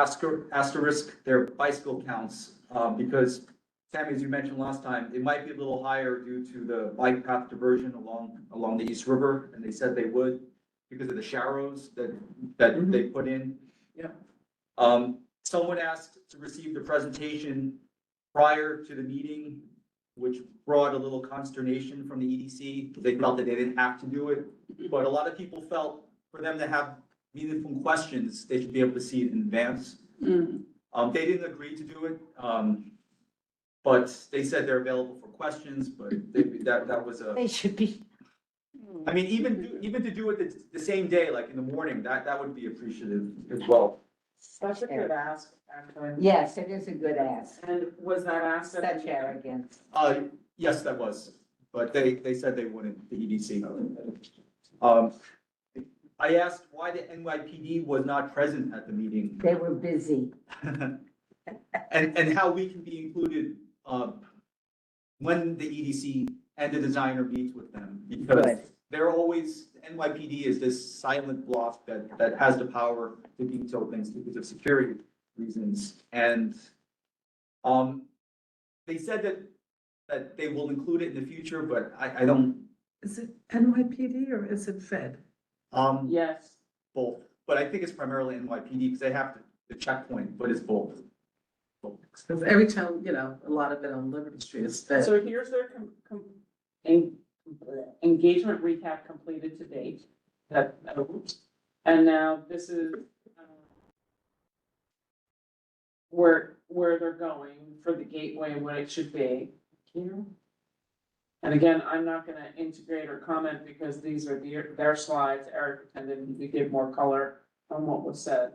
asterisk their bicycle counts, because Tammy, as you mentioned last time, it might be a little higher due to the bike path diversion along the East River, and they said they would because of the sharrows that they put in. Yeah. Someone asked to receive the presentation prior to the meeting, which brought a little consternation from the EDC. They felt that they didn't have to do it, but a lot of people felt for them to have meaningful questions, they should be able to see it in advance. They didn't agree to do it, but they said they're available for questions, but that was a. They should be. I mean, even to do it the same day, like in the morning, that would be appreciative as well. That's a good ask, actually. Yes, it is a good ask. And was that asked? at the Such arrogance. Yes, that was, but they said they wouldn't, the EDC. I asked why the NYPD was not present at the meeting. They were busy. And how we can be included, when the EDC and the designer meets with them, because Good. they're always, NYPD is this silent block that has the power to veto things because of security reasons. And, they said that they will include it in the future, but I don't, Is it NYPD or is it Fed? Yes. both. But I think it's primarily NYPD because they have the checkpoint, but it's both. Because every time, a lot of it on Liberty Street is Fed. So here's their engagement recap completed to date. And now this is where they're going for the gateway and what it should be. And again, I'm not gonna integrate or comment because these are their slides. Eric attended to give more color on what was said.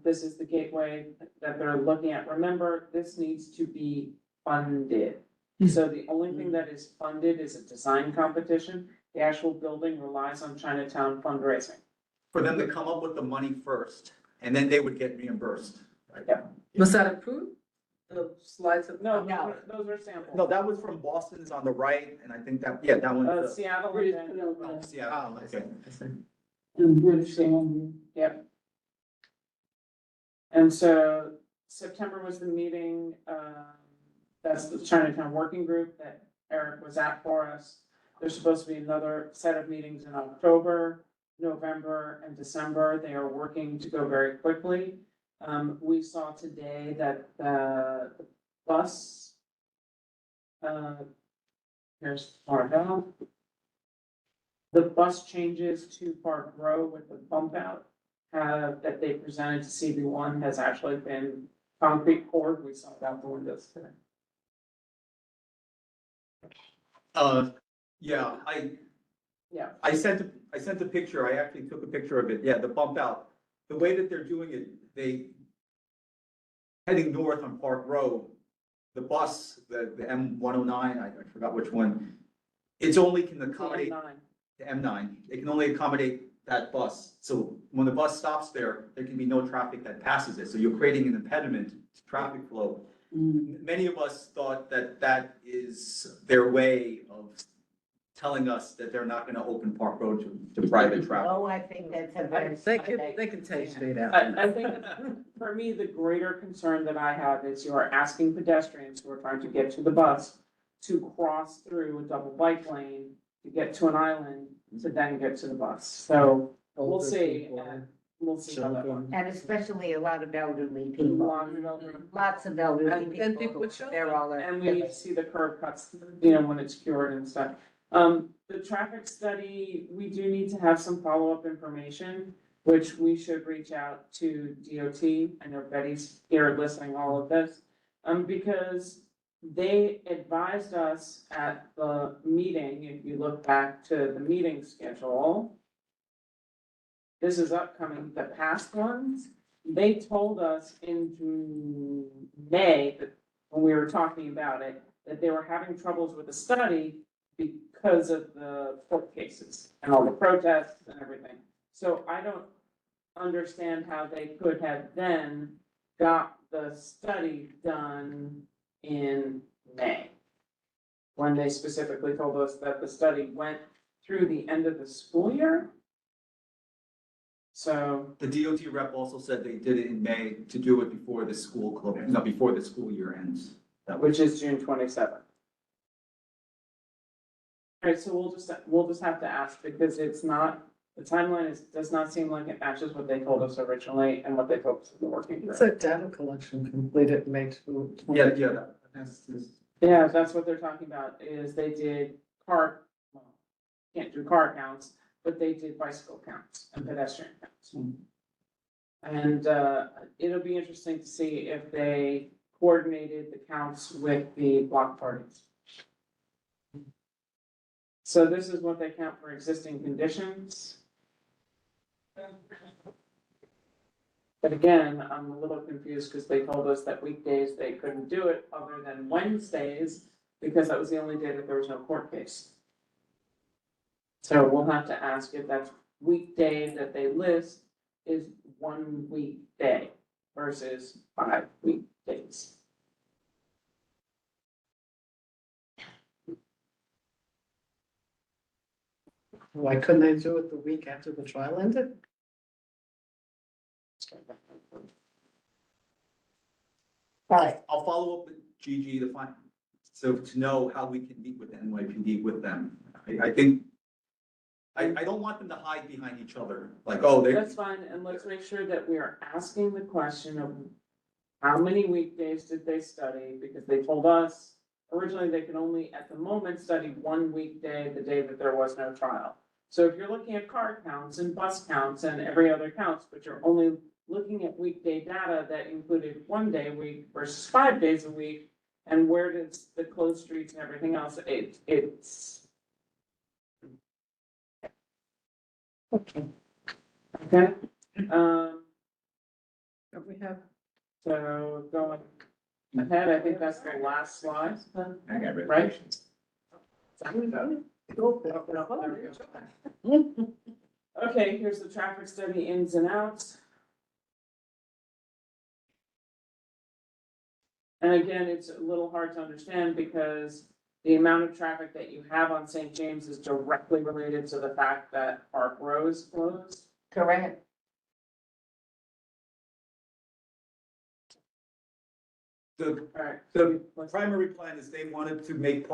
This is the gateway that they're looking at. Remember, this needs to be funded. So the only thing that is funded is a design competition. The actual building relies on Chinatown fundraising. For them to come up with the money first, and then they would get reimbursed. Yeah. Was that approved? The slides of. No, those are samples. No, that was from Boston's on the right, and I think that one. Seattle and then. Seattle, okay. And British Columbia. Yep. And so September was the meeting, that's the Chinatown Working Group that Eric was at for us. There's supposed to be another set of meetings in October, November, and December. They are working to go very quickly. We saw today that the bus, here's Marvell. The bus changes to Park Row with the bump out that they presented to CB1 has actually been concrete poured. We saw that the windows today. Yeah, Yeah. I sent a picture, I actually took a picture of it, yeah, the bump out. The way that they're doing it, heading north on Park Row, the bus, the M109, I forgot which one, it's only can accommodate, the M9, it can only accommodate that bus. So when the bus stops there can be no traffic that passes it, so you're creating an impediment to traffic flow. Many of us thought that is their way of telling us that they're not gonna open Park Road to private traffic. Oh, I think that's a very. They can take straight out. I think for me, the greater concern that I have is you are asking pedestrians who are trying to get to the bus to cross through a double bike lane to get to an island to then get to the bus. So we'll see, and we'll see how that works. And especially a lot of elderly people, lots of elderly And people. people with children. They're all. And we need to see the curb cuts, when it's cured and stuff. The traffic study, we do need to have some follow-up information, which we should reach out to DOT. I know Betty's here listening all of this. Because they advised us at the meeting, if you look back to the meeting schedule. This is upcoming, the past ones, they told us in May, that when we were talking about it, that they were having troubles with the study because of the court cases and all the protests and everything. So I don't understand how they could have then got the study done in May, when they specifically told us that the study went through the end of the school year. So, The DOT rep also said they did it in May to do it before the school before the school year ends. which is June 27th. All right, so we'll just have to ask, because it's not, the timeline does not seem like it matches what they told us originally and what they told us in the working group. It's a data collection completed May 2. Yeah, that's what they're talking about, is they did can't do car counts, but they did bicycle counts and pedestrian counts. And, it'll be interesting to see if they coordinated the counts with the block parties. So this is what they count for existing conditions. But again, I'm a little confused because they told us that weekdays they couldn't do it other than Wednesdays, because that was the only day that there was no court case. So we'll have to ask if that weekday that they list is 1 weekday versus 5 weekdays. Why couldn't they do it the week after the trial ended? I'll follow up with Gigi to find, so to know how we can meet with the NYPD with them. I think, I don't want them to hide behind each other, like, oh, they. That's fine, and let's make sure that we are asking the question of how many weekdays did they study? Because they told us originally they could only, at the moment, study 1 weekday, the day that there was no trial. So if you're looking at car counts and bus counts and every other counts, but you're only looking at weekday data that included 1 day a week versus 5 days a week, and where does the closed streets and everything else, it's. Okay. Okay, We have. so going ahead, I think that's the last slide, I got right? Okay, here's the traffic study ins and outs. And again, it's a little hard to understand because the amount of traffic that you have on St. James is directly related to the fact that Park Row is closed. Correct. The All right. The primary plan is they wanted to make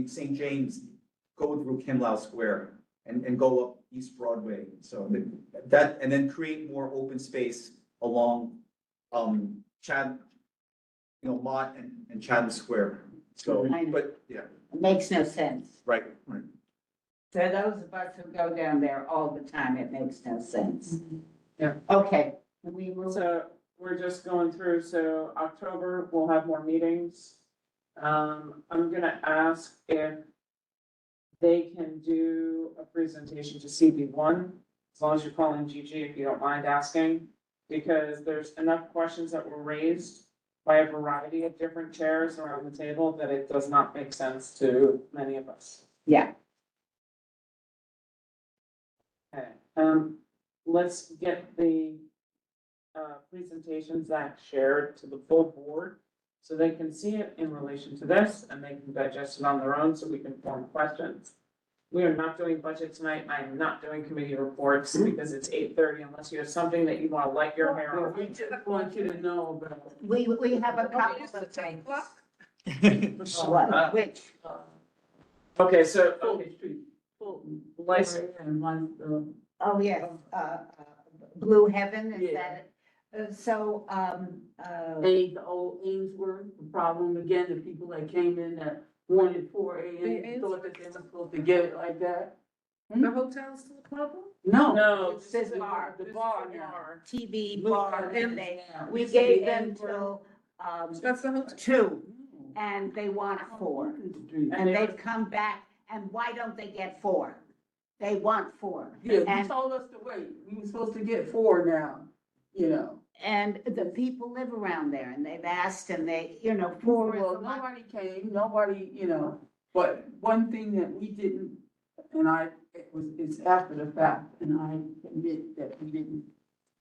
St. James, go through Kinlow Square and go up East Broadway. So that, and then create more open space along, Mott and Chatham Square. So, I know. but, yeah, It makes no sense. right. So those of us who go down there all the time, it makes no sense. Yeah. Okay, we move. So we're just going through, so October, we'll have more meetings. I'm gonna ask if they can do a presentation to CB1, as long as you're calling Gigi, if you don't mind asking, because there's enough questions that were raised by a variety of different chairs around the table that it does not make sense to many of us. Yeah, Okay, let's get the presentations that shared to the full board so they can see it in relation to this and they can digest it on their own so we can form questions. We are not doing budget tonight. I am not doing committee reports because it's 8:30 unless you have something that you want to light your hair on. We just want you to know about. we have a couple of things. What, which? Okay, so, Fulton Street, Fulton, License- and one, Oh, yes, Blue Heaven, is Yeah. that, so, the old Ainsworth, the problem again, the people that came in that wanted 4 The AM, thought that they were supposed to get it like that. The hotel's still a problem? no, It's this this is bar, the this is bar the now. bar. TV Blue bar, Heaven and is they, now. we Used to be gave them Ainsworth. till, That's the hotel. 2, and they want 4. Street. And they've come back, and why don't they get 4? They want 4. Yeah, you And, told us to wait, we were supposed to get 4 now, you know. and the people live around there, and they've asked, and they, 4 is Well, a lot. nobody came, nobody, but one thing that we didn't, and it's after the fact, and I admit that we didn't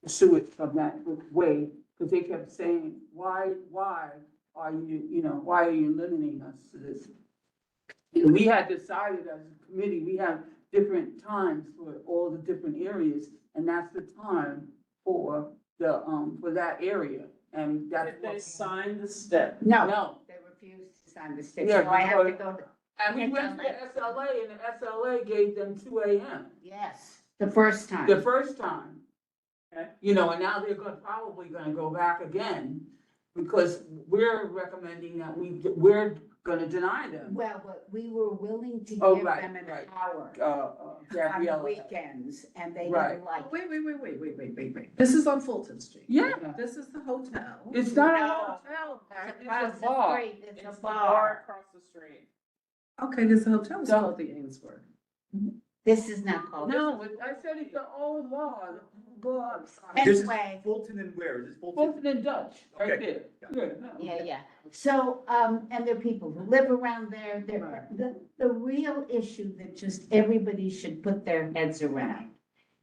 pursue it from that way, because they kept saying, why are why are you limiting us to this? And we had decided as a committee, we have different times for all the different areas, and that's the time for for that area, and that's Did they what. sign the step? No, they refused to sign the stick, Yeah, so I have to because- go, And we went to the SLA, and the SLA gave them 2 AM. yes, the first time. The first time. And now they're probably gonna go back again, because we're recommending that we're gonna deny them. Well, but we were willing to Oh, give right, them an right. hour on the Gabriella. weekends, and they Right. didn't like it. Wait. This is on Fulton Street. Yeah, This is the hotel. it's not a No. hotel, It's it's across a the bar. street, it's It's a the bar bar. across the street. Okay, this hotel is No. called the Ainsworth. This is not called. No, I said it's an old bar. This is Anyway, Fulton and where? Is this Fulton? Fulton and Dutch, right Okay. there. yeah. So, and there are people who live around there, the real issue that just everybody should put their heads around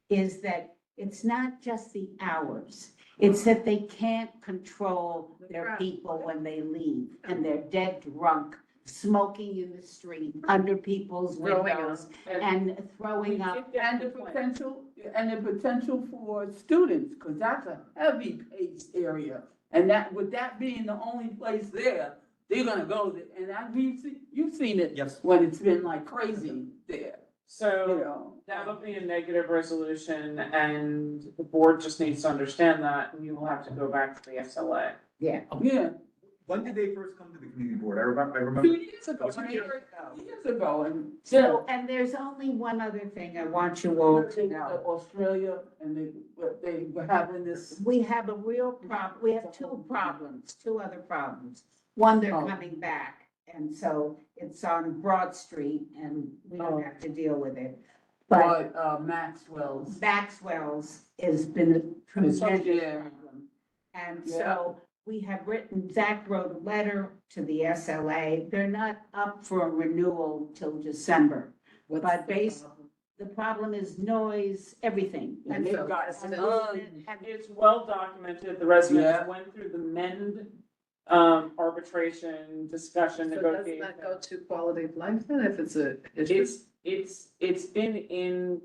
is that it's not just the hours. It's that they can't control their people when they leave, and they're dead drunk, smoking in the street, under people's Throwing up. windows, and throwing up. And the potential for students, because that's a heavy paced area. And with that being the only place there, they're gonna go there, and you've seen it. Yes. When it's been like crazy there, So that'll be a negative resolution and the board just needs to understand that and you will have to go back to the SLA. Yeah, When did they first come to the community board? I remember. 2 years ago, Oh, 2 years. years ago, and So, and there's only one other thing I want you all to know. Australia, and they were having this. We have a real we have two other problems. One, they're Oh. coming back, and so it's on Broad Street, and we Oh. don't have to deal with it. But Maxwell's. Maxwell's has been a tremendous Yeah. problem. And so we have Zach wrote a letter to the SLA. They're not up for a renewal till December. But the problem is noise, everything. And they've got It's well documented, the residents went through the MEND arbitration, discussion, So doesn't negotiation. that go to quality of life then if it's a issue? It's been in,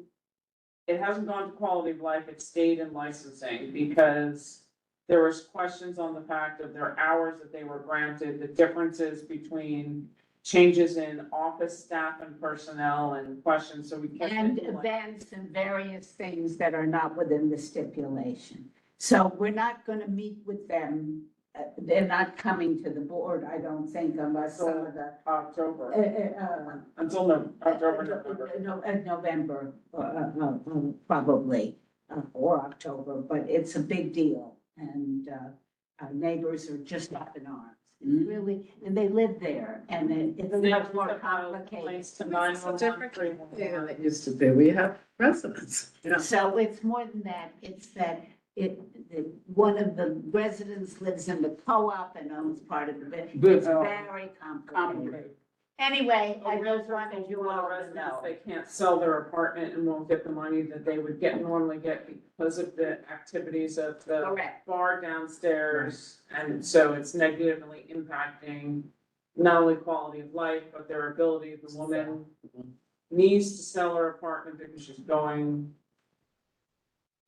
it hasn't gone to quality of life, it stayed in licensing because there was questions on the fact of their hours that they were granted, the differences between changes in office staff and personnel and questions, so we kept. And it like- events and various things that are not within the stipulation. So we're not gonna meet with them. They're not coming to the board, I don't think, unless some of the, October, until October, November. November, probably, or October, but it's a big deal. And, our neighbors are just up in arms. It's really, and they live there, and it's much more complicated. It's a It's a different 911. than it used to be. We have residents. So it's more than that, it's that one of the residents lives in the co-op and owns part of the business. It's very complicated. Anyway, I just wanted you all to Residents, know. they can't sell their apartment and won't get the money that they would normally get because of the activities of the Correct. bar downstairs. And so it's negatively impacting not only quality of life, but their ability, the woman needs to sell her apartment because she's going.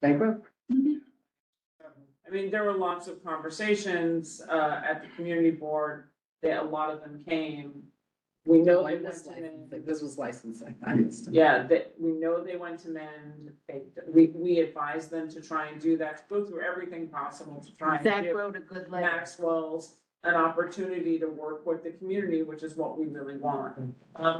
Bankrupt. I mean, there were lots of conversations, at the community board, a lot of them came. We know they Like went this to licensing, Mend. this was licensing. I understand. Yeah, that, we know they went to Mend. We advised them to try and do that, to go through everything possible to try and Zach give wrote a good letter. Maxwell's an opportunity to work with the community, which is what we really want.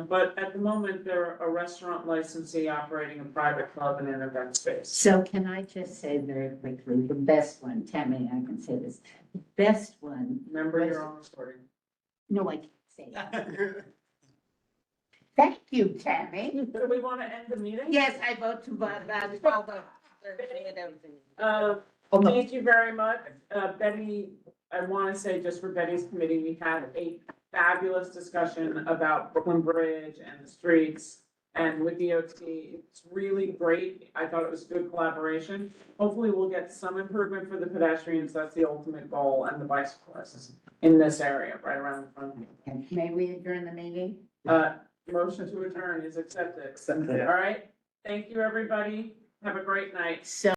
But at the moment, they're a restaurant licensee operating a private club and an event space. So can I just say very quickly, the best one, Tammy, I can say this, the best one, Remember your own recording. no, I can't say it. Thank you, Tammy. Do we want to end the meeting? Yes, I vote to, all the. Thank you very much. Betty, I want to say just for Betty's committee, we had a fabulous discussion about Brooklyn Bridge and the streets and with DOT. It's really great. I thought it was good collaboration. Hopefully we'll get some improvement for the pedestrians. That's the ultimate goal, and the bicyclists in this area, right around the front. And may we adjourn the meeting? Motion to adjourn is accepted. Accepted. All right. Thank you, everybody. Have a great night. So.